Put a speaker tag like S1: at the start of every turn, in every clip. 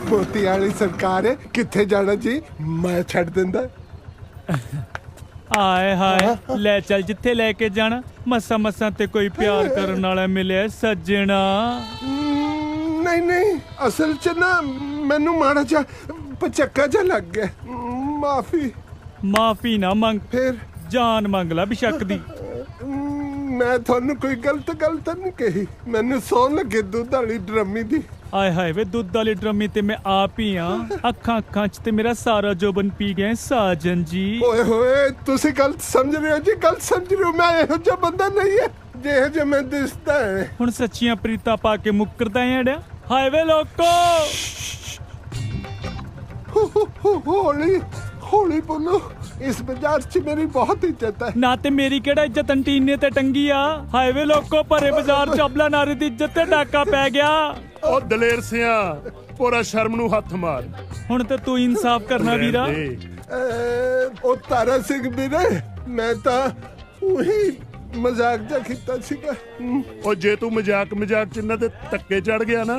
S1: ਮੋਤੀ ਵਾਲੀ ਸਰਕਾਰ ਕਿੱਥੇ ਜਾਣਾ ਜੀ? ਮੈਂ ਛੱਡ ਦਿੰਦਾ।
S2: ਆਏ ਹਾਏ ਲੈ ਚੱਲ ਜਿੱਥੇ ਲੈ ਕੇ ਜਾਣਾ। ਮਸਾਂ ਮਸਾਂ ਤੇ ਕੋਈ ਪਿਆਰ ਕਰਨ ਵਾਲਾ ਮਿਲਿਆ ਸੱਜਣਾ।
S1: ਨਹੀਂ ਨਹੀਂ, ਅਸਲ 'ਚ ਨਾ ਮੈਨੂੰ ਮਾੜਾ ਜਿਹਾ ਪਚੱਕਾ ਜਿਹਾ ਲੱਗ ਗਿਆ।
S2: ਮਾਫੀ ਨਾ ਮੰਗ,
S1: ਫਿਰ
S2: ਜਾਨ ਮੰਗ ਲੈ ਬਿਸ਼ੱਕ ਦੀ।
S1: ਮੈਂ ਤੁਹਾਨੂੰ ਕੋਈ ਗਲਤ ਗੱਲ ਤਾਂ ਨਹੀਂ ਕਹੀ? ਮੈਨੂੰ ਸੌਣ ਲੱਗੇ ਦੁੱਧ ਵਾਲੀ ਡਰਮੀ ਦੀ।
S2: ਆਏ ਹਾਏ ਵੇ ਦੁੱਧ ਵਾਲੀ ਡਰਮੀ ਤੇ ਮੈਂ ਆਪ ਹੀ ਆ। ਅੱਖਾਂ 'ਚ ਤੇ ਮੇਰਾ ਸਾਰਾ ਜੋਬਨ ਪੀ ਗਿਆ ਸਾਜਨ ਜੀ।
S1: ਓਏ ਹੋਏ, ਤੁਸੀਂ ਗਲਤ ਸਮਝ ਰਹੇ ਹੋ ਜੀ, ਗਲਤ ਸਮਝ ਰਹੇ ਹੋ। ਮੈਂ ਇਹੋ ਜਿਹਾ ਬੰਦਾ ਨਹੀਂ ਹੈ ਜਿਹੋ ਜਿਹਾ ਮੈਂ ਦਿਸਦਾ ਹੈ।
S2: ਹੁਣ ਸੱਚੀਆਂ ਪ੍ਰੀਤਾਂ ਪਾ ਕੇ ਮੁੱਕਰਦਾ ਐੜਿਆ। ਹਾਏ ਵੇ ਲੋਕੋ,
S1: ਹੌਲੀ ਹੌਲੀ ਬੋਲੋ। ਇਸ ਬਾਜ਼ਾਰ 'ਚ ਮੇਰੀ ਬਹੁਤ ਇੱਜ਼ਤ ਹੈ।
S2: ਨਾ ਤੇ ਮੇਰੀ ਕਿਹੜਾ ਇੱਜ਼ਤ ਅੰਟੀਨੇ ਤੇ ਟੰਗੀ ਆ। ਹਾਏ ਵੇ ਲੋਕੋ, ਭਰੇ ਬਾਜ਼ਾਰ 'ਚ ਅਬਲਾ ਨਾਰੀ ਦੀ ਇੱਜ਼ਤ ਤੇ ਡਾਕਾ ਪੈ ਗਿਆ।
S3: ਉਹ ਦਲੇਰ ਸਿਆ, ਪੂਰਾ ਸ਼ਰਮ ਨੂੰ ਹੱਥ ਮਾਰ।
S2: ਹੁਣ ਤੇ ਤੂੰ ਇਨਸਾਫ ਕਰਨਾ ਵੀਰਾ।
S1: ਉਹ ਤਾਰਾ ਸਿੰਘ ਵੀਰੇ, ਮੈਂ ਤਾਂ ਉਹੀ ਮਜ਼ਾਕ ਜਿਹਾ ਕੀਤਾ ਸੀਗਾ।
S3: ਉਹ ਜੇ ਤੂੰ ਮਜ਼ਾਕ ਚ ਇਹਨਾਂ ਤੇ ਧੱਕੇ ਚੜ ਗਿਆ ਨਾ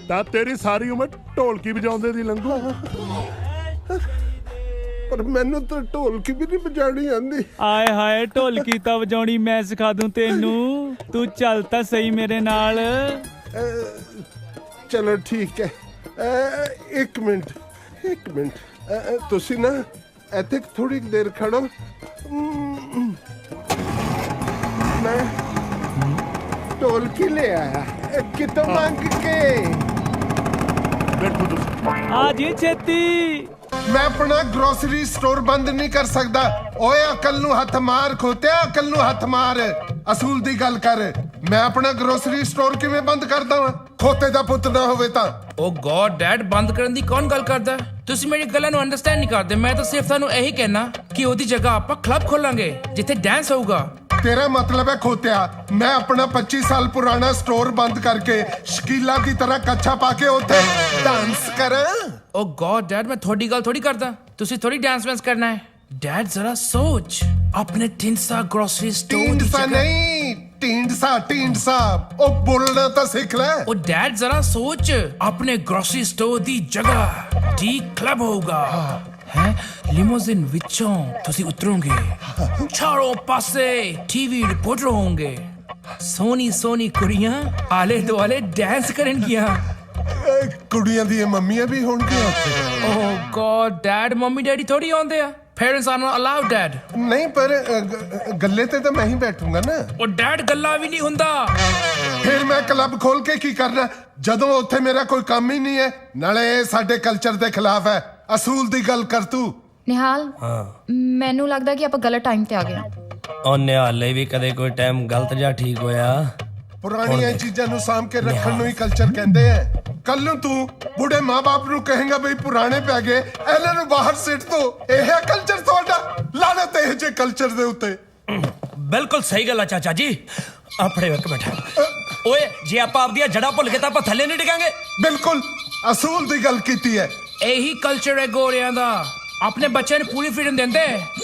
S3: ਤਾਂ ਤੇਰੀ ਸਾਰੀ ਉਮਰ ਢੋਲਕੀ ਵਜਾਉਂਦੇ ਦੀ ਲੰਘੂ।
S1: ਪਰ ਮੈਨੂੰ ਤਾਂ ਢੋਲਕੀ ਵੀ ਨਹੀਂ ਵਜਾਣੀ ਆਂਦੀ।
S2: ਆਏ ਹਾਏ, ਢੋਲਕੀ ਤਾਂ ਵਜਾਉਣੀ ਮੈਂ ਸਿਖਾ ਦੂੰ ਤੈਨੂੰ। ਤੂੰ ਚੱਲ ਤਾਂ ਸਹੀ ਮੇਰੇ ਨਾਲ।
S1: ਚਲੋ ਠੀਕ ਹੈ। ਇੱਕ ਮਿੰਟ ਤੁਸੀਂ ਨਾ ਇੱਥੇ ਥੋੜੀ ਦੇਰ ਖੜੋ। ਮੈਂ ਢੋਲਕੀ ਲੈ ਆਇਆ ਕਿਤੋਂ ਮੰਗ ਕੇ।
S3: ਬੈਠੋ ਤੁਸੀਂ।
S2: ਆ ਜੀ ਛੇਤੀ।
S1: ਮੈਂ ਆਪਣਾ ਗਰੋਸਰੀ ਸਟੋਰ ਬੰਦ ਨਹੀਂ ਕਰ ਸਕਦਾ। ਓਏ ਅਕਲ ਨੂੰ ਹੱਥ ਮਾਰ ਖੋਤਿਆ, ਅਕਲ ਨੂੰ ਹੱਥ ਮਾਰ। ਅਸੂਲ ਦੀ ਗੱਲ ਕਰ। ਮੈਂ ਆਪਣਾ ਗਰੋਸਰੀ ਸਟੋਰ ਕਿਵੇਂ ਬੰਦ ਕਰਦਾ ਵਾਂ? ਖੋਤੇ ਦਾ ਪੁੱਤ ਨਾ ਹੋਵੇ ਤਾਂ।
S4: ਓ ਗॉड ਡੈਡ, ਬੰਦ ਕਰਨ ਦੀ ਕੌਣ ਗੱਲ ਕਰਦਾ? ਤੁਸੀਂ ਮੇਰੀ ਗੱਲਾਂ ਨੂੰ ਅੰਡਰਸਟੈਂਡ ਨਹੀਂ ਕਰਦੇ। ਮੈਂ ਤਾਂ ਸਿਰਫ ਤੁਹਾਨੂੰ ਇਹੀ ਕਹਿਣਾ ਕਿ ਉਹਦੀ ਜਗ੍ਹਾ ਆਪਾਂ ਕਲੱਬ ਖੋਲਾਂਗੇ ਜਿੱਥੇ ਡਾਂਸ ਹੋਊਗਾ।
S1: ਤੇਰਾ ਮਤਲਬ ਹੈ ਖੋਤਿਆ ਮੈਂ ਆਪਣਾ 25 ਸਾਲ ਪੁਰਾਣਾ ਸਟੋਰ ਬੰਦ ਕਰਕੇ ਸ਼ਕੀਲਾ ਦੀ ਤਰ੍ਹਾਂ ਕੱਛਾ ਪਾ ਕੇ ਉੱਥੇ ਡਾਂਸ ਕਰਾਂ?
S4: ਓ ਗॉड ਡੈਡ, ਮੈਂ ਤੁਹਾਡੀ ਗੱਲ ਥੋੜੀ ਕਰਦਾ। ਤੁਸੀਂ ਥੋੜੀ ਡਾਂਸ ਵੈਂਸ ਕਰਨਾ ਹੈ। ਡੈਡ ਜ਼ਰਾ ਸੋਚ, ਆਪਣੇ ਢੀਂਡਸਾ ਗ੍ਰੋਸਰੀ ਸਟੋਰ ਦੀ
S1: ਢੀਂਡਸਾ
S4: ਜਗ੍ਹਾ।
S1: ਨਹੀਂ, ਢੀਂਡਸਾ। ਉਹ ਬੋਲਣਾ ਤਾਂ ਸਿੱਖ ਲੈ।
S4: ਓ ਡੈਡ ਜ਼ਰਾ ਸੋਚ, ਆਪਣੇ ਗ੍ਰੋਸਰੀ ਸਟੋਰ ਦੀ ਜਗ੍ਹਾ ਡੀ ਕਲੱਬ ਹੋਊਗਾ। ਹੈ ਲਿਮੋਜ਼ਿਨ ਵਿੱਚੋਂ ਤੁਸੀਂ ਉਤਰੋਗੇ, ਚਾਰੋਂ ਪਾਸੇ ਟੀਵੀ ਰਿਪੋਰਟਰ ਹੋਣਗੇ, ਸੋਹਣੀ ਕੁੜੀਆਂ ਆਲੇ ਦੁਆਲੇ ਡਾਂਸ ਕਰਨਗੀਆਂ।
S1: ਕੁੜੀਆਂ ਦੀਆਂ ਮੰਮੀਆਂ ਵੀ ਹੋਣਗੀਆਂ ਉੱਥੇ।
S4: ਓ ਗॉड ਡੈਡ, ਮੰਮੀ ਡੈਡੀ ਥੋੜੀ ਆਉਂਦੇ ਆ। Parents are not allowed, Dad.
S1: ਨਹੀਂ ਪਰ ਗੱਲੇ ਤੇ ਤਾਂ ਮੈਂ ਹੀ ਬੈਠੂੰਗਾ ਨਾ।
S4: ਉਹ ਡੈਡ ਗੱਲਾਂ ਵੀ ਨਹੀਂ ਹੁੰਦਾ।
S1: ਫਿਰ ਮੈਂ ਕਲੱਬ ਖੋਲ ਕੇ ਕੀ ਕਰਨਾ ਜਦੋਂ ਉੱਥੇ ਮੇਰਾ ਕੋਈ ਕੰਮ ਹੀ ਨਹੀਂ ਹੈ? ਨਾਲੇ ਇਹ ਸਾਡੇ ਕਲਚਰ ਦੇ ਖਿਲਾਫ ਹੈ। ਅਸੂਲ ਦੀ ਗੱਲ ਕਰ ਤੂੰ।
S5: ਨਿਹਾਲ, ਮੈਨੂੰ ਲੱਗਦਾ ਕਿ ਆਪਾਂ ਗਲਤ ਟਾਈਮ ਤੇ ਆ ਗਏ।
S6: ਉਹ ਨਿਹਾਲ ਲਈ ਵੀ ਕਦੇ ਕੋਈ ਟਾਈਮ ਗਲਤ ਜਾਂ ਠੀਕ ਹੋਇਆ?
S1: ਪੁਰਾਣੀਆਂ ਚੀਜ਼ਾਂ ਨੂੰ ਸਾਂਭ ਕੇ ਰੱਖਣ ਨੂੰ ਹੀ ਕਲਚਰ ਕਹਿੰਦੇ ਐ। ਕੱਲ ਨੂੰ ਤੂੰ ਬੁੱਢੇ ਮਾਂ-ਬਾਪ ਨੂੰ ਕਹੇਗਾ ਬਈ ਪੁਰਾਣੇ ਪੈ ਗਏ, ਇਹਨਾਂ ਨੂੰ ਬਾਹਰ ਸਿੱਟ ਦੋ। ਇਹ ਹੈ ਕਲਚਰ ਤੁਹਾਡਾ? ਲਾਨਤ ਇਹ ਜੇ ਕਲਚਰ ਦੇ ਉੱਤੇ।
S6: ਬਿਲਕੁਲ ਸਹੀ ਗੱਲ ਆ ਚਾਚਾ ਜੀ। ਆਪਣੇ ਇੱਕ ਮਿੰਟ। ਓਏ ਜੇ ਆਪਾਂ ਆਪਦੀਆਂ ਜੜ੍ਹਾਂ ਭੁੱਲ ਗਏ ਤਾਂ ਆਪਾਂ ਥੱਲੇ ਨਹੀਂ ਡਿੱਗਾਂਗੇ।
S1: ਬਿਲਕੁਲ ਅਸੂਲ ਦੀ ਗੱਲ ਕੀਤੀ ਹੈ।
S4: ਇਹੀ ਕਲਚਰ ਹੈ ਗੋਰਿਆਂ ਦਾ। ਆਪਣੇ ਬੱਚਿਆਂ ਨੂੰ ਪੂਰੀ ਫ੍ਰੀडम ਦਿੰਦੇ।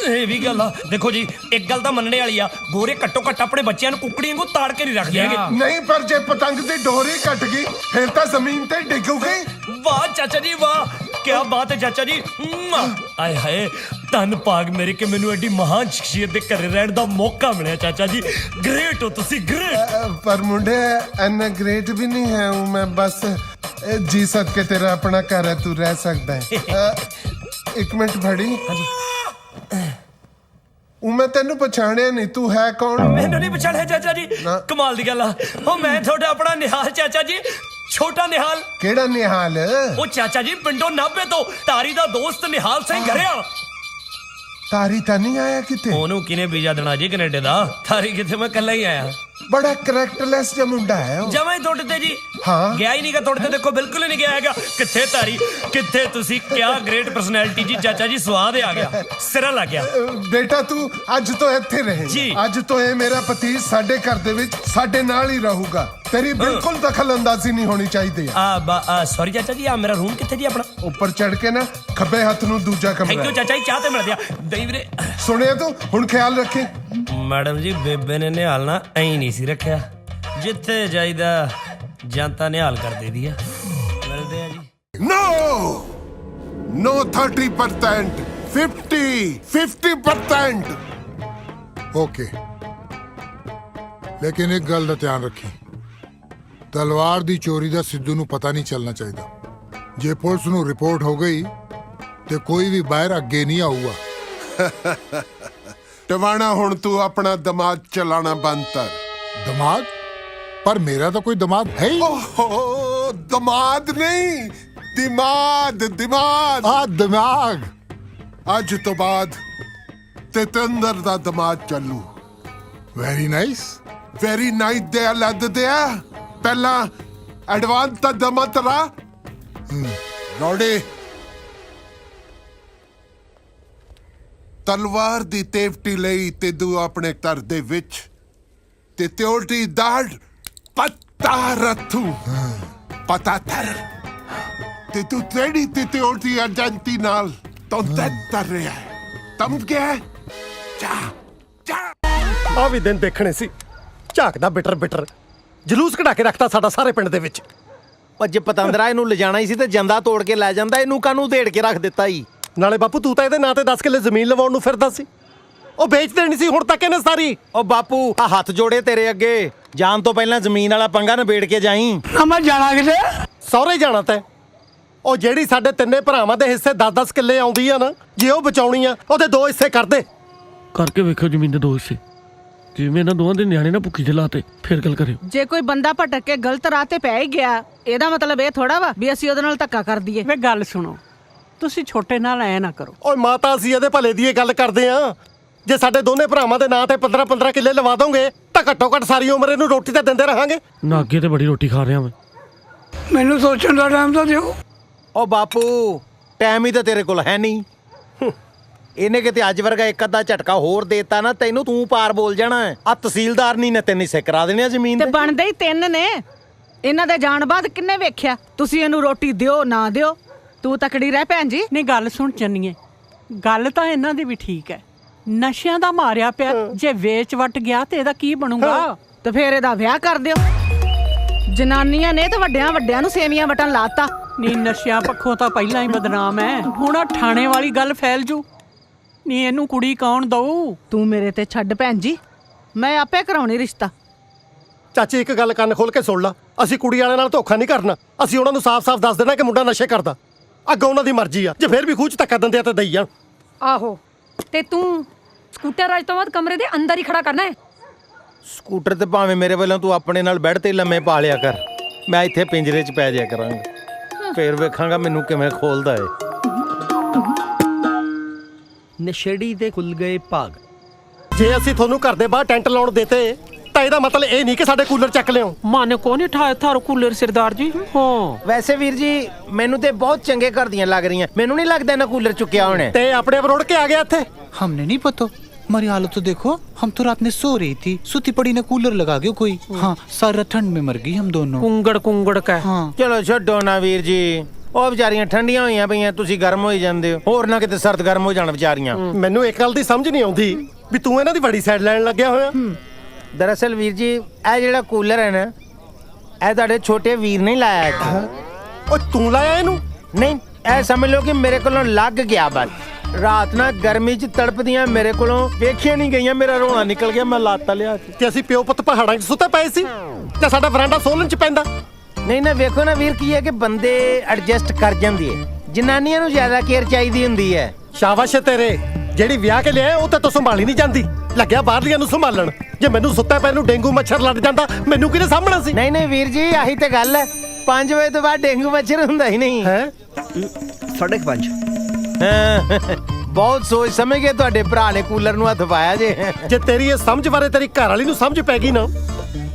S6: ਇਹ ਵੀ ਗੱਲ ਆ। ਦੇਖੋ ਜੀ, ਇੱਕ ਗੱਲ ਤਾਂ ਮੰਨਣੇ ਵਾਲੀ ਆ, ਗੋਰੇ ਘੱਟੋ ਘੱਟ ਆਪਣੇ ਬੱਚਿਆਂ ਨੂੰ ਕੁੱਕੜੀਆਂ ਵਾਂਗੂ ਤਾੜ ਕੇ ਨਹੀਂ ਰੱਖਦੇ ਹੈਗੇ।
S1: ਨਹੀਂ ਪਰ ਜੇ ਪਤੰਗ ਦੀ ਡੋਰੀ ਕੱਟ ਗਈ ਫਿਰ ਤਾਂ ਜ਼ਮੀਨ ਤੇ ਡਿੱਗੂਗੀ।
S6: ਵਾਹ ਚਾਚਾ ਜੀ ਵਾਹ, ਕੀ ਬਾਤ ਹੈ ਚਾਚਾ ਜੀ। ਆਏ ਹਾਏ, ਧੰਨ ਭਾਗ ਮੇਰੇ ਕਿ ਮੈਨੂੰ ਐਡੀ ਮਹਾਨ ਸ਼ਖਸੀਅਤ ਦੇ ਘਰੇ ਰਹਿਣ ਦਾ ਮੌਕਾ ਮਿਲਿਆ ਚਾਚਾ ਜੀ। ਗ੍ਰੇਟ ਹੋ ਤੁਸੀਂ, ਗ੍ਰੇਟ।
S1: ਪਰ ਮੁੰਡੇ ਐਨਾ ਗ੍ਰੇਟ ਵੀ ਨਹੀਂ ਹੈ ਹੂੰ ਮੈਂ। ਬਸ ਜੀ ਸਦਕੇ ਤੇਰਾ ਆਪਣਾ ਘਰ ਹੈ, ਤੂੰ ਰਹਿ ਸਕਦਾ ਹੈ। ਇੱਕ ਮਿੰਟ ਫੜੀ। ਮੈਂ ਤੈਨੂੰ ਪਛਾਣਿਆ ਨਹੀਂ, ਤੂੰ ਹੈ ਕੌਣ?
S6: ਮੈਨੂੰ ਨਹੀਂ ਪਛਾਣਿਆ ਚਾਚਾ ਜੀ। ਕਮਾਲ ਦੀ ਗੱਲ ਆ। ਉਹ ਮੈਂ ਤੁਹਾਡਾ ਆਪਣਾ ਨਿਹਾਲ ਚਾਚਾ ਜੀ, ਛੋਟਾ ਨਿਹਾਲ।
S1: ਕਿਹੜਾ ਨਿਹਾਲ?
S6: ਉਹ ਚਾਚਾ ਜੀ ਪਿੰਡੋਂ 90 ਤੋਂ ਤਾਰੀ ਦਾ ਦੋਸਤ ਨਿਹਾਲ ਸਿੰਘ ਘਰਿਆ।
S1: ਤਾਰੀ ਤਾਂ ਨਹੀਂ ਆਇਆ ਕਿਤੇ?
S6: ਉਹਨੂੰ ਕਿਨੇ ਵੀਜ਼ਾ ਦੇਣਾ ਜੀ ਕੈਨੇਡਾ ਦਾ? ਤਾਰੀ ਕਿਤੇ, ਮੈਂ ਇਕੱਲਾ ਹੀ ਆਇਆ।
S1: ਬੜਾ ਕਰੈਕਟਰਲੈਸ ਜਿਹਾ ਮੁੰਡਾ ਹੈ ਉਹ।
S6: ਜਮਾਂ ਹੀ ਤੁਹਾਡੇ ਤੇ ਜੀ।
S1: ਹਾਂ
S6: ਗਿਆ ਹੀ ਨਹੀਂਗਾ ਤੁਹਾਡੇ ਤੇ। ਦੇਖੋ ਬਿਲਕੁਲ ਹੀ ਨਹੀਂ ਗਿਆ ਹੈਗਾ। ਕਿੱਥੇ ਤਾਰੀ, ਕਿੱਥੇ ਤੁਸੀਂ? ਕਿਆ ਗ੍ਰੇਟ ਪਰਸਨੈਲਿਟੀ ਜੀ ਚਾਚਾ ਜੀ। ਸਵਾਦ ਆ ਗਿਆ, ਸਿਰਾ ਲੱਗ ਗਿਆ।
S1: ਬੇਟਾ ਤੂੰ ਅੱਜ ਤੋਂ ਇੱਥੇ ਰਹੇ
S6: ਜੀ।
S1: ਅੱਜ ਤੋਂ ਇਹ ਮੇਰਾ ਪਤੀ ਸਾਡੇ ਘਰ ਦੇ ਵਿੱਚ ਸਾਡੇ ਨਾਲ ਹੀ ਰਹੂਗਾ। ਤੇਰੀ ਬਿਲਕੁਲ ਦਖਲ ਅੰਦਾਜ਼ੀ ਨਹੀਂ ਹੋਣੀ ਚਾਹੀਦੀ।
S6: ਸੌਰੀ ਚਾਚਾ ਜੀ, ਆ ਮੇਰਾ ਰੂਮ ਕਿੱਥੇ ਜੀ ਆਪਣਾ?
S1: ਉੱਪਰ ਚੜ ਕੇ ਨਾ ਖੱਬੇ ਹੱਥ ਨੂੰ ਦੂਜਾ
S6: ਥੈਂਕ ਯੂ
S1: ਕਮਰਾ।
S6: ਚਾਚਾ ਜੀ, ਚਾਹ ਤੇ ਮਿਲ ਗਿਆ। ਦਈ ਵੀਰੇ।
S1: ਸੁਣਿਆ ਤੂੰ? ਹੁਣ ਖਿਆਲ ਰੱਖੀ।
S6: ਮੈਡਮ ਜੀ, ਬੇਬੇ ਨੇ ਨਿਹਾਲ ਨਾ ਐਂ ਨਹੀਂ ਸੀ ਰੱਖਿਆ। ਜਿੱਥੇ ਜਾਈਦਾ ਜਨਤਾ ਨਿਹਾਲ ਕਰ ਦੇਦੀ ਆ। ਮਿਲ
S1: नो नो 30%, 50%
S7: ਓਕੇ ਲੇਕਿਨ ਇੱਕ ਗੱਲ ਦਾ ਧਿਆਨ ਰੱਖੀ ਤਲਵਾਰ ਦੀ ਚੋਰੀ ਦਾ ਸਿੱਧੂ ਨੂੰ ਪਤਾ ਨਹੀਂ ਚੱਲਣਾ ਚਾਹੀਦਾ ਜੇ ਪੁਲਿਸ ਨੂੰ ਰਿਪੋਰਟ ਹੋ ਗਈ ਤੇ ਕੋਈ ਵੀ ਬਾਹਰ ਅੱਗੇ ਨਹੀਂ ਆਊਗਾ
S1: ਟਵਾਣਾ ਹੁਣ ਤੂੰ ਆਪਣਾ ਦਿਮਾਗ ਚਲਾਣਾ ਬੰਦ ਕਰ
S7: ਦਿਮਾਗ ਪਰ ਮੇਰਾ ਤਾਂ ਕੋਈ ਦਿਮਾਗ ਹੈ ਹੀ
S1: ਓਹ ਦਿਮਾਗ ਨਹੀਂ ਦਿਮਾਗ
S7: ਆ ਦਿਮਾਗ
S1: ਅੱਜ ਤੋਂ ਬਾਅਦ ਤੇਤੰਦਰ ਦਾ ਦਿਮਾਗ ਚੱਲੂ
S7: ਵੈਰੀ ਨਾਈਸ
S1: ਵੈਰੀ ਨਾਈਟ ਦੇ ਲੱਦਦੇ ਆ ਪਹਿਲਾਂ ਐਡਵਾਂਸ ਤਾਂ ਦਮਾ ਤਰਾ ਰੋੜੇ ਤਲਵਾਰ ਦੀ ਤੇਵਟੀ ਲਈ ਤੇ ਤੂੰ ਆਪਣੇ ਘਰ ਦੇ ਵਿੱਚ ਤੇ ਤਿਉਲਟੀ ਦਾੜ ਪੱਤਾ ਰੱਥੂ ਪਤਾ ਥਰ ਤੇ ਤੂੰ ਤੇੜੀ ਤੇ ਤਿਉਲਟੀ ਅਜੰਤੀ ਨਾਲ ਤੋਂ ਤਰ ਰਿਹਾ ਹੈ ਤਮ ਗਿਆ ਚਾ
S8: ਆ ਵੀ ਦਿਨ ਦੇਖਣੇ ਸੀ ਝਾਕਦਾ ਬਿਟਰ ਜਲੂਸ ਕਢਾ ਕੇ ਰੱਖਤਾ ਸਾਡਾ ਸਾਰੇ ਪਿੰਡ ਦੇ ਵਿੱਚ
S9: ਉਹ ਜੇ ਪਤੰਦਰਾ ਇਹਨੂੰ ਲਿਜਾਣਾ ਹੀ ਸੀ ਤੇ ਜੰਦਾ ਤੋੜ ਕੇ ਲੈ ਜਾਂਦਾ ਇਹਨੂੰ ਕਾਹਨੂੰ ਢੇੜ ਕੇ ਰੱਖ ਦਿੱਤਾ ਈ
S8: ਨਾਲੇ ਬਾਪੂ ਤੂੰ ਤਾਂ ਇਹਦੇ ਨਾਂ ਤੇ 10 ਕਿੱਲੇ ਜ਼ਮੀਨ ਲਵਾਉਣ ਨੂੰ ਫਿਰਦਾ ਸੀ ਉਹ ਵੇਚ ਦੇਣੀ ਸੀ ਹੁਣ ਤੱਕ ਇਹਨੇ ਸਾਰੀ
S9: ਉਹ ਬਾਪੂ ਆ ਹੱਥ ਜੋੜੇ ਤੇਰੇ ਅੱਗੇ ਜਾਣ ਤੋਂ ਪਹਿਲਾਂ ਜ਼ਮੀਨ ਵਾਲਾ ਪੰਗਾ ਨਿਬੇੜ ਕੇ ਜਾਈਂ
S8: ਮੈਂ ਜਾਣਾ ਕਿਤੇ ਸਹੁਰੇ ਜਾਣਾ ਤੈਂ ਉਹ ਜਿਹੜੀ ਸਾਡੇ ਤਿੰਨੇ ਭਰਾਵਾਂ ਦੇ ਹਿੱਸੇ 10-10 ਕਿੱਲੇ ਆਉਂਦੀ ਆ ਨਾ ਜੇ ਉਹ ਬਚਾਉਣੀ ਆ ਉਹਦੇ 2 ਹਿੱਸੇ ਕਰ ਦੇ
S10: ਕਰਕੇ ਵੇਖੋ ਜ਼ਮੀਨ ਦੇ 2 ਹਿੱਸੇ ਜਿਵੇਂ ਇਹਨਾਂ ਦੋਵਾਂ ਦੇ ਨਿਆਣੇ ਨਾ ਭੁੱਖੀ ਜਲਾਤੇ ਫਿਰ ਗੱਲ ਕਰਿਓ
S11: ਜੇ ਕੋਈ ਬੰਦਾ ਭਟਕ ਕੇ ਗਲਤ ਰਾਹ ਤੇ ਪੈ ਹੀ ਗਿਆ ਇਹਦਾ ਮਤਲਬ ਇਹ ਥੋੜਾ ਵਾ ਵੀ ਅਸੀਂ ਉਹਦੇ ਨਾਲ ਧੱਕਾ ਕਰ ਦਈਏ ਵੇ ਗੱਲ ਸੁਣੋ ਤੁਸੀਂ ਛੋਟੇ ਨਾਲ ਐ ਨਾ ਕਰੋ
S8: ਓਏ ਮਾਤਾ ਅਸੀਂ ਇਹਦੇ ਭਲੇ ਦੀ ਇਹ ਗੱਲ ਕਰਦੇ ਆ ਜੇ ਸਾਡੇ ਦੋਨੇ ਭਰਾਵਾਂ ਦੇ ਨਾਂ ਤੇ 15-15 ਕਿੱਲੇ ਲਵਾ ਦੋਗੇ ਤਾਂ ਘੱਟੋ ਘੱਟ ਸਾਰੀ ਉਮਰ ਇਹਨੂੰ ਰੋਟੀ ਤਾਂ ਦਿੰਦੇ ਰਹਾਂਗੇ
S10: ਨਾ ਅੱਗੇ ਤੇ ਬੜੀ ਰੋਟੀ ਖਾ ਰਿਹਾ ਮੈਂ
S8: ਮੈਨੂੰ ਸੋਚਣ ਦਾ ਟਾਈਮ ਤਾਂ ਦਿਓ
S9: ਉਹ ਬਾਪੂ ਟਾਈਮ ਹੀ ਤਾਂ ਤੇਰੇ ਕੋਲ ਹੈ ਨਹੀਂ ਇਹਨੇ ਕਿਤੇ ਅੱਜ ਵਰਗਾ ਇੱਕ ਅੱਧਾ ਝਟਕਾ ਹੋਰ ਦੇਤਾ ਨਾ ਤੈਨੂੰ ਤੂੰ ਪਾਰ ਬੋਲ ਜਾਣਾ ਆ ਤਹਿਸੀਲਦਾਰ ਨਹੀਂ ਨੇ ਤੈਨੂੰ ਹਿੱਸੇ ਕਰਾ ਦੇਣੇ ਆ ਜ਼ਮੀਨ
S11: ਤੇ
S9: ਦੇ
S11: ਬਣਦੇ ਹੀ 3 ਨੇ ਇਹਨਾਂ ਦੇ ਜਾਣ ਬਾਅਦ ਕਿੰਨੇ ਵੇਖਿਆ ਤੁਸੀਂ ਇਹਨੂੰ ਰੋਟੀ ਦਿਓ ਨਾ ਦਿਓ ਤੂੰ ਤਕੜੀ ਰਹਿ ਭੈਣ ਜੀ
S12: ਨਹੀਂ ਗੱਲ ਸੁਣ ਚੰਨੀਏ ਗੱਲ ਤਾਂ ਇਹਨਾਂ ਦੀ ਵੀ ਠੀਕ ਹੈ ਨਸ਼ਿਆਂ ਦਾ ਮਾਰਿਆ ਪਿਆ ਜੇ ਵੇਚ ਵਟ ਗਿਆ ਤੇ ਇਹਦਾ ਕੀ ਬਣੂਗਾ
S11: ਤੇ ਫੇਰ ਇਹਦਾ ਵਿਆਹ ਕਰ ਦਿਓ ਜਨਾਨੀਆਂ ਨੇ ਤੇ ਵੱਡਿਆਂ ਨੂੰ ਸੇਵੀਆਂ ਵਟਣ ਲਾਤਾ
S12: ਨਹੀਂ ਨਸ਼ਿਆਂ ਪੱਖੋਂ ਤਾਂ ਪਹਿਲਾਂ ਹੀ ਬਦਨਾਮ ਹੈ ਹੁਣ ਆਹ ਠਾਣੇ ਵਾਲੀ ਗੱਲ ਫੈਲ ਜੂ ਨਹੀਂ ਇਹਨੂੰ ਕੁੜੀ ਕੌਣ ਦਊ
S11: ਤੂੰ ਮੇਰੇ ਤੇ ਛੱਡ ਭੈਣ ਜੀ ਮੈਂ ਆਪੇ ਕਰਾਉਣੀ ਰਿਸ਼ਤਾ
S8: ਚਾਚੀ ਇੱਕ ਗੱਲ ਕੰਨ ਖੋਲ ਕੇ ਸੁਣ ਲਾ ਅਸੀਂ ਕੁੜੀ ਵਾਲਿਆਂ ਨਾਲ ਧੋਖਾ ਨਹੀਂ ਕਰਨਾ ਅਸੀਂ ਉਹਨਾਂ ਨੂੰ ਸਾਫ਼-ਸਾਫ਼ ਦੱਸ ਦੇਣਾ ਕਿ ਮੁੰਡਾ ਨਸ਼ੇ ਕਰਦਾ ਅੱਗੋਂ ਉਹਨਾਂ ਦੀ ਮਰਜ਼ੀ ਆ ਜੇ ਫੇਰ ਵੀ ਖੂਚ ਧੱਕਾ ਦਿੰਦੇ ਆ ਤਾਂ ਦਈ ਜਾਣ
S5: ਆਹੋ ਤੇ ਤੂੰ ਸਕੂਟਰ ਅੱਜ ਤੋਂ ਬਾਅਦ ਕਮਰੇ ਦੇ ਅੰਦਰ ਹੀ ਖੜਾ ਕਰਨਾ ਹੈ
S9: ਸਕੂਟਰ ਤੇ ਭਾਵੇਂ ਮੇਰੇ ਵੱਲੋਂ ਤੂੰ ਆਪਣੇ ਨਾਲ ਬੈੱਡ ਤੇ ਲੰਮੇ ਪਾ ਲਿਆ ਕਰ ਮੈਂ ਇੱਥੇ ਪਿੰਜਰੇ 'ਚ ਪੈ ਜਾਇਆ ਕਰਾਂਗਾ ਫੇਰ ਵੇਖਾਂਗਾ ਮੈਨੂੰ ਕਿਵੇਂ ਖੋਲਦਾ ਏ
S6: ਨਸ਼ੇੜੀ ਦੇ ਖੁੱਲ ਗਏ ਭਾਗ
S8: ਜੇ ਅਸੀਂ ਤੁਹਾਨੂੰ ਘਰ ਦੇ ਬਾਹਰ ਟੈਂਟ ਲਾਉਣ ਦੇਤੇ ਤਾਂ ਇਹਦਾ ਮਤਲਬ ਇਹ ਨਹੀਂ ਕਿ ਸਾਡੇ ਕੂਲਰ ਚੱਕ ਲਿਓ
S12: ਮਾਨੇ ਕੋ ਨਹੀਂ ਠਾਇਆ ਥਾਰ ਕੂਲਰ ਸਰਦਾਰ ਜੀ ਹਾਂ
S9: ਵੈਸੇ ਵੀਰ ਜੀ ਮੈਨੂੰ ਤੇ ਬਹੁਤ ਚੰਗੇ ਘਰ ਦੀਆਂ ਲੱਗ ਰਹੀਆਂ ਮੈਨੂੰ ਨਹੀਂ ਲੱਗਦਾ ਇਹਨਾਂ ਕੂਲਰ ਚੁੱਕਿਆ ਹੋਣਾ
S8: ਤੇ ਆਪਣੇ ਆਪ ਰੁੜ ਕੇ ਆ ਗਿਆ ਇੱਥੇ
S13: हमने नहीं पता हमारी हालत तो देखो हम तो रात में सो रही थी सुती पड़ी ने कूलर लगा गया कोई हाँ सारा ठंड में मर गई हम दोनों
S12: ਕੁੰਗੜ ਕਾ
S13: हाँ
S9: ਚਲੋ ਛੱਡੋ ਨਾ ਵੀਰ ਜੀ ਉਹ ਵਿਚਾਰੀਆਂ ਠੰਡੀਆਂ ਹੋਈਆਂ ਪਈਆਂ ਤੁਸੀਂ ਗਰਮ ਹੋਈ ਜਾਂਦੇ ਹੋ ਹੋਰ ਨਾ ਕਿਤੇ ਸਰਦ ਗਰਮ ਹੋ ਜਾਣ ਵਿਚਾਰੀਆਂ
S8: ਮੈਨੂੰ ਇੱਕ ਗੱਲ ਦੀ ਸਮਝ ਨਹੀਂ ਆਉਂਦੀ ਵੀ ਤੂੰ ਇਹਨਾਂ ਦੀ ਵੱਡੀ ਸਾਈਡ ਲੈਣ ਲੱਗਿਆ ਹੋਇਆ
S9: ਦਰਅਸਲ ਵੀਰ ਜੀ ਇਹ ਜਿਹੜਾ ਕੂਲਰ ਹੈ ਨਾ ਇਹ ਤੁਹਾਡੇ ਛੋਟੇ ਵੀਰ ਨੇ ਲਾਇਆ ਇੱਥੇ
S8: ਓ ਤੂੰ ਲਾਇਆ ਇਹਨੂੰ
S9: ਨਹੀਂ ਇਹ ਸਮਝ ਲਓ ਕਿ ਮੇਰੇ ਕੋਲੋਂ ਲੱਗ ਗਿਆ ਬਸ ਰਾਤ ਨਾ ਗਰਮੀ 'ਚ ਤੜਪਦੀਆਂ ਮੇਰੇ ਕੋਲੋਂ ਵੇਖੀਆਂ ਨਹੀਂ ਗਈਆਂ ਮੇਰਾ ਰੋਣਾ ਨਿਕਲ ਗਿਆ ਮੈਂ ਲਾਤਾ ਲਿਆ ਕੇ
S8: ਕਿ ਅਸੀਂ ਪਿਓ ਪੁੱਤ ਪਹਾੜਾਂ 'ਚ ਸੁੱਤੇ ਪਏ ਸੀ ਤੇ ਸਾਡਾ ਵਰਾਂਡਾ ਸੋਲਨ 'ਚ ਪੈਂਦਾ
S9: ਨਹੀਂ ਨਾ ਵੇਖੋ ਨਾ ਵੀਰ ਕੀ ਹੈ ਕਿ ਬੰਦੇ ਐਡਜਸਟ ਕਰ ਜਾਂਦੀ ਹੈ ਜਨਾਨੀਆਂ ਨੂੰ ਜ਼ਿਆਦਾ ਕੇਅਰ ਚਾਹੀਦੀ ਹੁੰਦੀ ਹੈ
S8: ਸ਼ਾਬਾਸ਼ ਏ ਤੇਰੇ ਜਿਹੜੀ ਵਿਆਹ ਕੇ ਲਿਆ ਉਹ ਤੇ ਤੂੰ ਸੰਭਾਲੀ ਨਹੀਂ ਜਾਂਦੀ ਲੱਗਿਆ ਬਾਹਰਲੀਆਂ ਨੂੰ ਸੰਭਾਲਣ ਜੇ ਮੈਨੂੰ ਸੁੱਤਾ ਪੈ ਨੂੰ ਡੇਂਗੂ ਮੱਛਰ ਲੱਗ ਜਾਂਦਾ ਮੈਨੂੰ ਕਿਹਨੇ ਸਾਂਭਣਾ ਸੀ
S9: ਨਹੀਂ ਨਹੀਂ ਵੀਰ ਜੀ ਆਹੀ ਤੇ ਗੱਲ ਹੈ 5 ਵਜੇ ਤੋਂ ਬਾਅਦ ਡੇਂਗੂ ਮੱਛਰ ਹੁੰਦਾ ਹੀ ਨਹੀਂ
S8: ਹੈ
S6: 5:30
S9: ਬਹੁਤ ਸੋਚ ਸਮਝ ਕੇ ਤੁਹਾਡੇ ਭਰਾ ਨੇ ਕੂਲਰ ਨੂੰ ਹੱਥ ਪਾਇਆ
S8: ਜੇ ਤੇਰੀ ਇਹ ਸਮਝ ਬਾਰੇ ਤੇਰੀ ਘਰ ਵਾਲੀ ਨੂੰ ਸਮਝ ਪੈ ਗਈ ਨਾ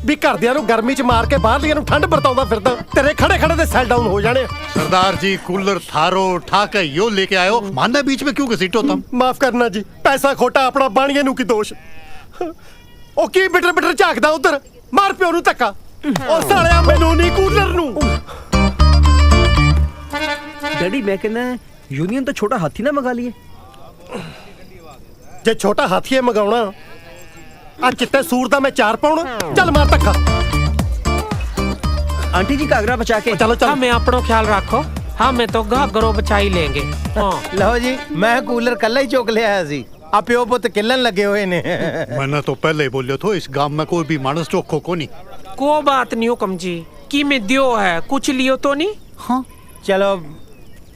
S8: ਵੀ ਘਰਦਿਆਂ ਨੂੰ ਗਰਮੀ 'ਚ ਮਾਰ ਕੇ ਬਾਹਰਲੀਆਂ ਨੂੰ ਠੰਡ ਵਰਤਾਉਂਦਾ ਫਿਰਦਾ ਤੇਰੇ ਖੜੇ ਖੜੇ ਦੇ ਸੈਲ डाउन हो जाने
S7: सरदार जी कूलर थारो ठाके यो लेके आयो मानना बीच में क्यों घसीटो तुम
S8: माफ करना जी पैसा खोटा अपना बाणीए ਨੂੰ ਕੀ ਦੋਸ਼ ਉਹ ਕੀ ਬਿਟਰ ਝਾਕਦਾ ਉਧਰ ਮਾਰ ਪਿਓ ਨੂੰ ਧੱਕਾ ਉਹ ਸਾਲਿਆ ਮੈਨੂੰ ਨਹੀਂ ਕੂਲਰ ਨੂੰ
S6: ਡੈਡੀ ਮੈਂ ਕਹਿੰਦਾ यूनियन तो छोटा हाथी ना मंगा लिए
S8: ਜੇ ਛੋਟਾ ਹਾਥੀਏ ਮਗਾਉਣਾ ਆ ਚਿੱਟੇ ਸੂਰ ਦਾ ਮੈਂ 4 ਪਾਉਣਾ ਚੱਲ ਮਾਰ ਧੱਕਾ
S6: आंटी जी का आगरा बचा के
S8: चलो चलो
S12: ਮੈਂ ਆਪਣਾ ਖਿਆਲ ਰੱਖੋ
S14: हमें तो घाघरों बचा ही लेंगे। हाँ।
S9: ਲਓ ਜੀ ਮੈਂ ਕੂਲਰ ਕੱਲਾ ਹੀ ਚੁੱਕ ਲਿਆ ਸੀ ਆ ਪਿਓ ਪੁੱਤ ਕਿੱਲਣ ਲੱਗੇ ਹੋਏ ਨੇ
S15: मैंने तो पहले ही बोलियो तो इस गांव में कोई भी मानस चोखो को नहीं।
S14: कोई बात नहीं हुकम जी की में दियो है कुछ लियो तो नहीं।
S9: हाँ चलो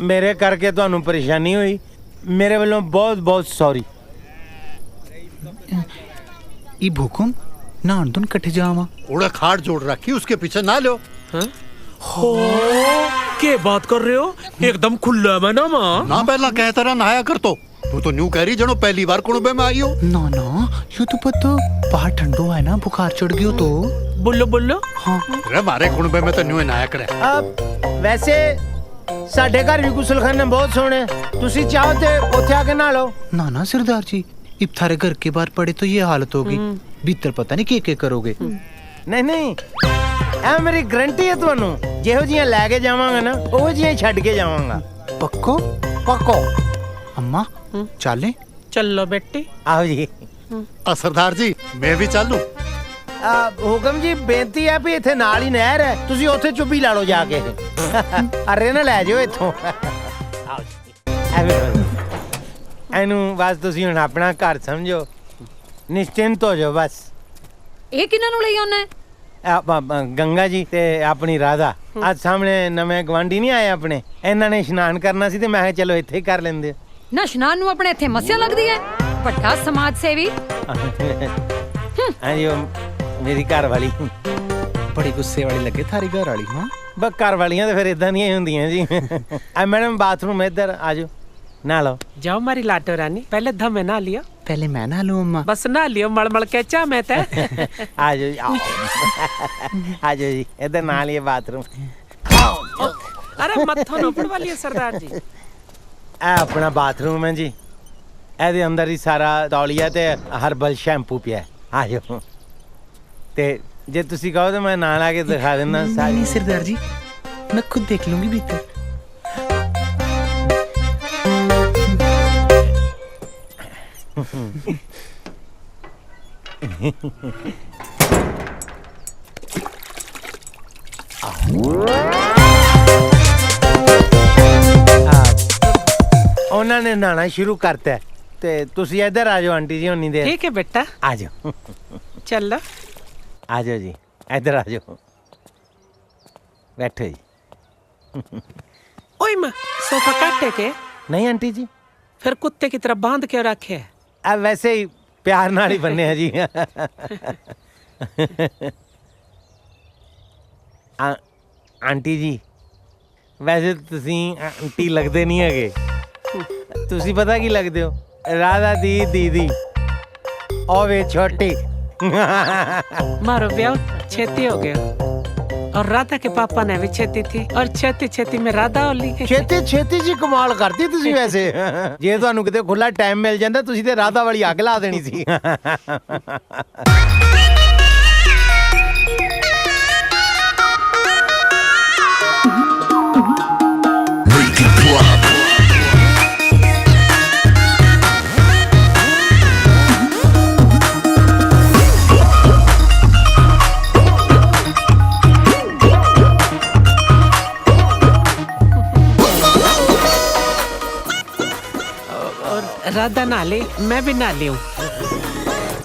S9: मेरे करके ਤੁਹਾਨੂੰ ਪਰੇਸ਼ਾਨੀ ਹੋਈ ਮੇਰੇ ਵੱਲੋਂ ਬਹੁਤ ਬਹੁਤ ਸੌਰੀ।
S13: ई भूकुम नान तुन कट जावा
S15: उड़ा खाट जोड़ रखी उसके पीछे ना लो।
S14: हो क्या बात कर रहे हो एकदम खुला है ना माँ।
S15: ना पहला कहता रहा नहाया कर तो तू तो न्यू कह रही जनो पहली बार कुणबे में आई हो।
S13: ना ना यू तो पता बाहर ठंडो है ना बुखार चढ़ गयो तो
S14: बोलो बोलो।
S13: हाँ
S15: अरे मारे कुणबे में तो न्यू नहाया करे।
S9: ਵੈਸੇ ਸਾਡੇ ਘਰ ਵੀ ਗੁਸਲਖਾਨੇ ਬਹੁਤ ਸੋਹਣੇ ਤੁਸੀਂ ਚਾਹੋ ਤੇ ਉੱਥੇ ਆ ਕੇ ਨਹਾ ਲਓ।
S13: ना ना सरदार जी इब थारे घर के बाहर पड़े तो ये हालत होगी भीतर पता नहीं क्या करोगे।
S9: ਨਹੀਂ ਨਹੀਂ ਐ ਮੇਰੀ ਗਰੰਟੀ ਹੈ ਤੁਹਾਨੂੰ ਜਿਹੋ ਜੀਆਂ ਲੈ ਕੇ ਜਾਵਾਂਗਾ ਨਾ ਉਹ ਜੀਆਂ ਛੱਡ ਕੇ ਜਾਵਾਂਗਾ।
S13: पक्को
S9: ਪੱਕੋ
S13: अम्मा चले
S14: चलो बेटी
S9: आओ जी।
S15: सरदार जी मैं भी चलूं।
S9: ਹੁਕਮ ਜੀ ਬੇਨਤੀ ਹੈ ਵੀ ਇੱਥੇ ਨਾਲ ਹੀ ਨਹਿਰ ਹੈ ਤੁਸੀਂ ਉੱਥੇ ਚੁੱਪੀ ਲਾ ਲਓ ਜਾ ਕੇ ਅਰੇ ਨਾ ਲੈ ਜਾਓ ਇੱਥੋਂ। ਆਓ ਜੀ ਇਹਨੂੰ ਬਸ ਤੁਸੀਂ ਹੁਣ ਆਪਣਾ ਘਰ ਸਮਝੋ ਨਿਸ਼ਚਿੰਤ ਹੋ ਜਾਓ ਬਸ।
S5: ਇਹ ਕਿਹਨਾਂ ਨੂੰ ਲਈ ਆਉਣਾ ਹੈ?
S9: ਗੰਗਾ ਜੀ ਤੇ ਆਪਣੀ ਰਾਧਾ ਅੱਜ ਸਾਹਮਣੇ ਨਵੇਂ ਗਵਾਂਢੀ ਨਹੀਂ ਆਏ ਆਪਣੇ ਇਹਨਾਂ ਨੇ ਇਸ਼ਨਾਨ ਕਰਨਾ ਸੀ ਤੇ ਮੈਂ ਕਿਹਾ ਚਲੋ ਇੱਥੇ ਹੀ ਕਰ ਲੈਂਦੇ।
S5: ਨਾ ਇਸ਼ਨਾਨ ਨੂੰ ਆਪਣੇ ਇੱਥੇ ਮੱਸਿਆ ਲੱਗਦੀ ਹੈ ਵੱਡਾ ਸਮਾਜ ਸੇਵੀ।
S9: ਹਾਂਜੀ ਮੇਰੀ ਘਰ ਵਾਲੀ
S13: बड़ी गुस्से वाली लगे थारी घर वाली। हाँ
S9: ਬਸ ਘਰ ਵਾਲੀਆਂ ਤੇ ਫਿਰ ਇਦਾਂ ਦੀਆਂ ਹੀ ਹੁੰਦੀਆਂ ਜੀ। ਆ ਮੈਡਮ ਬਾਥਰੂਮ ਇੱਧਰ ਆ ਜਾਓ ਨਹਾ ਲਓ।
S14: जाओ मारी लाटो रानी पहले धमे ना लियो
S13: पहले मैं नहा लूं अम्मा।
S14: बस ना लियो मलमल के चा मैं ते
S9: आ जाओ जी आ जाओ जी इधर नहा लिए बाथरूम।
S14: अरे मत्थों न ऊपर वाली है सरदार जी।
S9: ਇਹ ਆਪਣਾ ਬਾਥਰੂਮ ਹੈ ਜੀ ਇਹਦੇ ਅੰਦਰ ਹੀ ਸਾਰਾ ਤੌਲੀਆ ਤੇ ਹਰਬਲ ਸ਼ੈਂਪੂ ਪਿਆ ਹੈ। ਆ ਜਾਓ ਤੇ ਜੇ ਤੁਸੀਂ ਕਹੋ ਤਾਂ ਮੈਂ ਨਾਲ ਆ ਕੇ ਦਿਖਾ ਦਿੰਦਾ ਸਾਰੀ।
S13: नहीं सरदार जी मैं खुद देख लूंगी भीतर।
S9: ਉਹਨਾਂ ਨੇ ਨਹਾਣਾ ਸ਼ੁਰੂ ਕਰਤਾ ਤੇ ਤੁਸੀਂ ਇੱਧਰ ਆ ਜਾਓ ਆਂਟੀ ਜੀ ਉਨੀ ਦੇਰ।
S14: ठीक है बेटा
S9: आ जाओ
S14: चलो
S9: आ जाओ जी इधर आ जाओ बैठो जी।
S14: ओए माँ सोफा काटे के
S9: नहीं आंटी जी
S14: फिर कुत्ते की तरह बांध के रखे है।
S9: अब वैसे ही प्यार नाल ही बनने हैं जी। आंटी जी वैसे ਤੁਸੀਂ ਆਂਟੀ ਲੱਗਦੇ ਨਹੀਂ ਹੈਗੇ ਤੁਸੀਂ ਪਤਾ ਕੀ ਲੱਗਦੇ ਹੋ ਰਾਧਾ ਦੀ ਦੀਦੀ ਉਹ ਵੇ ਛੋਟੀ।
S14: मारो ब्याह छेती हो गया और राधा के पापा ने भी छेती थी और छेती छेती में राधा होली।
S9: ਛੇਤੀ ਛੇਤੀ ਜੀ ਕਮਾਲ ਕਰਦੀ ਤੁਸੀਂ ਵੈਸੇ ਜੇ ਤੁਹਾਨੂੰ ਕਿਤੇ ਖੁੱਲਾ ਟਾਈਮ ਮਿਲ ਜਾਂਦਾ ਤੁਸੀਂ ਤੇ ਰਾਧਾ ਵਾਲੀ ਅੱਗ ਲਾ ਦੇਣੀ ਸੀ।
S14: राधा नहा ले मैं भी नहा ली हूँ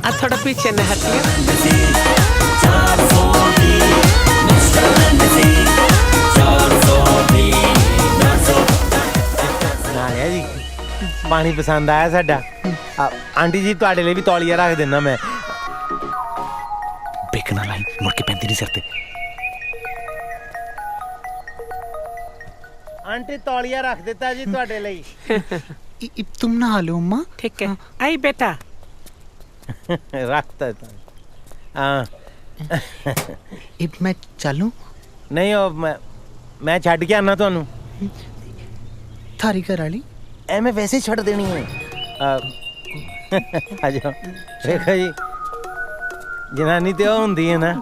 S14: अब थोड़ा पीछे न हटिए।
S9: ਨਾਲਿਆ ਜੀ ਪਾਣੀ ਪਸੰਦ ਆਇਆ ਸਾਡਾ। ਆਂਟੀ ਜੀ ਤੁਹਾਡੇ ਲਈ ਵੀ ਤੌਲੀਆ ਰੱਖ ਦਿੰਦਾ ਮੈਂ।
S13: बेकना लाई मुड़ के पैंती नहीं सरते।
S9: ਆਂਟੀ ਤੌਲੀਆ ਰੱਖ ਦਿੱਤਾ ਜੀ ਤੁਹਾਡੇ ਲਈ।
S13: इब तुम नहा लो अम्मा।
S14: ठीक है आई बेटा
S9: ਰੱਖਤਾ ਹਾਂ।
S13: इब मैं चलूं।
S9: ਨਹੀਂ ਉਹ ਮੈਂ ਛੱਡ ਕੇ ਆਣਾ ਤੁਹਾਨੂੰ।
S13: थारी घर वाली
S9: ਐਵੇਂ ਵੈਸੇ ਹੀ ਛੱਡ ਦੇਣੀ ਹੈ। ਆ ਜਾਓ ਵੇਖੋ ਜੀ ਜਨਾਨੀ ਤੇ ਉਹ ਹੁੰਦੀ ਹੈ ਨਾ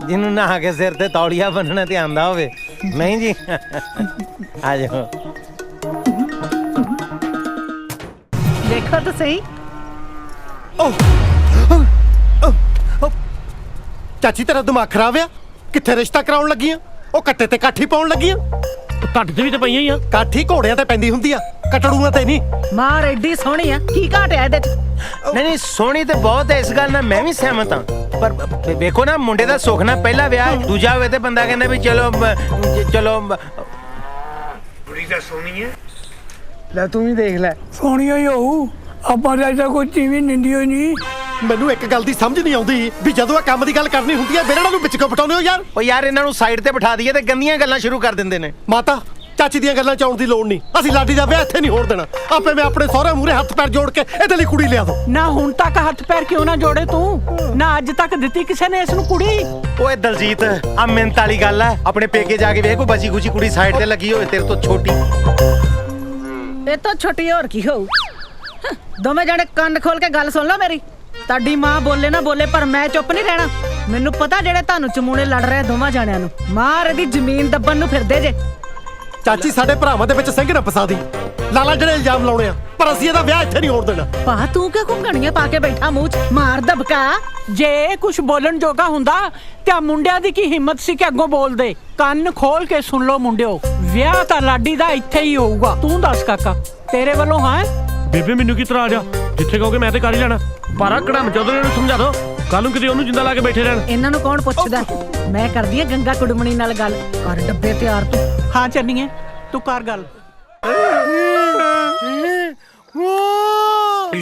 S9: ਜਿਹਨੂੰ ਨਹਾ ਕੇ ਸਿਰ ਤੇ ਤੌਲੀਆ ਬੰਨਣਾ ਤੇ ਆਂਦਾ ਹੋਵੇ। ਨਹੀਂ ਜੀ ਆ ਜਾਓ।
S11: देखो तो सही
S8: ਚਾਚੀ ਤੇਰਾ ਦਿਮਾਗ ਖਰਾਬ ਆ ਕਿੱਥੇ ਰਿਸ਼ਤਾ ਕਰਾਉਣ ਲੱਗੀਆਂ ਉਹ ਕੱਟੇ ਤੇ ਕਾਠੀ ਪਾਉਣ ਲੱਗੀਆਂ।
S10: ਤੁਹਾਡੇ ਤੇ ਵੀ ਤੇ ਪਈਆਂ ਹੀ ਆ।
S8: ਕਾਠੀ ਘੋੜਿਆਂ ਤੇ ਪੈਂਦੀ ਹੁੰਦੀ ਆ, ਕਟੜੂਆਂ ਤੇ ਨਹੀਂ।
S11: ਮਾਰ ਐਡੀ ਸੋਹਣੀ ਆ, ਕੀ ਘਾਟਿਆ ਇਹਦੇ ਚ?
S9: ਨਹੀਂ ਸੋਹਣੀ ਤੇ ਬਹੁਤ ਹੈ, ਇਸ ਗੱਲ ਨਾਲ ਮੈਂ ਵੀ ਸਹਿਮਤ ਹਾਂ। ਪਰ ਵੇਖੋ ਨਾ, ਮੁੰਡੇ ਦਾ ਸੁੱਖ ਨਾ ਪਹਿਲਾ ਵਿਆਹ, ਦੂਜਾ ਹੋਵੇ ਤੇ ਬੰਦਾ ਕਹਿੰਦਾ ਵੀ ਚਲੋ ਚਲੋ। ਕੁੜੀ ਤਾਂ ਸੋਹਣੀ ਹੈ, ਲੈ ਤੂੰ ਵੀ ਦੇਖ ਲੈ।
S16: ਸੋਹਣੀ ਹੀ ਹੋਊ, ਆਪਾਂ ਦਾ ਤਾਂ ਕੋਈ ਚੀਵੀ ਨਿੰਦੀ ਹੋਈ ਨਹੀਂ।
S8: ਮੈਨੂੰ ਇੱਕ ਗੱਲ ਦੀ ਸਮਝ ਨਹੀਂ ਆਉਂਦੀ ਵੀ ਜਦੋਂ ਇਹ ਕੰਮ ਦੀ ਗੱਲ ਕਰਨੀ ਹੁੰਦੀ ਹੈ ਬੇਰੜਾ ਨੂੰ ਵਿੱਚ ਕਿਉਂ ਪਟਾਉਂਦੇ ਹੋ ਯਾਰ?
S9: ਉਹ ਯਾਰ ਇਹਨਾਂ ਨੂੰ ਸਾਈਡ ਤੇ ਬਿਠਾ ਦਈਏ ਤੇ ਗੰਦੀਆਂ ਗੱਲਾਂ ਸ਼ੁਰੂ ਕਰ ਦਿੰਦੇ ਨੇ।
S8: ਮਾਤਾ ਚਾਚੀ ਦੀਆਂ ਗੱਲਾਂ ਚ ਆਉਣ ਦੀ ਲੋੜ ਨਹੀਂ, ਅਸੀਂ ਲਾਡੀ ਦਾ ਵਿਆਹ ਇੱਥੇ ਨਹੀਂ ਹੋਣ ਦੇਣਾ। ਆਪੇ ਮੈਂ ਆਪਣੇ ਸਹੁਰੇ ਮੂਹਰੇ ਹੱਥ ਪੈਰ ਜੋੜ ਕੇ ਇਹਦੇ ਲਈ ਕੁੜੀ ਲਿਆ ਦੋ।
S12: ਨਾ ਹੁਣ ਤੱਕ ਹੱਥ ਪੈਰ ਕਿਉਂ ਨਾ ਜੋੜੇ ਤੂੰ? ਨਾ ਅੱਜ ਤੱਕ ਦਿੱਤੀ ਕਿਸੇ ਨੇ ਇਸ ਨੂੰ ਕੁੜੀ?
S9: ਓਏ ਦਲਜੀਤ, ਆ ਮਿਹਨਤ ਵਾਲੀ ਗੱਲ ਹੈ। ਆਪਣੇ ਪੇਕੇ ਜਾ ਕੇ ਵੇਖ ਕੋਈ ਬਚੀ ਖੁਚੀ ਕੁੜੀ ਸਾਈਡ ਤੇ ਲੱਗੀ ਹੋਵੇ ਤੇਰੇ ਤੋਂ ਛੋਟੀ।
S11: ਇਹ ਤੋਂ ਛੋਟੀ ਹੋਰ ਕੀ ਹੋਊ? ਦੋਵੇਂ ਜਣੇ ਕੰਨ ਖੋਲ ਕੇ ਗੱਲ ਸੁਣ ਲਓ ਮੇਰੀ। ਤੁਹਾਡੀ ਮਾਂ ਬੋਲੇ ਨਾ ਬੋਲੇ, ਪਰ ਮੈਂ ਚੁੱਪ ਨਹੀਂ ਰਹਿਣਾ। ਮੈਨੂੰ ਪਤਾ ਜਿਹੜੇ ਤੁਹਾਨੂੰ ਚਮੂਣੇ ਲੜ ਰਹੇ ਦੋਵਾਂ ਜਾਣਿਆਂ ਨੂੰ, ਮਾਰ ਇਹਦੀ ਜ਼ਮੀਨ ਦੱਬਣ ਨੂੰ ਫਿਰਦੇ ਜੇ।
S8: ਚਾਚੀ ਸਾਡੇ ਭਰਾਵਾਂ ਦੇ ਵਿੱਚ ਸਿੰਘ ਨਾ ਫਸਾ ਦੀ, ਲਾਲਾ ਜਿਹੜੇ ਇਲਜ਼ਾਮ ਲਾਉਣੇ ਆ, ਪਰ ਅਸੀਂ ਇਹਦਾ ਵਿਆਹ ਇੱਥੇ ਨਹੀਂ ਹੋਣ ਦੇਣਾ।
S11: ਪਾ ਤੂੰ ਕਿਉਂ ਘੁੰਗਣੀਆਂ ਪਾ ਕੇ ਬੈਠਾ ਮੂੰਹ 'ਚ? ਮਾਰ ਦਬਕਾ।
S12: ਜੇ ਕੁਝ ਬੋਲਣ ਜੋਗਾ ਹੁੰਦਾ ਤੇ ਆ ਮੁੰਡਿਆਂ ਦੀ ਕੀ ਹਿੰਮਤ ਸੀ ਕਿ ਅੱਗੋਂ ਬੋਲਦੇ? ਕੰਨ ਖੋਲ ਕੇ ਸੁਣ ਲਓ ਮੁੰਡਿਓ, ਵਿਆਹ ਤਾਂ ਲਾਡੀ ਦਾ ਇੱਥੇ ਹੀ ਹੋਊਗਾ। ਤੂੰ ਦੱਸ ਕਾਕਾ, ਤੇਰੇ ਵੱਲੋਂ ਹਾਂ?
S10: ਬੇਬੇ ਮੈਨੂੰ ਕੀ ਇਤਰਾਜ਼ ਆ? ਜਿੱਥੇ ਕਹੋਗੇ ਮੈਂ ਤੇ ਕਰ ਹੀ ਲੈਣਾ। ਪਰ ਕੜਮ ਚੌਧਰੀ ਨੂੰ ਸਮਝਾ ਦੋ, ਕੱਲ ਨੂੰ ਕਿਤੇ ਉਹਨੂੰ ਜਿੰਦਾ ਲਾ ਕੇ ਬੈਠੇ ਰਹਿਣ।
S11: ਇਹਨਾਂ ਨੂੰ ਕੌਣ ਪੁੱਛਦਾ? ਮੈਂ ਕਰਦੀ ਆ ਗੰਗਾ ਕੁੜਮਣੀ ਨਾਲ ਗੱਲ। ਕਰ ਡੱਬੇ ਤਿਆਰ ਤੂੰ।
S12: ਹਾਂ ਚੰਨੀਏ, ਤੂੰ ਕਰ ਗੱਲ।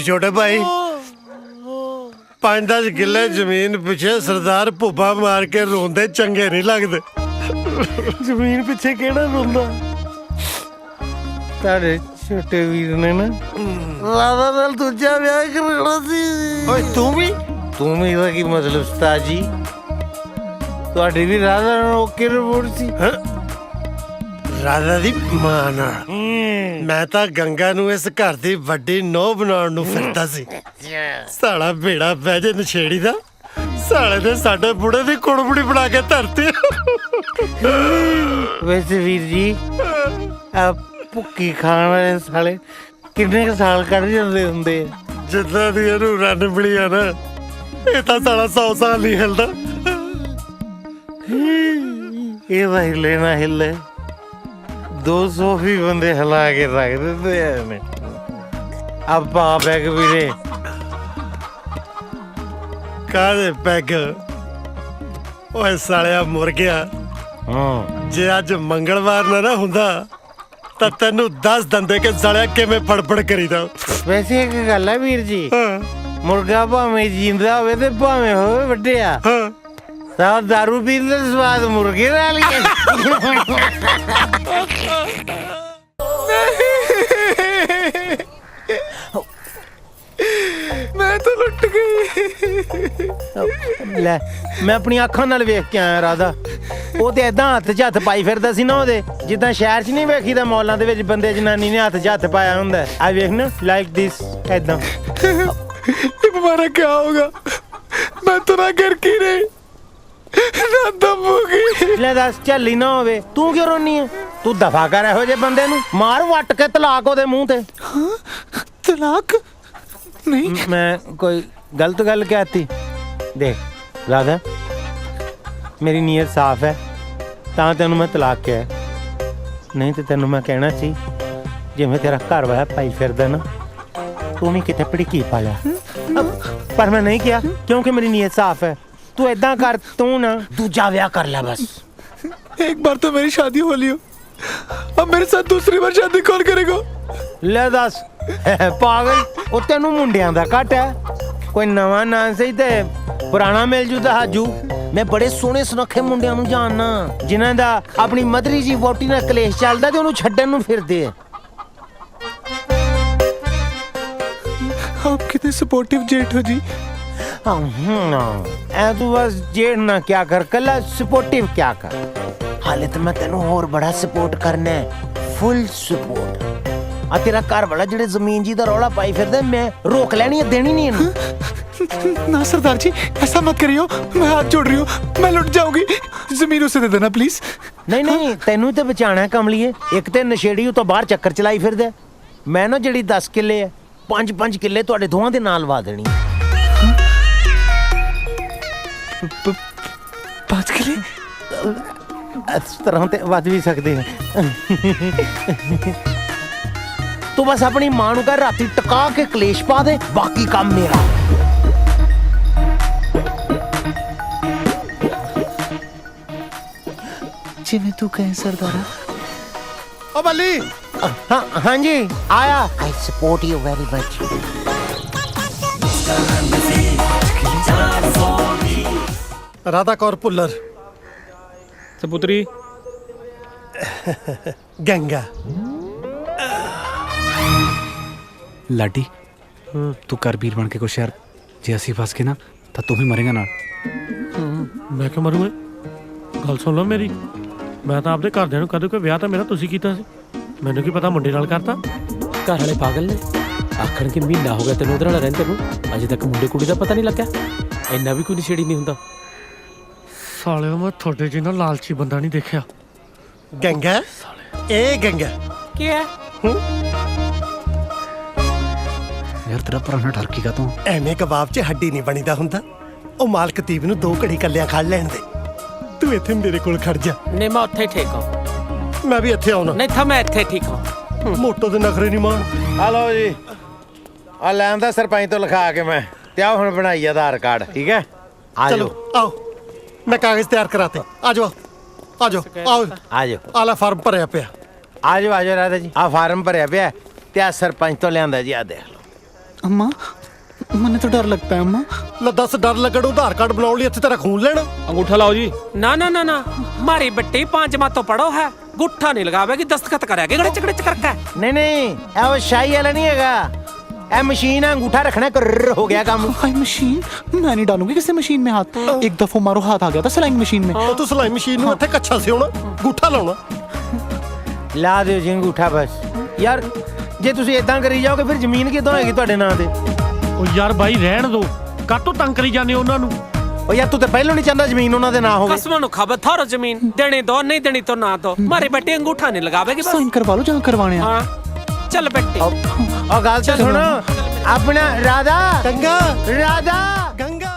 S8: ਛੋਟੇ ਭਾਈ 5-10 ਕਿੱਲੇ ਜ਼ਮੀਨ ਪਿੱਛੇ ਸਰਦਾਰ ਭੁੱਬਾ ਮਾਰ ਕੇ ਰੋਂਦੇ ਚੰਗੇ ਨਹੀਂ ਲੱਗਦੇ।
S9: ਜ਼ਮੀਨ ਪਿੱਛੇ ਕਿਹੜਾ ਰੋਂਦਾ? ਤੁਹਾਡੇ ਛੋਟੇ ਵੀਰ ਨੇ ਨਾ ਰਾਧਾ ਨਾਲ ਦੂਜਾ ਵਿਆਹ ਕਰਨਾ ਸੀ। ਓਏ ਤੂੰ ਵੀ ਇਹਦਾ ਕੀ ਮਤਲਬ ਉਸਤਾਦ ਜੀ? ਤੁਹਾਡੀ ਵੀ ਰਾਧਾ ਨਾਲ ਓਕੇ ਰਿਪੋਰਟ ਸੀ?
S8: ਰਾਧਾ ਦੀ ਮਾਂ ਨਾਲ। ਮੈਂ ਤਾਂ ਗੰਗਾ ਨੂੰ ਇਸ ਘਰ ਦੀ ਵੱਡੀ ਨੋਹ ਬਣਾਉਣ ਨੂੰ ਫਿਰਦਾ ਸੀ। ਸਾਲਾ ਬੇੜਾ ਬਹਿ ਜੇ ਨਸ਼ੇੜੀ ਦਾ, ਸਾਲੇ ਨੇ ਸਾਡੇ ਬੁੜੇ ਦੀ ਕੁੜਮੁੜੀ ਬਣਾ ਕੇ ਧਰਤੀ।
S9: ਵੈਸੇ ਵੀਰ ਜੀ, ਆ ਭੁੱਕੀ ਖਾਣ ਵਾਲੇ ਸਾਲੇ ਕਿੰਨੇ ਕੁ ਸਾਲ ਕੱਢ ਜਾਂਦੇ ਹੁੰਦੇ ਆ?
S8: ਜਿੱਦਾਂ ਦੀ ਇਹਨੂੰ ਰੰਨ ਮਿਲੀ ਆ ਨਾ, ਇਹ ਤਾਂ ਸਾਲਾ 100 ਸਾਲ ਨਹੀਂ ਹਿਲਦਾ।
S9: ਇਹ ਤਾਂ ਹਿੱਲੇ ਨਾ ਹਿੱਲੇ 200 ਵੀ ਬੰਦੇ ਹਿਲਾ ਕੇ ਰੱਖ ਦਿੰਦੇ ਆ ਨੇ। ਆਪਾਂ ਬੈਗ ਵੀਰੇ
S8: ਕਾਹਦੇ ਪੈਗ? ਓਏ ਸਾਲਿਆ ਮੁਰਗਿਆ, ਜੇ ਅੱਜ ਮੰਗਲਵਾਰ ਨਾ ਹੁੰਦਾ ਤਾਂ ਤੈਨੂੰ ਦੱਸ ਦਿੰਦੇ ਕਿ ਸਾਲਿਆ ਕਿਵੇਂ ਫੜਫੜ ਕਰੀਦਾ।
S9: ਵੈਸੇ ਇੱਕ ਗੱਲ ਹੈ ਵੀਰ ਜੀ, ਮੁਰਗਾ ਭਾਵੇਂ ਜਿੰਦਾ ਹੋਵੇ ਤੇ ਭਾਵੇਂ ਹੋਵੇ ਵੱਡਿਆ, ਸਾਹ ਦਾਰੂ ਪੀਣ ਦਾ ਸਵਾਦ ਮੁਰਗੇ ਨਾਲ ਹੀ।
S16: ਮੈਂ ਤਾਂ ਲੁੱਟ ਗਈ।
S9: ਲੈ ਮੈਂ ਆਪਣੀ ਅੱਖਾਂ ਨਾਲ ਵੇਖ ਕੇ ਆਇਆ ਰਾਧਾ। ਉਹ ਤੇ ਏਦਾਂ ਹੱਥ 'ਚ ਹੱਥ ਪਾਈ ਫਿਰਦਾ ਸੀ ਨਾ ਉਹਦੇ, ਜਿੱਦਾਂ ਸ਼ਹਿਰ 'ਚ ਨਹੀਂ ਵੇਖੀਦਾ ਮੌਲਾਂ ਦੇ ਵਿੱਚ ਬੰਦੇ ਜਨਾਨੀ ਨੇ ਹੱਥ 'ਚ ਹੱਥ ਪਾਇਆ ਹੁੰਦਾ। ਆ ਵੇਖ ਨਾ, ਲਾਈਕ ਦਿਸ, ਏਦਾਂ।
S16: हमारा क्या होगा? मैं तो ना घर की रही ना दम होगी।
S9: ਲੈ ਦੱਸ, ਝੱਲੀ ਨਾ ਹੋਵੇ ਤੂੰ ਕਿਉਂ ਰੋਨੀ ਹੈ? ਤੂੰ ਦਫਾ ਕਰ ਇਹੋ ਜਿਹੇ ਬੰਦੇ ਨੂੰ, ਮਾਰ ਵੱਟ ਕੇ ਤਲਾਕ ਉਹਦੇ ਮੂੰਹ ਤੇ।
S16: तलाक नहीं,
S9: ਮੈਂ ਕੋਈ ਗਲਤ ਗੱਲ ਕਹਿਤੀ? ਦੇਖ ਰਾਧਾ, ਮੇਰੀ ਨੀਅਤ ਸਾਫ਼ ਹੈ ਤਾਂ ਤੈਨੂੰ ਮੈਂ ਤਲਾਕ ਕਿਹਾ, ਨਹੀਂ ਤੇ ਤੈਨੂੰ ਮੈਂ ਕਹਿਣਾ ਸੀ ਜਿਵੇਂ ਤੇਰਾ ਘਰ ਵਾਲਾ ਪਾਈ ਫਿਰਦਾ ਨਾ, ਤੂੰ ਵੀ ਕਿਤੇ ਭੜਕੀ ਪਾ ਲਿਆ। ਪਰ ਮੈਂ ਨਹੀਂ ਕਿਹਾ ਕਿਉਂਕਿ ਮੇਰੀ ਨੀਅਤ ਸਾਫ਼ है। तू ऐदा कर, तू ना दूजा ब्याह कर ले बस।
S16: एक बार तो मेरी शादी हो ली हो, अब मेरे साथ दूसरी बार शादी कौन करेगा?
S9: ले दस पागल, वो तेनू मुंडियां दा घट है, कोई नवा ना सही ते पुराना मिल जू ता हाजू। मैं बड़े सोहने सुनखे मुंडियां नू जानना जिन्हां दा अपनी मदरी जी वोटी नाल कलेश चलदा ते ओनू छड्डण नू फिरदे आ।
S16: आप कितने सपोर्टिव जेठ हो जी।
S9: ऐ तू बस जेठ ना क्या कर, कला सपोर्टिव क्या कर। हाले तो मैं तेनू और बड़ा सपोर्ट करना है, फुल सपोर्ट। आ तेरा घर वाला जेड़े जमीन जी दा रौला पाई फिरदा, मैं रोक लैनी है, देनी नहीं इन्हू।
S16: ना सरदार जी ऐसा मत करियो, मैं हाथ जोड़ रही हूँ, मैं लुट जाऊंगी, जमीन उसे दे देना प्लीज।
S9: नहीं नहीं, तेनू तो बचाना है कमलिए। एक ते नशेड़ी तो बाहर चक्कर चलाई फिरदा, मैं ना जेड़ी 10 किले है 5 किले तुहाडे दोवां दे नाल वा देनी।
S16: 5 किले?
S9: ਇਸ ਤਰ੍ਹਾਂ ਤੇ ਵੱਜ ਵੀ ਸਕਦੇ ਆ। ਤੂੰ ਬਸ ਆਪਣੀ ਮਾਂ ਨੂੰ ਕਹਿ ਰਾਤੀ ਟਕਾ ਕੇ ਕਲੇਸ਼ ਪਾ ਦੇ, ਬਾਕੀ ਕੰਮ ਮੇਰਾ।
S13: ਜਿਵੇਂ ਤੂੰ ਕਹੇ ਸਰਦਾਰਾ।
S8: ਓ ਬੱਲੀ।
S9: हाँ जी आया। I support you very much.
S8: Radha Kaur Bhullar.
S10: ਸਪੁੱਤਰੀ
S8: Ganga.
S13: Ladi ਤੂੰ ਕਰ ਵੀਰ ਬਣ ਕੇ ਕੁਛ ਯਾਰ, ਜੇ ਅਸੀਂ ਫਸ ਗਏ ਨਾ ਤਾਂ ਤੂੰ ਵੀ ਮਰੇਗਾ ਨਾਲ।
S10: ਮੈਂ ਕਿਉਂ ਮਰੂੰਗਾ? ਗੱਲ ਸੁਣ ਲਓ ਮੇਰੀ, ਮੈਂ ਤਾਂ ਆਪਦੇ ਘਰਦਿਆਂ ਨੂੰ ਕਦੇ ਕੋਈ ਵਿਆਹ ਤਾਂ ਮੇਰਾ ਤੁਸੀਂ ਕੀਤਾ ਸੀ, ਮੈਨੂੰ ਕੀ ਪਤਾ ਮੁੰਡੇ ਨਾਲ ਕਰਤਾ।
S14: ਘਰ ਵਾਲੇ ਪਾਗਲ ਨੇ, ਆਖਣ ਕਿ ਮਹੀਨਾ ਹੋ ਗਿਆ ਤੈਨੂੰ ਉਹਦੇ ਨਾਲ ਰਹਿੰਦੇ ਨੂੰ, ਅਜੇ ਤੱਕ ਮੁੰਡੇ ਕੁੜੀ ਦਾ ਪਤਾ ਨਹੀਂ ਲੱਗਿਆ। ਇੰਨਾ ਵੀ ਕੋਈ ਨਸ਼ੇੜੀ ਨਹੀਂ ਹੁੰਦਾ।
S10: ਸਾਲਿਓ ਮੈਂ ਤੁਹਾਡੇ ਜਿਹਾ ਲਾਲਚੀ ਬੰਦਾ ਨਹੀਂ ਦੇਖਿਆ।
S8: ਗੰਗਾ ਇਹ ਗੰਗਾ
S14: ਕੀ ਹੈ?
S13: ਯਾਰ ਤੇਰਾ ਪੁਰਾਣਾ ਠਰਕੀ ਕਾ ਤੂੰ
S8: ਐਵੇਂ ਕਬਾਬ 'ਚ ਹੱਡੀ ਨਹੀਂ ਬਣੀਦਾ ਹੁੰਦਾ। ਉਹ ਮਾਲਕ ਤੀਬ ਨੂੰ 2 ਘੜੀ ਕੱਲਿਆਂ ਖਾ ਲੈਣ ਦੇ। ਤੂੰ ਇੱਥੇ ਮੇਰੇ ਕੋਲ ਖੜ ਜਾ।
S14: ਨਹੀਂ ਮੈਂ ਉੱਥੇ ਠੀਕ ਹਾਂ।
S8: ਮੈਂ ਵੀ ਇੱਥੇ ਆਉਣਾ।
S14: ਨਹੀਂ ਤਾਂ ਮੈਂ ਇੱਥੇ ਠੀਕ ਹਾਂ।
S8: ਮੋਟੋ ਦੇ ਨਖਰੇ ਨਹੀਂ ਮਾਣ।
S9: ਹਲੋ ਜੀ ਆ ਲੈਂਦਾ ਸਰਪੰਚ ਤੋਂ ਲਿਖਾ ਕੇ ਮੈਂ ਤੇ ਆ ਹੁਣ ਬਣਾਈ ਆਧਾਰ ਕਾਰਡ। ਠੀਕ ਹੈ ਆ
S8: ਚਲੋ ਆਓ, ਮੈਂ ਕਾਗਜ਼ ਤਿਆਰ ਕਰਾਤੇ। ਆ ਜਾਓ ਆ ਜਾਓ ਆਓ
S9: ਆ ਜਾਓ।
S8: ਆਲਾ ਫਾਰਮ ਭਰਿਆ ਪਿਆ।
S9: ਆ ਜਾਓ ਰਾਧਾ ਜੀ, ਆ ਫਾਰਮ ਭਰਿਆ ਪਿਆ ਤੇ ਆ ਸਰਪੰਚ ਤੋਂ ਲਿਆਂਦਾ ਜੀ। ਆ ਦੇਖ ਲਓ।
S13: अम्मा मने तो डर लगता है अम्मा।
S8: ਲੈ ਦੱਸ ਡਰ ਲੱਗਣ ਆਧਾਰ ਕਾਰਡ ਬਣਾਉਣ ਲਈ ਇੱਥੇ ਤੇਰਾ ਖੂਨ ਲੈਣਾ।
S10: अंगूठा लाओ जी।
S14: ना ना ना ना मारी बट्टी 5 तो पढ़ो है, गुट्ठा नहीं लगावेगी, दस्तखत करेगी गड़े चकड़े करके।
S9: नहीं नहीं ए वो शाही वाला नहीं हैगा, ए मशीन है, अंगूठा रखना कर हो गया काम।
S13: हाय मशीन, मैं नहीं डालूंगी किसी मशीन में हाथ। एक दफा मारो हाथ आ गया था सिलाई मशीन में।
S8: ਤੂੰ ਸਿਲਾਈ ਮਸ਼ੀਨ ਨੂੰ ਇੱਥੇ ਕੱਛਾ ਸਿਉਣਾ, ਅੰਗੂਠਾ ਲਾਉਣਾ।
S9: ਲਾ ਦਿਓ ਜੀ ਅੰਗੂਠਾ ਬਸ। ਯਾਰ ਜੇ ਤੁਸੀਂ ਇਦਾਂ ਕਰੀ ਜਾਓਗੇ ਫਿਰ ਜ਼ਮੀਨ ਕਿੱਦਾਂ ਹੋਏਗੀ ਤੁਹਾਡੇ ਨਾਂ ਤੇ?
S10: ਉਹ ਯਾਰ ਬਾਈ ਰਹਿਣ ਦੋ, ਕਾਹਤੋਂ ਤੰਗ ਕਰੀ ਜਾਂਦੇ ਹੋ ਉਹਨਾਂ ਨੂੰ?
S9: ਉਹ ਯਾਰ ਤੂੰ ਤੇ ਪਹਿਲਾਂ ਨਹੀਂ ਚਾਹੁੰਦਾ ਜ਼ਮੀਨ ਉਹਨਾਂ ਦੇ ਨਾਂ ਹੋਵੇ।
S14: कसमों नु खबर थारो जमीन देनी दो, नहीं देनी तो ना दो। मारी बट्टी अंगूठा नहीं लगावेगी बस।
S13: साइन करवा लो जहाँ करवाने हैं।
S14: हाँ चल बट्टी।
S9: और गाल तो सुनो अपना राधा
S8: गंगा
S9: राधा
S8: गंगा।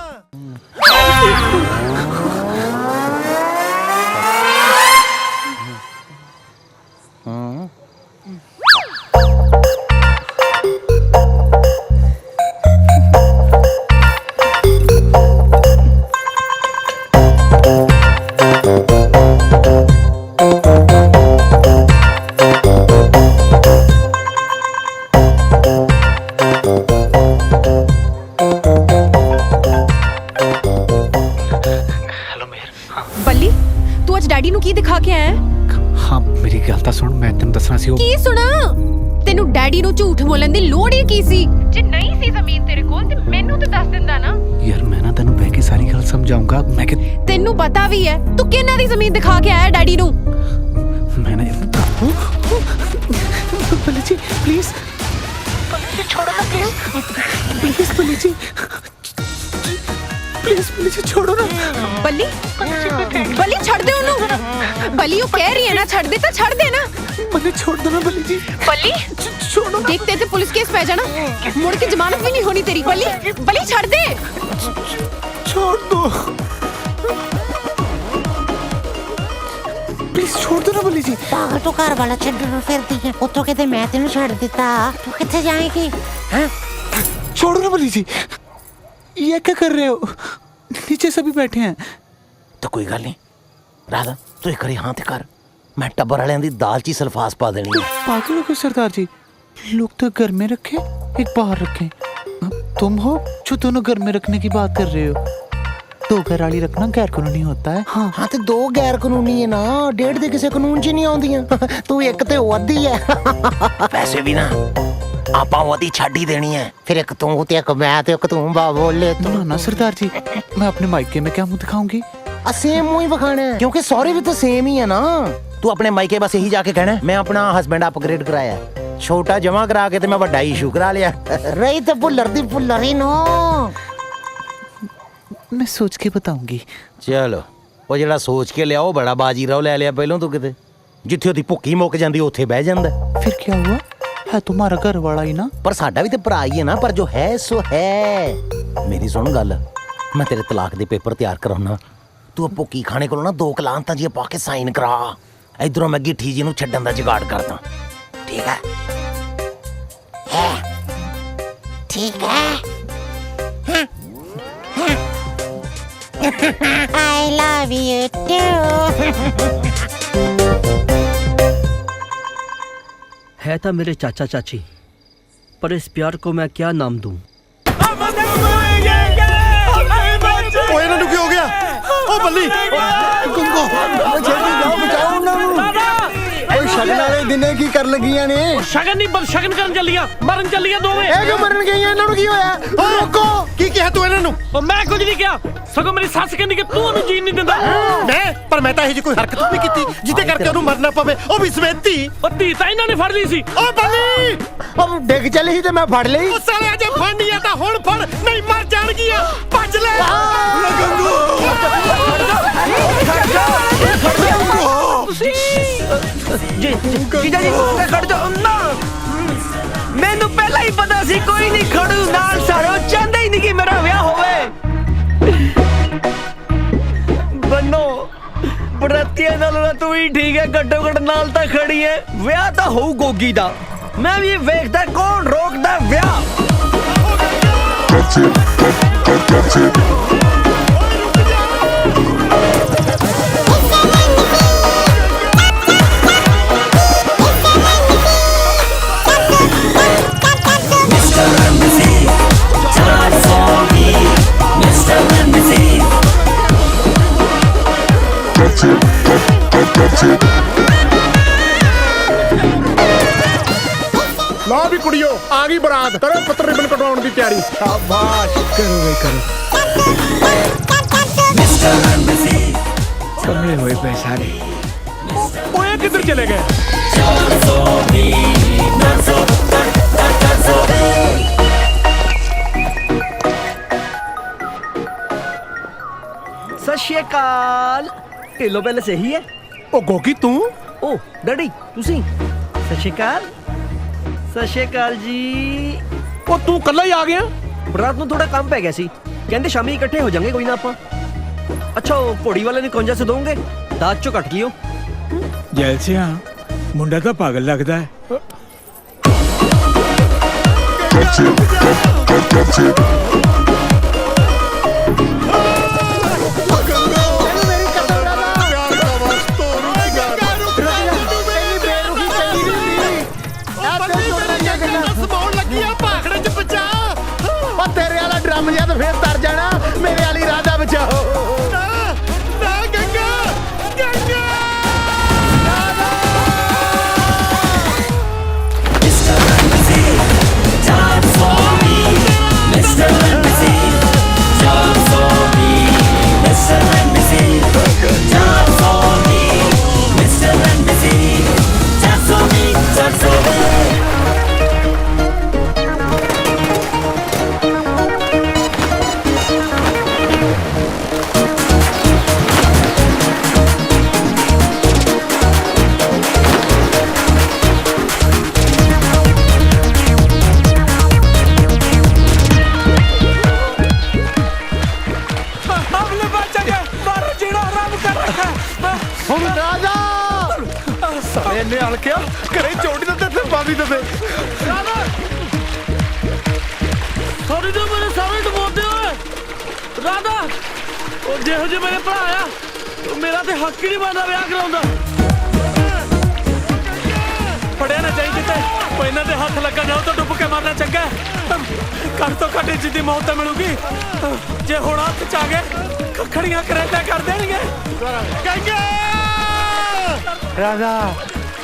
S5: ਬੱਲੀ ਤੂੰ ਅੱਜ ਡੈਡੀ ਨੂੰ ਕੀ ਦਿਖਾ ਕੇ ਆਇਆ?
S13: हाँ मेरी गल तो सुन, मैं तेन दसना सी।
S5: ਕੀ ਸੁਣਾ? ਤੈਨੂੰ ਡੈਡੀ ਨੂੰ ਝੂਠ ਬੋਲਣ ਦੀ ਲੋੜ ਹੀ ਕੀ ਸੀ? ਜੇ ਨਹੀਂ ਸੀ ਜ਼ਮੀਨ ਤੇਰੇ ਕੋਲ ਤੇ ਮੈਨੂੰ ਤਾਂ ਦੱਸ ਦਿੰਦਾ ਨਾ।
S13: यार मैं ना तेन बह के सारी गल समझाऊंगा। मैं कि
S5: ਤੈਨੂੰ ਪਤਾ ਵੀ ਹੈ ਤੂੰ ਕਿਹਨਾਂ ਦੀ ਜ਼ਮੀਨ ਦਿਖਾ ਕੇ ਆਇਆ ਡੈਡੀ ਨੂੰ?
S13: मैंने बल्ली जी प्लीज, बल्ली जी छोड़ो ना प्लीज, प्लीज बल्ली जी प्लीज, बल्ली जी छोड़ो ना।
S5: ਬੱਲੀ ਬੱਲੀ ਛੱਡ ਦੇ ਉਹਨੂੰ। ਬੱਲੀ ਉਹ ਕਹਿ ਰਹੀ ਹੈ ਨਾ ਛੱਡ ਦੇ ਤਾਂ ਛੱਡ ਦੇ ਨਾ।
S13: बल्ली छोड़ दो ना बल्ली जी।
S5: ਬੱਲੀ
S13: छोड़ो ना।
S5: ਦੇਖਤੇ ਤੇ ਪੁਲਿਸ ਕੇਸ ਪੈ ਜਾਣਾ, ਮੁੜ ਕੇ ਜ਼ਮਾਨਤ ਵੀ ਨਹੀਂ ਹੋਣੀ ਤੇਰੀ। ਬੱਲੀ ਬੱਲੀ ਛੱਡ ਦੇ।
S13: छोड़ दो प्लीज, छोड़ दो ना बल्ली जी।
S17: ਪਾਗਲ ਤੂੰ ਘਰ ਵਾਲਾ ਛੱਡਣ ਨੂੰ ਫਿਰਦੀ ਹੈ, ਉੱਥੋਂ ਕਿਤੇ ਮੈਂ ਤੈਨੂੰ ਛੱਡ ਦਿੱਤਾ, ਤੂੰ ਕਿੱਥੇ ਜਾਏਗੀ? ਹਾਂ
S13: छोड़ो ना बल्ली जी, ये क्या कर रहे हो? नीचे सभी बैठे हैं।
S9: तो कोई गल नहीं राधा, तू एक हाँ ते कर, मैं टब्बर वालियां दी दाल ची सल्फास पा देनी है।
S13: पागल हो गए सरदार जी, लोग तो घर में रखे एक बाहर रखे, तुम हो जो दोनों घर में रखने की बात कर रहे हो। 2 घर वाली रखना गैर कानूनी होता है। हाँ
S9: हाँ तो 2 गैर कानूनी है ना, 1.5 दे किसी कानून च नहीं आउंदियां। तू एक ते अद्धी है। वैसे भी ना आपा अद्धी छाड़ ही देनी है, फिर एक तू ते एक मैं ते एक तू बा बोले तो।
S13: ना ना सरदार जी, मैं अपने मायके में क्या मुंह दिखाऊंगी?
S9: सेम मुंह ही बखाना है, क्योंकि सॉरी भी तो सेम ही है ना। तू अपने मायके बस यही जाके कहना मैं अपना हस्बैंड अपग्रेड कराया, छोटा जमा करा के ते मैं बड़ा इशू करा लिया। रही तो भुल्लर दी भुल्लर ही नो।
S13: मैं सोच के बताऊंगी।
S9: चलो ਉਹ ਜਿਹੜਾ ਸੋਚ ਕੇ ਲਿਆ ਉਹ ਬੜਾ ਬਾਜੀ ਰਾव ਲੈ ਲਿਆ ਪਹਿਲਾਂ ਤੂੰ ਕਿਤੇ, ਜਿੱਥੇ ਉਹਦੀ ਭੁੱਕੀ ਮੁੱਕ ਜਾਂਦੀ ਉੱਥੇ ਬਹਿ ਜਾਂਦਾ।
S13: फिर क्या हुआ? है तुम्हारा घर वाला ही ना।
S9: पर साडा भी तो भरा ही है ना, पर जो है सो है। मेरी सुन गल, मैं तेरे तलाक दे पेपर तैयार कराउना, ਤੂੰ ਭੁੱਕੀ ਖਾਣੇ ਕੋਲ ਨਾ 2 ਕਲਾਂਤਾਂ ਜੀ ਪਾ ਕੇ ਸਾਈਨ ਕਰਾ। ਇਧਰੋਂ ਮੈਂ ਗਿੱਠੀ ਜੀ ਨੂੰ ਛੱਡਣ ਦਾ ਜੁਗਾੜ ਕਰਦਾ। ਠੀਕ ਹੈ?
S17: ठीक है I love you too
S18: है था मेरे चाचा चाची, पर इस प्यार को मैं क्या नाम दूं?
S8: ਓਏ ਇਹਨਾਂ ਨੂੰ ਕੀ ਹੋ ਗਿਆ? ਓ ਬੱਲੀ ਗੁੰਗੋ
S16: ਛੇਤੀ ਜਾਓ ਬਚਾਓ ਉਹਨਾਂ ਨੂੰ। ਓਏ ਸ਼ਗਨ ਵਾਲੇ ਦਿਨੇ ਕੀ ਕਰਨ ਲੱਗੀਆਂ ਨੇ?
S10: ਸ਼ਗਨ ਨਹੀਂ ਬਲ ਸ਼ਗਨ ਕਰਨ ਚੱਲੀਆਂ, ਮਰਨ ਚੱਲੀਆਂ ਦੋਵੇਂ।
S16: ਇਹ ਕਿਉਂ ਮਰਨ ਗਈਆਂ? ਇਹਨਾਂ ਨੂੰ ਕੀ ਹੋਇਆ?
S8: ਰੋਕੋ। ਕੀ ਕਿਹਾ ਤੂੰ ਇਹਨਾਂ ਨੂੰ?
S10: ਮੈਂ ਕੁਝ ਨਹੀਂ ਕਿਹਾ, ਸਗੋਂ ਮੇਰੀ ਸੱਸ ਕਹਿੰਦੀ ਕਿ ਤੂੰ ਉਹਨੂੰ ਜੀਣ ਨਹੀਂ ਦਿੰਦਾ।
S8: ਪਰ ਮੈਂ ਤਾਂ ਇਹ ਜੀ ਕੋਈ ਹਰਕਤ ਨਹੀਂ ਕੀਤੀ ਜਿਹਦੇ ਕਰਕੇ ਉਹਨੂੰ ਮਰਨਾ ਪਵੇ, ਉਹ ਵੀ ਸਮੇਤੀ।
S10: ਉਹ ਧੀ ਤਾਂ ਇਹਨਾਂ ਨੇ ਫੜ ਲਈ ਸੀ।
S8: ਓ ਬੱਲੀ
S16: ਉਹ ਡਿੱਗ ਚੱਲੀ ਸੀ ਤੇ ਮੈਂ ਫੜ ਲਈ।
S8: ਉਹ ਸਾਲੇ ਅਜੇ ਫੜਨੀ ਆ ਤਾਂ ਹੁਣ ਫੜ, ਨਹੀਂ ਮਰ ਜਾਣਗੀਆਂ। ਭੱਜ ਲੈ
S18: जी जीजा जी खड़ जाओ ना, मैनू पहला ही पता सी कोई नहीं खड़ू नाल सारो चाहता ही नहीं कि मेरा ब्याह होवे। बन्नो बरातिया नाल तू ही ठीक है, घट्टो घट नाल तां खड़ी है, ब्याह तां होऊ गोगी दा। मैं भी वेखदा कौन रोकदा ब्याह।
S3: लो भी कुड़ियो आ गई बारात, करो पुत्र रिबन कटवाउण दी तैयारी।
S16: शाबाश करो वे करो। कमले हुए पे सारे।
S10: ओए किधर चले गए?
S18: सत श्री अकाल। ढिल्लो पहले सही है?
S8: ओ गोगी तू?
S18: ओ डैडी तुसी? सत श्री अकाल। सत श्री अकाल जी।
S10: ਉਹ ਤੂੰ ਕੱਲਾ ਹੀ ਆ ਗਿਆ?
S18: ਬਰਾਤ ਨੂੰ ਥੋੜਾ ਕੰਮ ਪੈ ਗਿਆ ਸੀ, ਕਹਿੰਦੇ ਸ਼ਾਮੀ ਇਕੱਠੇ ਹੋ ਜਾਾਂਗੇ ਕੋਈ ਨਾ ਆਪਾਂ। ਅੱਛਾ ਉਹ ਘੋੜੀ ਵਾਲੇ ਨੂੰ ਕੰਜਾ ਸੇ ਦੋਗੇ, ਦਾਜ ਚੋਂ ਕੱਟ ਲਿਓ।
S16: ਜੈਲਸਿਆ ਮੁੰਡਾ ਤਾਂ ਪਾਗਲ ਲੱਗਦਾ ਹੈ।
S9: ਤੇਰੇ ਵਾਲਾ ਡਰਮ ਜਿਹਾ ਤਾਂ ਫੇਰ ਤਰ ਜਾਣਾ, ਮੇਰੇ ਵਾਲੀ ਰਾਧਾ ਬਚਾਓ।
S16: ਇਹਨੇ ਹਲਕਿਆ ਘਰੇ ਚੋੜੀ ਦਾ ਤੇ ਬਾਦੀ ਦੇ
S10: ਸੌਰੀ ਜੋ ਮੇਰੇ ਸਾਹਮਣੇ ਡਬੋਦੇ ਓਏ ਰਾਧਾ। ਉਹ ਜਿਹੋ ਜਿਹੇ ਮੇਰੇ ਭਰਾ ਆ, ਮੇਰਾ ਤੇ ਹੱਕ ਹੀ ਨਹੀਂ ਬਣਦਾ ਵਿਆਹ ਕਰਾਉਂਦਾ। ਫੜਿਆ ਨਾ ਚਾਹੀਦੀ ਤੇ ਉਹ ਇਹਨਾਂ ਦੇ ਹੱਥ ਲੱਗਾ ਜਾਓ ਤਾਂ ਡੁੱਬ ਕੇ ਮਰਨਾ ਚੰਗਾ। ਘੱਟ ਤੋਂ ਘੱਟ ਜਿੱਦੀ ਮੌਤ ਤਾਂ ਮਿਲੂਗੀ। ਜੇ ਹੁਣ ਹੱਥ ਚ ਆ ਗਏ ਖੜੀਆਂ ਕਰੇਟਾ ਕਰ ਦੇਣਗੇ।
S16: ਰਾਧਾ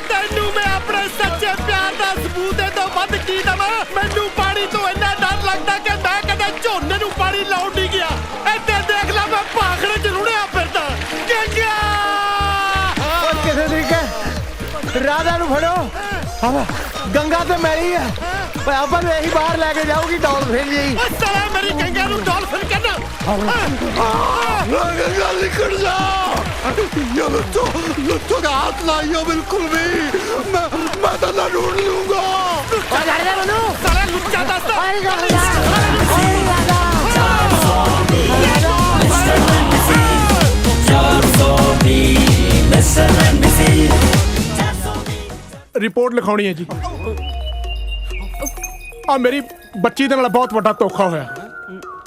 S8: ਤੈਨੂੰ ਮੈਂ ਆਪਣੇ ਸੱਚੇ ਪਿਆਰ ਦਾ ਸਬੂਤ ਦੇ ਤੋਂ ਵੱਧ ਕੀ ਦਵਾਂ? ਮੈਨੂੰ ਪਾਣੀ ਤੋਂ ਇੰਨਾ ਡਰ ਲੱਗਦਾ ਕਿ ਮੈਂ ਕਦੇ ਝੋਨੇ ਨੂੰ ਪਾਣੀ ਲਾਉਣ ਨਹੀਂ ਗਿਆ। ਇੱਥੇ ਦੇਖ ਲੈ ਮੈਂ ਭਾਖੜੇ 'ਚ ਰੁੜਿਆ ਫਿਰਦਾ।
S9: ਉਹ ਕਿਸੇ ਤਰੀਕੇ ਰਾਧਾ ਨੂੰ ਫੜੋ। ਗੰਗਾ ਤੇ ਮੈਲੀ ਹੈ, ਓਏ ਆਪਾਂ ਨੂੰ ਇਹੀ ਬਾਹਰ ਲੈ ਕੇ ਜਾਊਗੀ ਡੌਲਫਿਨ ਜੀ।
S8: ਸਾਲਾ ਮੇਰੀ ਗੰਗਾ ਨੂੰ ਡੌਲਫਿਨ ਕਹਿੰਦਾ। गंगा निकल जा। ये लुच्चो का हाथ लाइयो बिल्कुल भी। मैं तो ना ढूंढ लूंगा। साला लुच्चा दस्ता।
S10: ਰਿਪੋਰਟ ਲਿਖਾਉਣੀ ਹੈ ਜੀ। ਆ ਮੇਰੀ ਬੱਚੀ ਦੇ ਨਾਲ ਬਹੁਤ ਵੱਡਾ ਧੋਖਾ ਹੋਇਆ।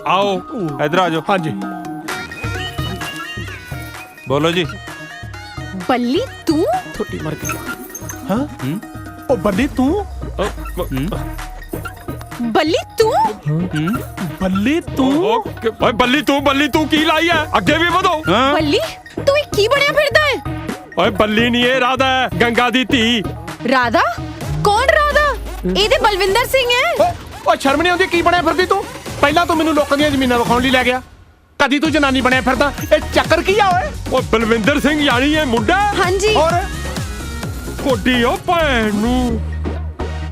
S19: ਆਓ ਇਧਰ ਆ ਜਾਓ।
S10: ਹਾਂਜੀ
S19: ਬੋਲੋ ਜੀ।
S5: ਬੱਲੀ ਤੂੰ?
S10: ਥੋੜੀ ਮਰ ਗਈ। ਹਾਂ ਉਹ ਬੱਲੀ ਤੂੰ?
S5: ਬੱਲੀ ਤੂੰ?
S10: ਬੱਲੀ ਤੂੰ?
S19: ਓਏ ਬੱਲੀ ਤੂੰ ਕੀ ਲਾਈ ਹੈ? ਅੱਗੇ ਵੀ ਵਧੋ।
S5: ਬੱਲੀ ਤੂੰ ਇਹ ਕੀ ਬਣਿਆ ਫਿਰਦਾ ਹੈ?
S19: ਓਏ ਬੱਲੀ ਨਹੀਂ ਇਹ ਰਾਧਾ ਹੈ, ਗੰਗਾ ਦੀ ਧੀ।
S5: ਰਾਧਾ? ਕੌਣ ਰਾਧਾ? ਇਹ ਤੇ ਬਲਵਿੰਦਰ ਸਿੰਘ ਹੈ।
S10: ਓਏ ਸ਼ਰਮ ਨਹੀਂ ਆਉਂਦੀ? ਕੀ ਬਣਿਆ ਫਿਰਦੀ ਤੂੰ? ਪਹਿਲਾਂ ਤੂੰ ਮੈਨੂੰ ਲੋਕਾਂ ਦੀਆਂ ਜ਼ਮੀਨਾਂ ਵਿਖਾਉਣ ਲਈ ਲੈ ਗਿਆ, ਕਦੀ ਤੂੰ ਜਨਾਨੀ ਬਣਿਆ ਫਿਰਦਾ। ਇਹ ਚੱਕਰ ਕੀ ਆ ਓਏ?
S19: ਓ ਬਲਵਿੰਦਰ ਸਿੰਘ ਯਾਨੀ ਇਹ ਮੁੰਡਾ?
S5: ਹਾਂਜੀ।
S10: ਹੋਰ
S19: ਕੋਡੀ ਓ ਭੈਣ ਨੂੰ।